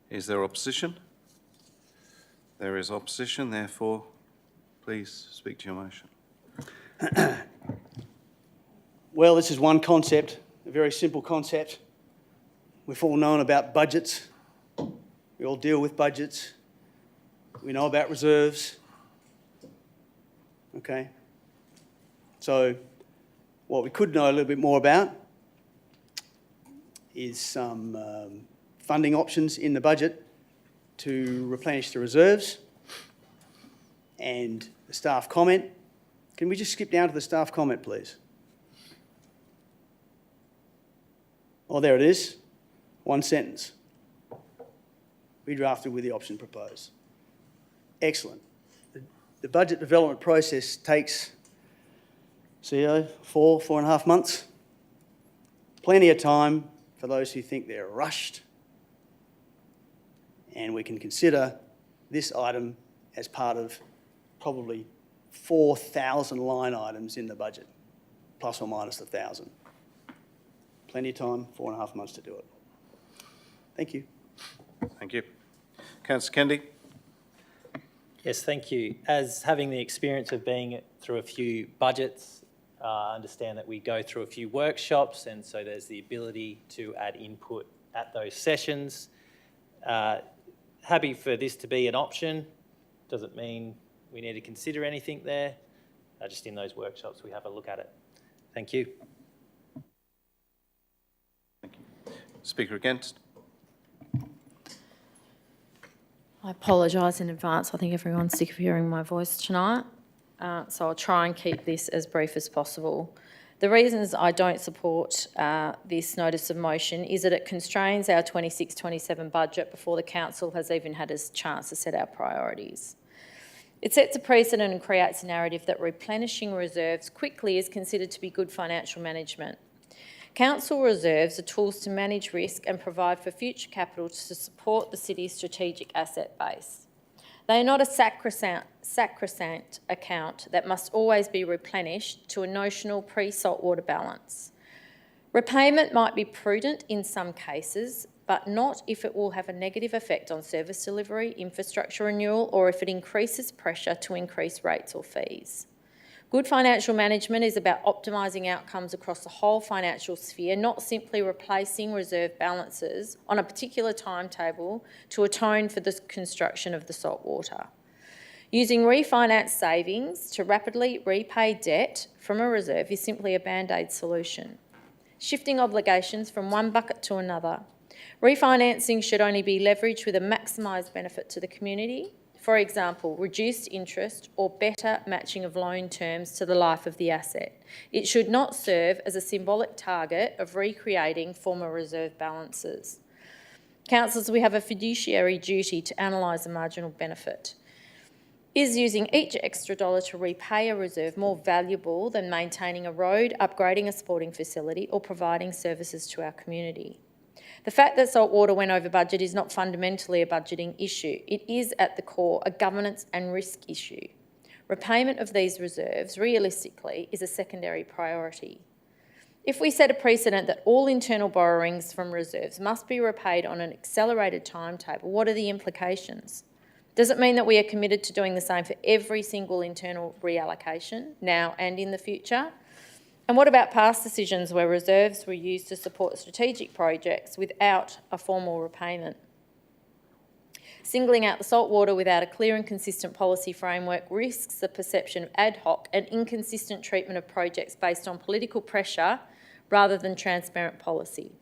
Is there opposition? There is opposition, therefore, please speak to your motion. Well, this is one concept, a very simple concept. We've all known about budgets. We all deal with budgets. We know about reserves. Okay. So what we could know a little bit more about is some funding options in the budget to replenish the reserves and the staff comment. Can we just skip down to the staff comment, please? Oh, there it is. One sentence. Redrafted with the option proposed. Excellent. The budget development process takes, CEO, 4.5 months. Plenty of time for those who think they're rushed. And we can consider this item as part of probably 4,000 line items in the budget, plus or minus 1,000. Plenty of time, 4.5 months to do it. Thank you. Thank you. Councillor Kennedy. Yes, thank you. As having the experience of being through a few budgets, I understand that we go through a few workshops, and so there's the ability to add input at those sessions. Happy for this to be an option. Doesn't mean we need to consider anything there. Just in those workshops, we have a look at it. Thank you. Thank you. Speaker against. I apologise in advance. I think everyone's sick of hearing my voice tonight. So I'll try and keep this as brief as possible. The reasons I don't support this notice of motion is that it constrains our 26-27 budget before the council has even had a chance to set our priorities. It sets a precedent and creates a narrative that replenishing reserves quickly is considered to be good financial management. Council reserves are tools to manage risk and provide for future capital to support the city's strategic asset base. They are not a sacrosanct account that must always be replenished to a notional pre-saltwater balance. Repayment might be prudent in some cases, but not if it will have a negative effect on service delivery, infrastructure renewal, or if it increases pressure to increase rates or fees. Good financial management is about optimising outcomes across the whole financial sphere, not simply replacing reserve balances on a particular timetable to atone for the construction of the saltwater. Using refinance savings to rapidly repay debt from a reserve is simply a band-aid solution. Shifting obligations from one bucket to another. Refinancing should only be leveraged with a maximised benefit to the community. For example, reduced interest or better matching of loan terms to the life of the asset. It should not serve as a symbolic target of recreating former reserve balances. Councillors, we have a fiduciary duty to analyse the marginal benefit. Is using each extra dollar to repay a reserve more valuable than maintaining a road, upgrading a sporting facility or providing services to our community? The fact that saltwater went over budget is not fundamentally a budgeting issue. It is at the core a governance and risk issue. Repayment of these reserves, realistically, is a secondary priority. If we set a precedent that all internal borrowings from reserves must be repaid on an accelerated timetable, what are the implications? Does it mean that we are committed to doing the same for every single internal reallocation, now and in the future? And what about past decisions where reserves were used to support strategic projects without a formal repayment? Singling out the saltwater without a clear and consistent policy framework risks the perception of ad hoc and inconsistent treatment of projects based on political pressure rather than transparent policy.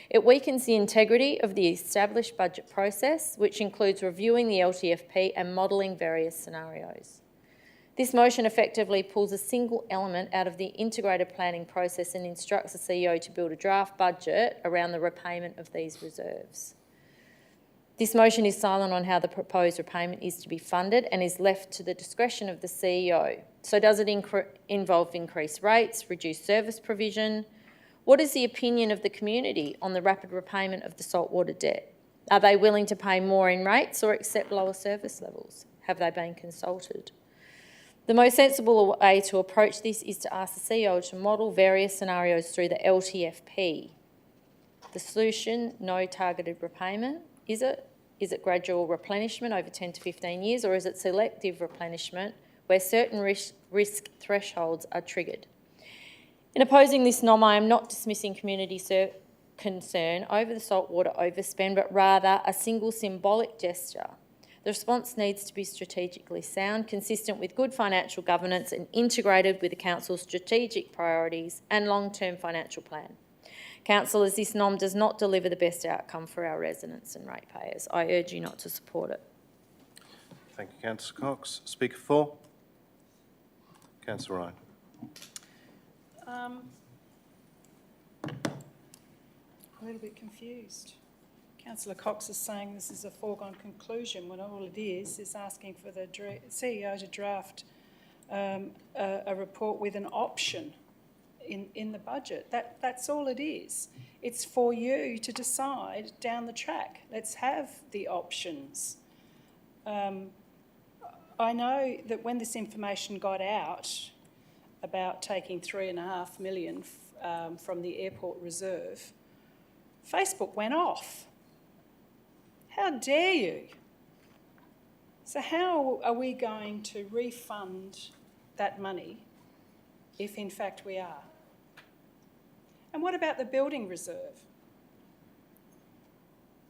It weakens the integrity of the established budget process, which includes reviewing the LTFP and modelling various scenarios. This motion effectively pulls a single element out of the integrated planning process and instructs the CEO to build a draft budget around the repayment of these reserves. This motion is silent on how the proposed repayment is to be funded and is left to the discretion of the CEO. So does it involve increased rates, reduced service provision? What is the opinion of the community on the rapid repayment of the saltwater debt? Are they willing to pay more in rates or accept lower service levels? Have they been consulted? The most sensible way to approach this is to ask the CEO to model various scenarios through the LTFP. The solution, no targeted repayment, is it? Is it gradual replenishment over 10 to 15 years, or is it selective replenishment where certain risk thresholds are triggered? In opposing this NOM, I am not dismissing community concern over the saltwater overspend, but rather a single symbolic gesture. The response needs to be strategically sound, consistent with good financial governance and integrated with the Council's strategic priorities and long-term financial plan. Councillors, this NOM does not deliver the best outcome for our residents and ratepayers. I urge you not to support it. Thank you, Councillor Cox. Speaker 4. Councillor Ryan. I'm a little bit confused. Councillor Cox is saying this is a foregone conclusion when all it is asking for the CEO to draft a report with an option in the budget. That's all it is. It's for you to decide down the track. Let's have the options. I know that when this information got out about taking $3.5 million from the airport reserve, Facebook went off. How dare you? So how are we going to refund that money if in fact we are? And what about the building reserve?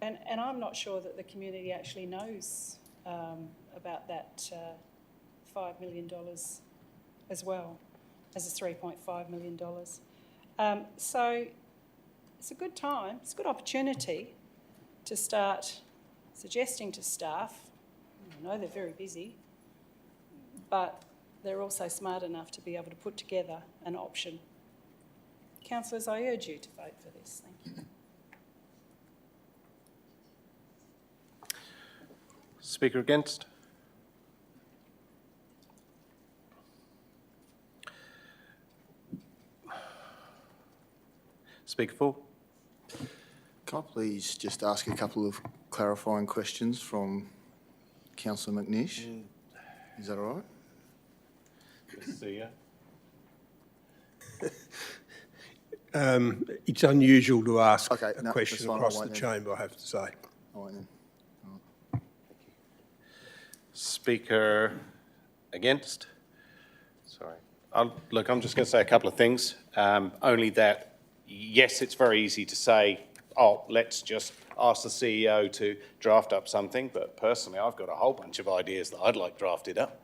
And I'm not sure that the community actually knows about that $5 million as well as the $3.5 million. So it's a good time, it's a good opportunity to start suggesting to staff, I know they're very busy, but they're also smart enough to be able to put together an option. Councillors, I urge you to vote for this. Thank you. Speaker against? Speaker 4. Can I please just ask a couple of clarifying questions from Councillor McNish? Is that all right? CEO. It's unusual to ask Okay, a no, question that's fine, across I the won't then. chamber, I have to say. All right then. Speaker against? Sorry. Look, I'm just going to say a couple of things. Only that, yes, it's very easy to say, oh, let's just ask the CEO to draft up something, but personally, I've got a whole bunch of ideas that I'd like drafted up.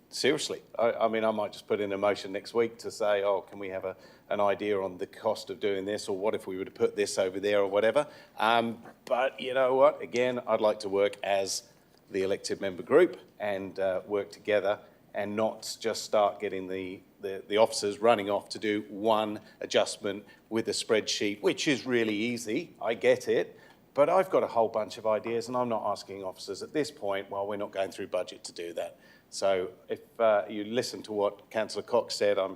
Seriously, I mean, I might just put in a motion next week to say, oh, can we have an idea on the cost of doing this, or what if we were to put this over there or whatever. But you know what, again, I'd like to work as the elected member group and work together and not just start getting the officers running off to do one adjustment with a spreadsheet, which is really easy, I get it, but I've got a whole bunch of ideas and I'm not asking officers at this point, well, we're not going through budget to do that. So if you listen to what Councillor Cox said, I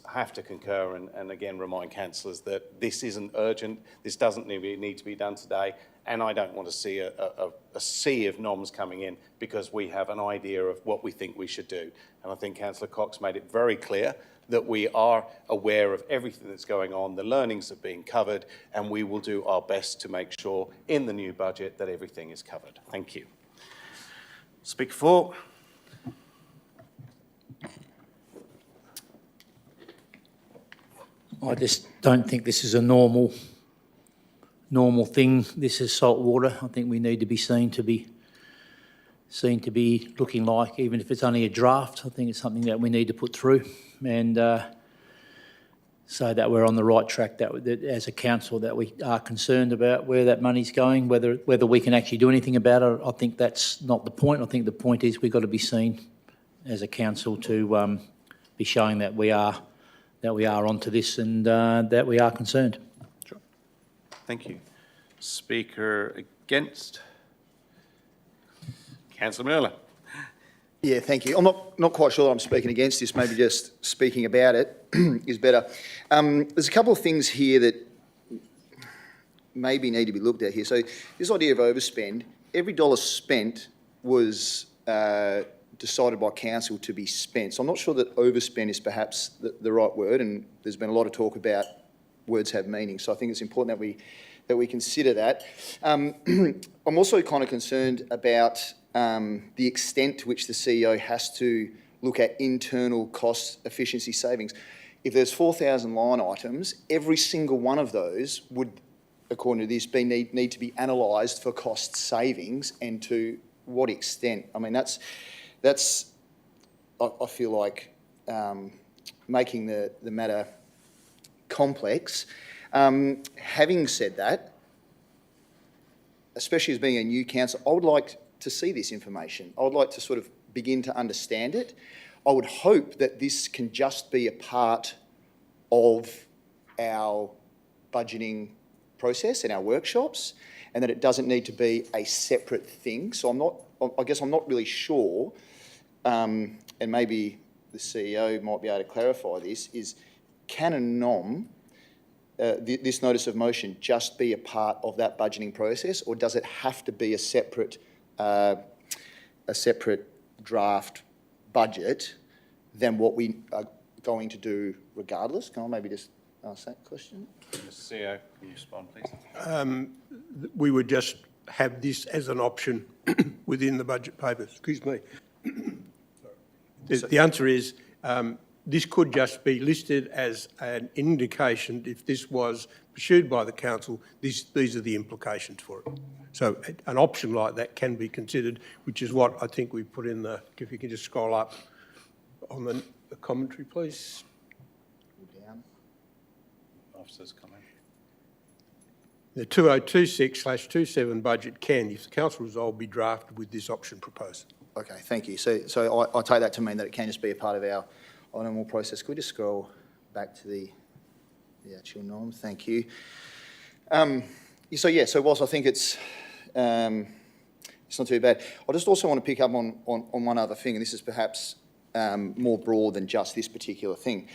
have to concur and again remind councillors that this isn't urgent, this doesn't need to be done today, and I don't want to see a sea of noms coming in because we have an idea of what we think we should do. And I think Councillor Cox made it very clear that we are aware of everything that's going on, the learnings are being covered, and we will do our best to make sure in the new budget that everything is covered. Thank you. Speaker 4. I just don't think this is a normal thing. This is salt water. I think we need to be seen to be looking like, even if it's only a draft, I think it's something that we need to put through and so that we're on the right track, that as a council that we are concerned about where that money's going, whether we can actually do anything about it. I think that's not the point. I think the point is we've got to be seen as a council to be showing that we are onto this and that we are concerned. Sure. Thank you. Speaker against? Councillor Miller. Yeah, thank you. I'm not quite sure that I'm speaking against this. Maybe just speaking about it is better. There's a couple of things here that maybe need to be looked at here. So this idea of overspend, every dollar spent was decided by council to be spent. So I'm not sure that overspend is perhaps the right word, and there's been a lot of talk about words have meaning. So I think it's important that we consider that. I'm also kind of concerned about the extent to which the CEO has to look at internal cost efficiency savings. If there's 4,000 line items, every single one of those would, according to this, need to be analysed for cost savings, and to what extent. I mean, that's I feel like making the matter complex. Having said that, especially as being a new council, I would like to see this information. I would like to sort of begin to understand it. I would hope that this can just be a part of our budgeting process and our workshops, and that it doesn't need to be a separate thing. So I guess I'm not really sure, and maybe the CEO might be able to clarify this, is can a NOM, this notice of motion, just be a part of that budgeting process, or does it have to be a separate draft budget than what we are going to do regardless? Can I maybe just ask that question? Mr. CEO, can you respond, please? We would just have this as an option within the budget papers. Excuse me. The answer is this could just be listed as an indication. If this was pursued by the council, these are the implications for it. So an option like that can be considered, which is what I think we put in the, if you can just scroll up on the commentary, please. Down. Officers comment. The 2026/27 budget can, if the council resolve, be drafted with this option proposed. Okay, thank you. So I take that to mean that it can just be a part of our normal process. Could we just scroll back to the actual norm? Thank you. So whilst I think it's not too bad, I just also want to pick up on one other thing, and this is perhaps more broad than just this particular thing.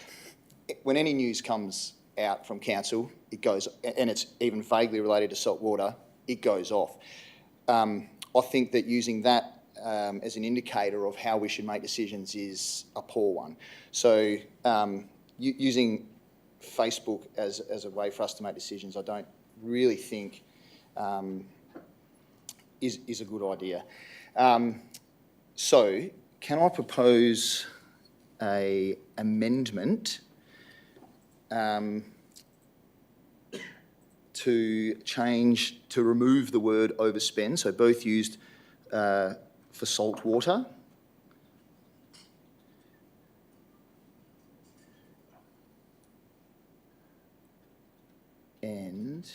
When any news comes out from council, it goes, and it's even vaguely related to salt water, it goes off. I think that using that as an indicator of how we should make decisions is a poor one. So using Facebook as a way for us to make decisions, I don't really think is a good idea. So can I propose an amendment to remove the word overspend, so both used for salt water, and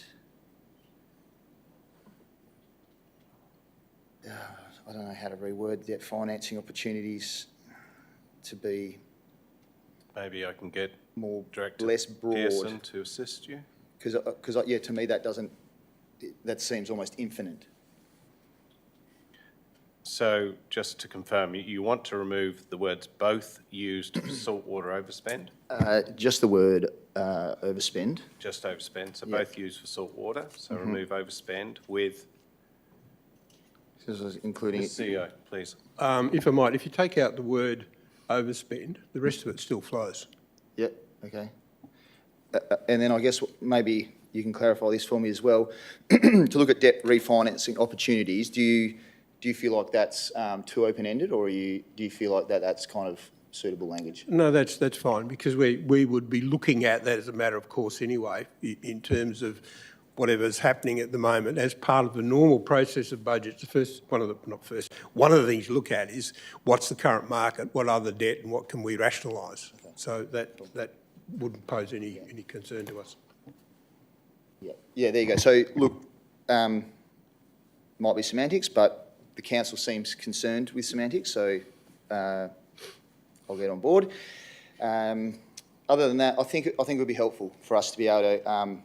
I don't know how to reword that, financing opportunities to be maybe I can get more Director less broad. Pearson to assist you. Because yeah, to me that seems almost infinite. So just to confirm, you want to remove the words both used for saltwater overspend? Just the word overspend. Just overspend, so Yep. both used for saltwater, so remove overspend with... Including... CEO, please. If I might, if you take out the word overspend, the rest of it still flows. Yep, okay. And then I guess maybe you can clarify this for me as well. To look at debt refinancing opportunities, do you feel like that's too open-ended, or do you feel like that's kind of suitable language? No, that's fine, because we would be looking at that as a matter of course anyway, in terms of whatever's happening at the moment as part of the normal process of budgets. One of the things you look at is what's the current market, what other debt, and what can we rationalise. Okay. So that wouldn't pose any concern to us. Yeah, there you go. So look, might be semantics, but the council seems concerned with semantics, so I'll get on board. Other than that, I think it would be helpful for us to be able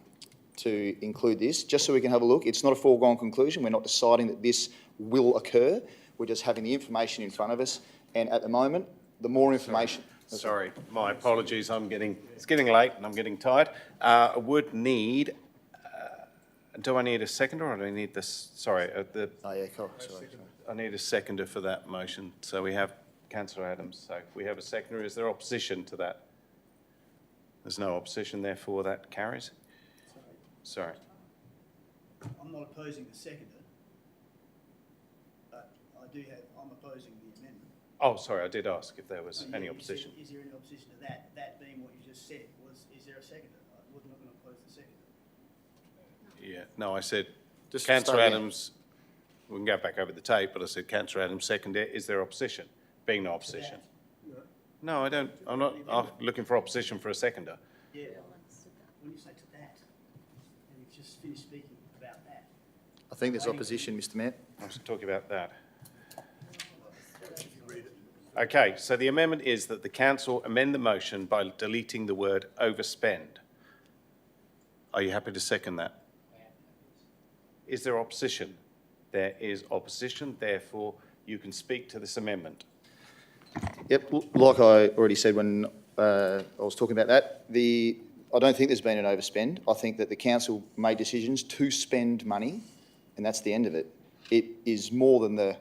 to include this, just so we can have a look. It's not a foregone conclusion. We're not deciding that this will occur. We're just having the information in front of us, and at the moment, the more information... Sorry, my apologies. It's getting late and I'm getting tired. I would need... do I need a seconder, or do I need this? Sorry, Oh yeah, cool. Sorry. I need a seconder for that motion. So we have Councillor Adams. So we have a seconder. Is there opposition to that? There's no opposition, therefore that carries. Sorry. I'm not opposing the seconder, but I'm opposing the amendment. Oh, sorry, I did ask if there was any opposition. Is there any opposition to that? That being what you just said, is there a seconder? I wasn't going to oppose the seconder. Yeah, no, I said, Just Councillor start again. Adams, we can go back over the tape, but I said, Councillor Adams, second it. Is there opposition? Being no opposition. No, I don't. I'm not looking for opposition for a seconder. Yeah. When you say to that, and you've just finished speaking about that. I think there's opposition, Mr Mayor. I was talking about that. Okay, so the amendment is that the council amend the motion by deleting the word overspend. Are you happy to second that? Is there opposition? There is opposition, therefore you can speak to this amendment. Yep, like I already said when I was talking about that, I don't think there's been an overspend. I think that the council made decisions to spend money, and that's the end of it. It is more than the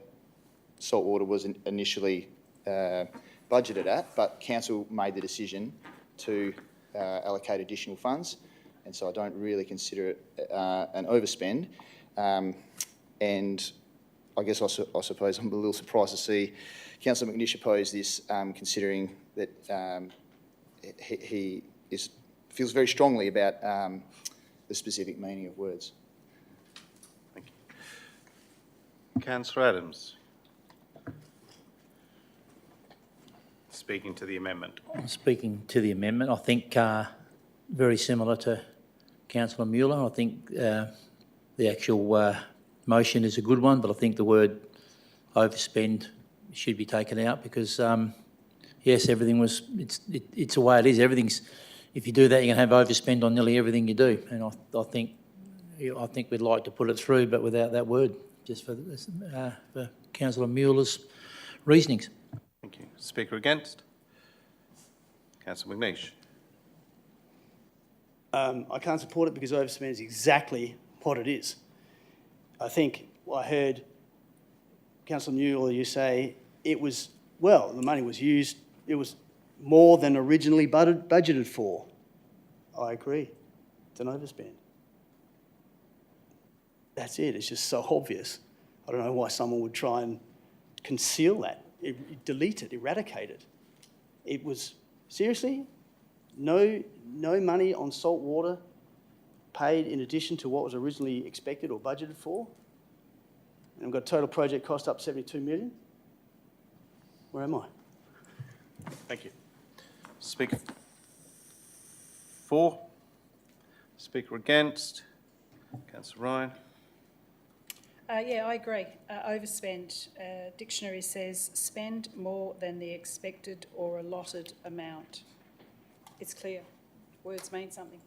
saltwater was initially budgeted at, but council made the decision to allocate additional funds, and so I don't really consider it an overspend. And I guess I suppose I'm a little surprised to see Councillor McNish oppose this, considering that he feels very strongly about the specific meaning of words. Thank you. Councillor Adams. Speaking to the amendment. Speaking to the amendment, I think very similar to Councillor Mueller. I think the actual motion is a good one, but I think the word overspend should be taken out because, yes, everything was, it's the way it is. Everything's, if you do that, you're going to have overspend on nearly everything you do. And I think we'd like to put it through, but without that word, just for Councillor Mueller's reasonings. Thank you. Speaker against? Councillor McNish. I can't support it because overspend is exactly what it is. I think I heard Councillor Mueller, you say it was, well, the money was used, it was more than originally budgeted for. I agree. It's an overspend. That's it. It's just so obvious. I don't know why someone would try and conceal that, delete it, eradicate it. It was, seriously, no money on salt water paid in addition to what was originally expected or budgeted for. And we've got total project cost up 72 million. Where am I? Thank you. Speaker for? Speaker against? Councillor Ryan. Yeah, I agree. Overspend. Dictionary says spend more than the expected or allotted amount. It's clear. Words mean something.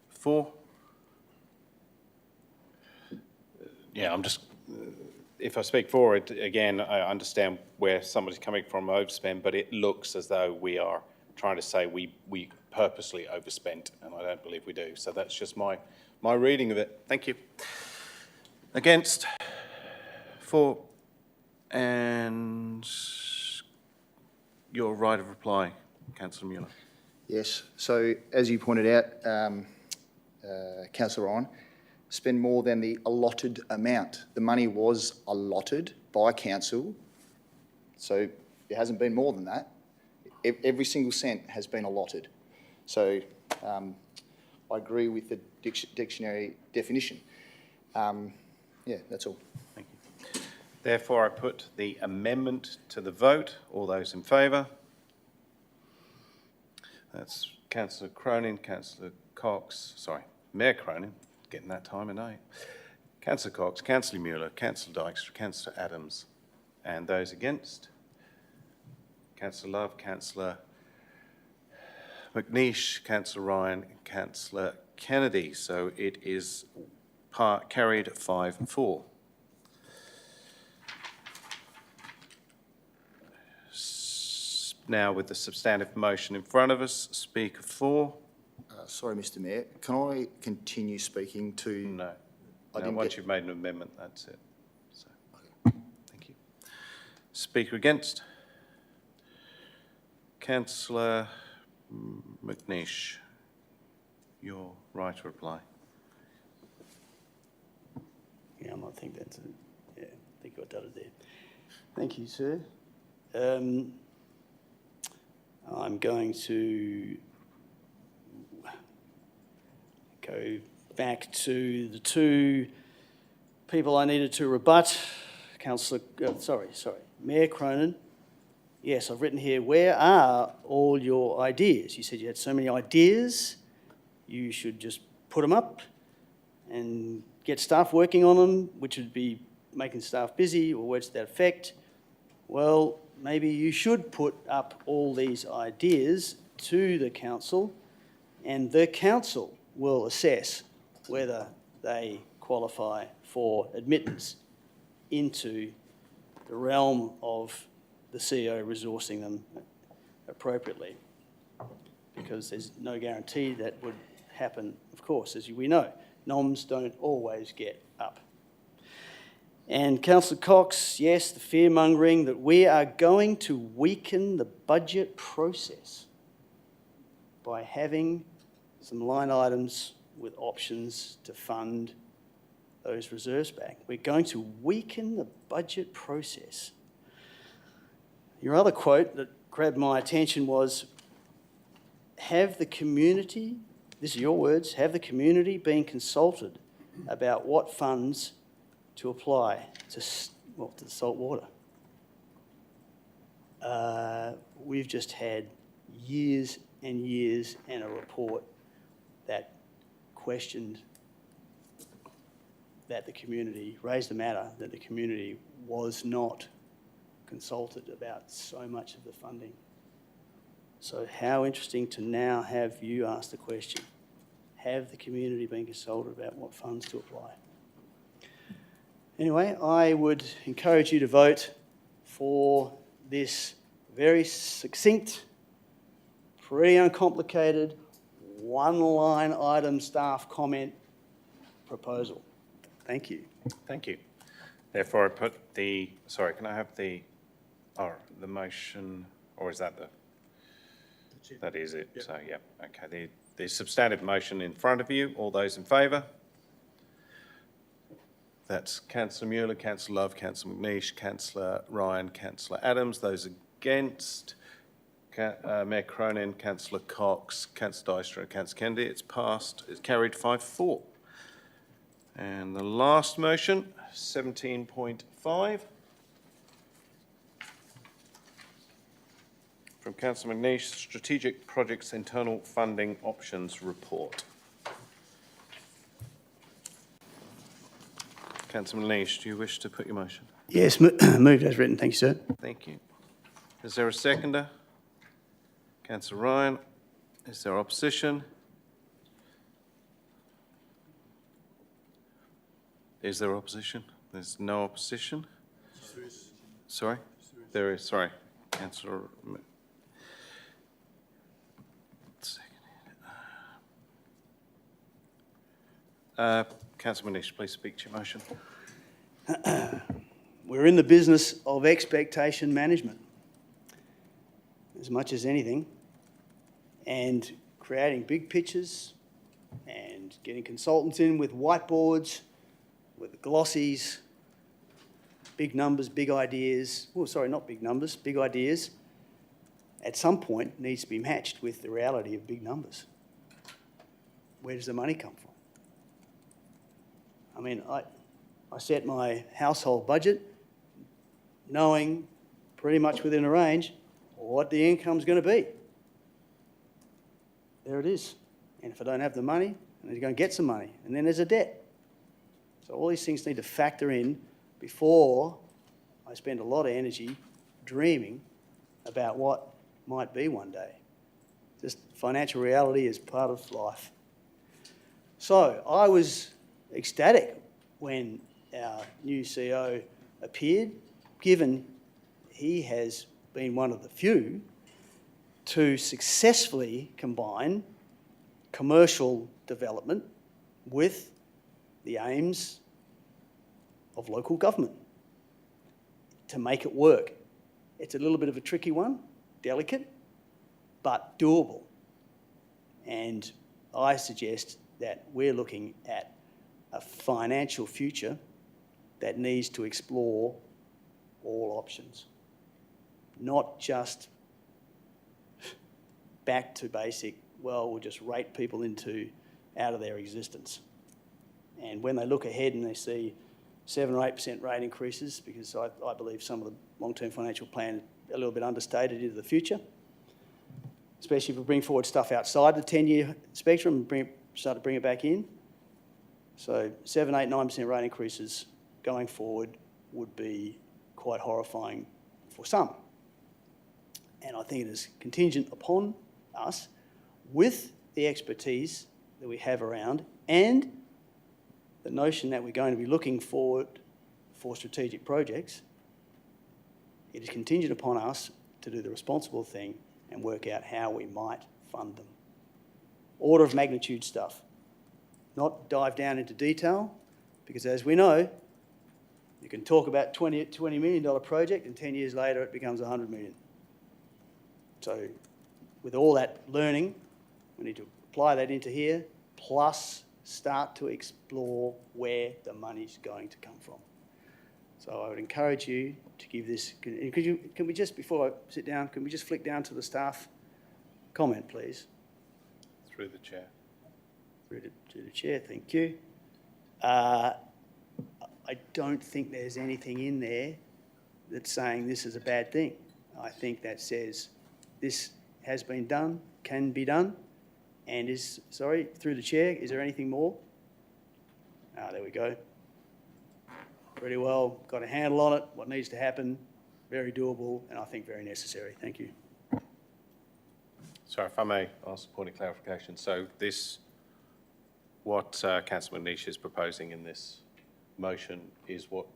For? Yeah, I'm just, if I speak for it, again, I understand where somebody's coming from overspend, but it looks as though we are trying to say we purposely overspent, and I don't believe we do. So that's just my reading of it. Thank you. Against? For? And your right of reply, Councillor Mueller. Yes, so as you pointed out, Councillor Ryan, spend more than the allotted amount. The money was allotted by council, so it hasn't been more than that. Every single cent has been allotted. So I agree with the dictionary definition. Yeah, that's all. Thank you. Therefore, I put the amendment to the vote. All those in favour? That's Councillor Cronin, Councillor Cox, sorry, Mayor Cronin, getting that time of night. Councillor Cox, Councillor Mueller, Councillor Dykstra, Councillor Adams. And those against? Councillor Love, Councillor McNish, Councillor Ryan, Councillor Kennedy. So it is carried 5-4. Now with the substantive motion in front of us, Speaker for. Sorry, Mr Mayor, can I continue speaking to... No. Once you've made an amendment, that's it. So, thank you. Speaker against? Councillor McNeish, your right to reply. Yeah, I think that's it. Yeah, I think I got it there. Thank you, sir. I'm going to go back to the two people I needed to rebut. Mayor Cronin. Yes, I've written here, where are all your ideas? You said you had so many ideas, you should just put them up and get staff working on them, which would be making staff busy, or words to that effect. Well, maybe you should put up all these ideas to the council, and the council will assess whether they qualify for admittance into the realm of the CEO resourcing them appropriately, because there's no guarantee that would happen, of course, as we know. Noms don't always get up. And Councillor Cox, yes, the fear-mongering that we are going to weaken the budget process by having some line items with options to fund those reserves back. We're going to weaken the budget process. Your other quote that grabbed my attention was, have the community, this are your words, have the community been consulted about what funds to apply to the salt water? We've just had years and years and a report that questioned that the community, raised the matter that the community was not consulted about so much of the funding. So how interesting to now have you ask the question, have the community been consulted about what funds to apply? Anyway, I would encourage you to vote for this very succinct, pretty uncomplicated, one-line item staff comment proposal. Thank you. Thank you. Therefore, I put the, sorry, can I have the motion, or is that the? That is it. Yep. So, yeah, okay. The substantive motion in front of you. All those in favour? That's Councillor Mueller, Councillor Love, Councillor McNeish, Councillor Ryan, Councillor Adams. Those against? Mayor Cronin, Councillor Cox, Councillor Dijkstra, Councillor Kennedy. It's passed. It's carried 5-4. And the last motion, 17.5. From Councillor McNeish, Strategic Projects Internal Funding Options Report. Councillor McNeish, do you wish to put your motion? Yes, moved as written. Thank you, sir. Thank you. Is there a seconder? Councillor Ryan. Is there opposition? Is there opposition? There's no opposition. Sorry? There is, sorry. Councillor. Councillor McNeish, please speak to your motion. We're in the business of expectation management, as much as anything, and creating big pictures and getting consultants in with whiteboards, with glossies, big numbers, big ideas. Oh, sorry, not big numbers, big ideas. At some point needs to be matched with the reality of big numbers. Where does the money come from? I mean, I set my household budget knowing pretty much within a range what the income's going to be. There it is. And if I don't have the money, I'm going to get some money. And then there's a debt. So all these things need to factor in before I spend a lot of energy dreaming about what might be one day. Just financial reality is part of life. So I was ecstatic when our new CEO appeared, given he has been one of the few to successfully combine commercial development with the aims of local government to make it work. It's a little bit of a tricky one, delicate, but doable. And I suggest that we're looking at a financial future that needs to explore all options, not just back to basic, well, we'll just rate people out of their existence. And when they look ahead and they see 7 or 8% rate increases, because I believe some of the long-term financial plan are a little bit understated into the future, especially if we bring forward stuff outside the 10-year spectrum and start to bring it back in. So 7, 8, 9% rate increases going forward would be quite horrifying for some. And I think it is contingent upon us, with the expertise that we have around and the notion that we're going to be looking forward for strategic projects, it is contingent upon us to do the responsible thing and work out how we might fund them. Order of magnitude stuff. Not dive down into detail, because as we know, you can talk about $20 million project and 10 years later it becomes $100 million. So with all that learning, we need to apply that into here, plus start to explore where the money's going to come from. So I would encourage you to give this, can we just, before I sit down, can we just flick down to the staff comment, please? Through the chair. Through the chair, thank you. I don't think there's anything in there that's saying this is a bad thing. I think that says this has been done, can be done, and is, sorry, through the chair, is there anything more? There we go. Pretty well, got a handle on it, what needs to happen, very doable, and I think very necessary. Thank you. Sorry, if I may ask a point of clarification. So what Councillor McNeish is proposing in this motion is what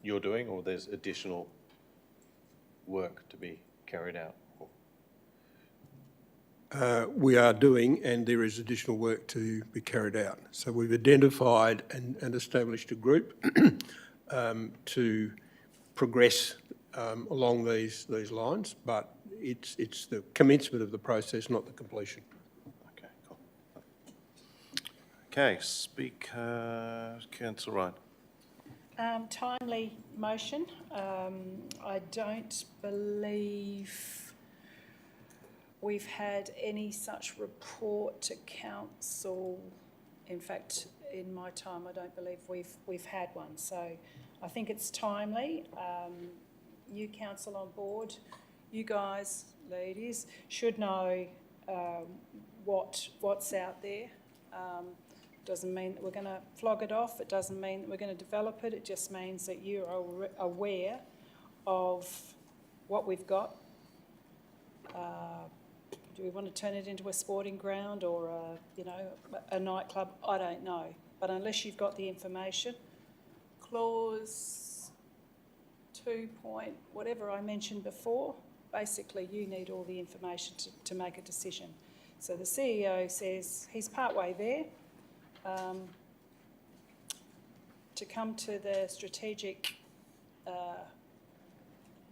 you're doing, or there's additional work to be carried out? We are doing, and there is additional work to be carried out. So we've identified and established a group to progress along these lines, but it's the commencement of the process, not the completion. Okay, cool. Okay, Speaker, Councillor Ryan. Timely motion. I don't believe we've had any such report to council. In fact, in my time, I don't believe we've had one. So I think it's timely. You council on board, you guys, ladies, should know what's out there. Doesn't mean that we're going to flog it off. It doesn't mean that we're going to develop it. It just means that you're aware of what we've got. Do we want to turn it into a sporting ground or a nightclub? I don't know. But unless you've got the information, clause 2 point whatever I mentioned before, basically you need all the information to make a decision. So the CEO says he's partway there. To come to the strategic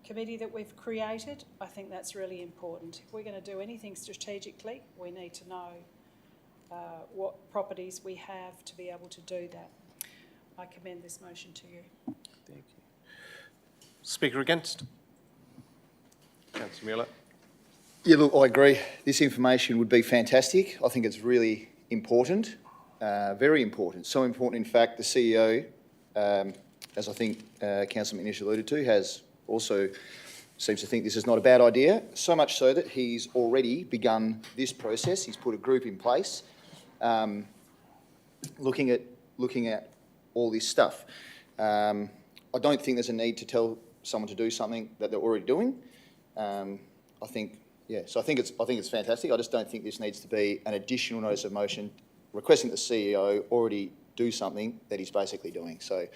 committee that we've created, I think that's really important. If we're going to do anything strategically, we need to know what properties we have to be able to do that. I commend this motion to you. Thank you. Speaker against? Councillor Mueller. Yeah, look, I agree. This information would be fantastic. I think it's really important, very important. So important, in fact, the CEO, as I think Councillor McNeish alluded to, has also seems to think this is not a bad idea, so much so that he's already begun this process. He's put a group in place looking at all this stuff. I don't think there's a need to tell someone to do something that they're already doing. I think it's fantastic. I just don't think this needs to be an additional notice of motion requesting the CEO already do something that he's basically doing. So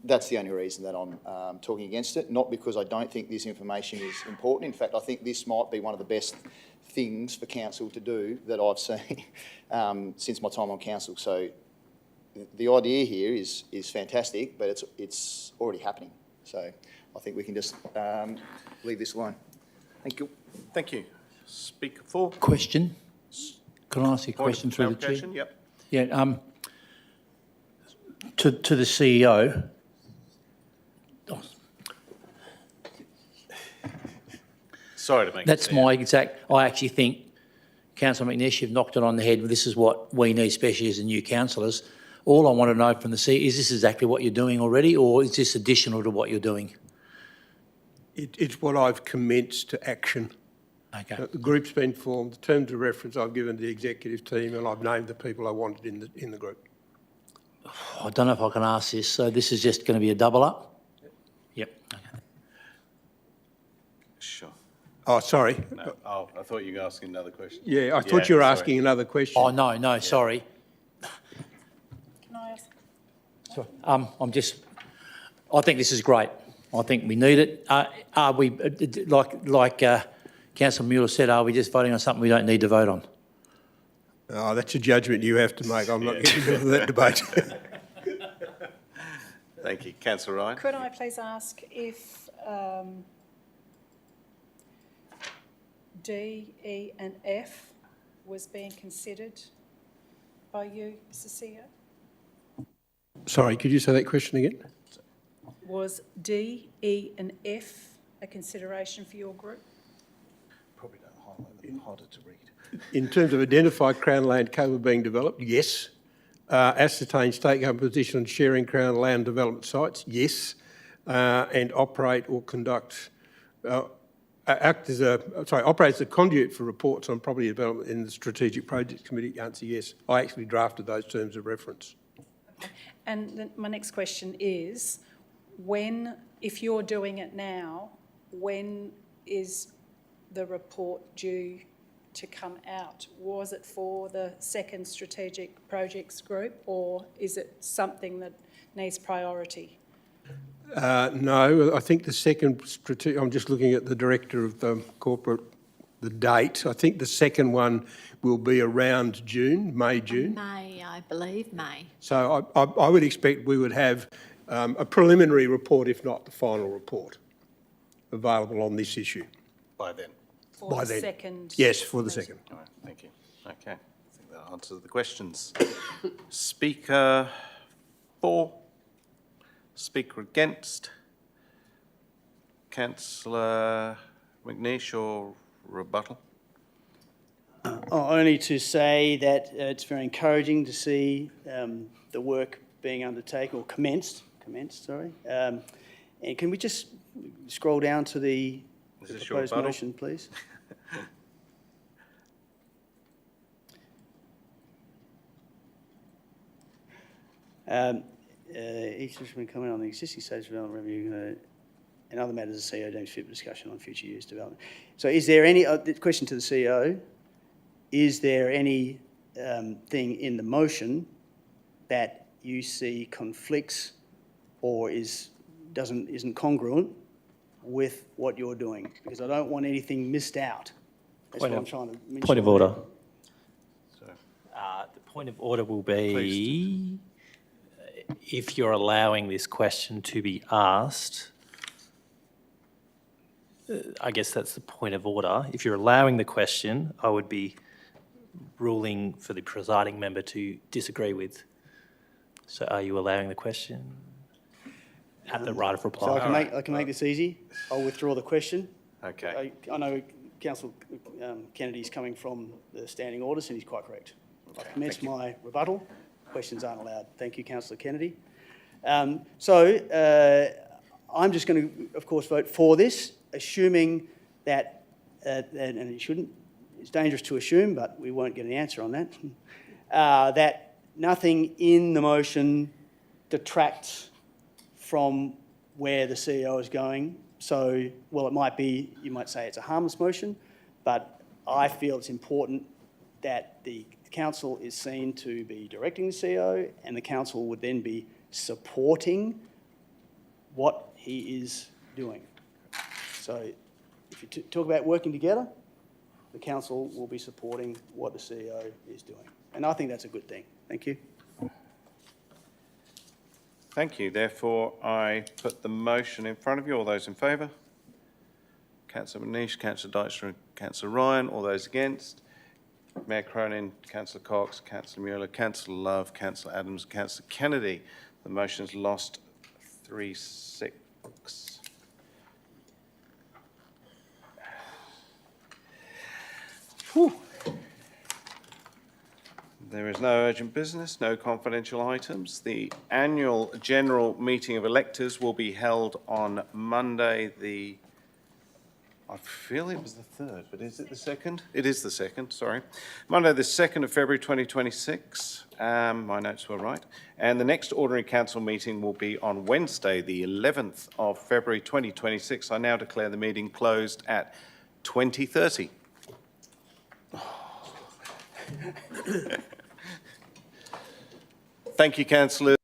that's the only reason that I'm talking against it, not because I don't think this information is important. In fact, I think this might be one of the best things for council to do that I've seen since my time on council. So the idea here is fantastic, but it's already happening. So I think we can just leave this alone. Thank you. Thank you. Speaker 4. Question. Can I ask you a question through the chair? Clarification, yep. Yeah. To the CEO. Sorry to make That's my exact. I actually think, Councillor McNeish, you've knocked it on the head. This is what we need, especially as the new councillors. All I want to know from the CEO is this exactly what you're doing already, or is this additional to what you're doing? It's what I've commenced to action. Okay. The group's been formed, the terms of reference I've given to the executive team, and I've named the people I wanted in the group. I don't know if I can ask this. So this is just going to be a double up? Yep. Okay. Sure. Oh, sorry. No. Oh, I thought you were asking another question. Yeah, I thought you were asking another question. Oh, no, sorry. Can I ask? Sorry. I think this is great. I think we need it. Are we, like Councillor Mueller said, are we just voting on something we don't need to vote on? Oh, that's a judgment you have to make. I'm not getting into that debate. Thank you. Councillor Ryan. Could I please ask if D, E and F was being considered by you, Mr CEO? Sorry, could you say that question again? Was D, E and F a consideration for your group? Probably don't highlight them, harder to read. In terms of identified Crown land cover being developed, yes. Ascertain state government position on sharing Crown land development sites, yes. And operate or conduct, operate as a conduit for reports on property development in the Strategic Projects Committee, answer yes. I actually drafted those terms of reference. And then my next question is, if you're doing it now, when is the report due to come out? Was it for the second strategic projects group, or is it something that needs priority? No, I think the second I'm just looking at the director of the corporate, the date. I think the second one will be around June, May, June. May, I believe, May. So I would expect we would have a preliminary report, if not the final report, available on this issue. By then? For the second? Yes, for the second. All right, thank you. Okay, I think that answers the questions. Speaker 4. Speaker against. Councillor McNeish or rebuttal? Only to say that it's very encouraging to see the work being undertaken, or commenced, sorry. And can we just scroll down to the proposed motion, please? Each has been coming on the existing stage of development revenue and other matters the CEO deems fit for discussion on future years' development. So is there any, question to the CEO, is there any thing in the motion that you see conflicts or isn't congruent with what you're doing? Because I don't want anything missed out. That's what I'm trying to mention. Point of order. The point of order will be, if you're allowing this question to be asked, I guess that's the point of order. If you're allowing the question, I would be ruling for the presiding member to disagree with. So are you allowing the question? At the right of reply. So I can make this easy. I'll withdraw the question. Okay. I know Councillor Kennedy's coming from the standing orders and he's quite correct. I've commenced my rebuttal. Questions aren't allowed. Thank you, Councillor Kennedy. So I'm just going to, of course, vote for this, assuming that, and it shouldn't, it's dangerous to assume, but we won't get an answer on that, that nothing in the motion detracts from where the CEO is going. So, well, it might be, you might say it's a harmless motion, but I feel it's important that the council is seen to be directing the CEO and the council would then be supporting what he is doing. So if you talk about working together, the council will be supporting what the CEO is doing. And I think that's a good thing. Thank you. Thank you. Therefore, I put the motion in front of you. All those in favour? Councillor Manish, Councillor Dykstra and Councillor Ryan. All those against? Mayor Cronin, Councillor Cox, Councillor Mueller, Councillor Love, Councillor Adams, Councillor Kennedy. The motion's lost 3-6. Whew. There is no urgent business, no confidential items. The annual general meeting of electors will be held on Monday, I feel it was the 3rd, but is it the 2nd? It is the 2nd, sorry. Monday, the 2nd of February 2026. My notes were right. And the next ordinary council meeting will be on Wednesday, the 11th of February 2026. I now declare the meeting closed at 20:30. Thank you, councillors.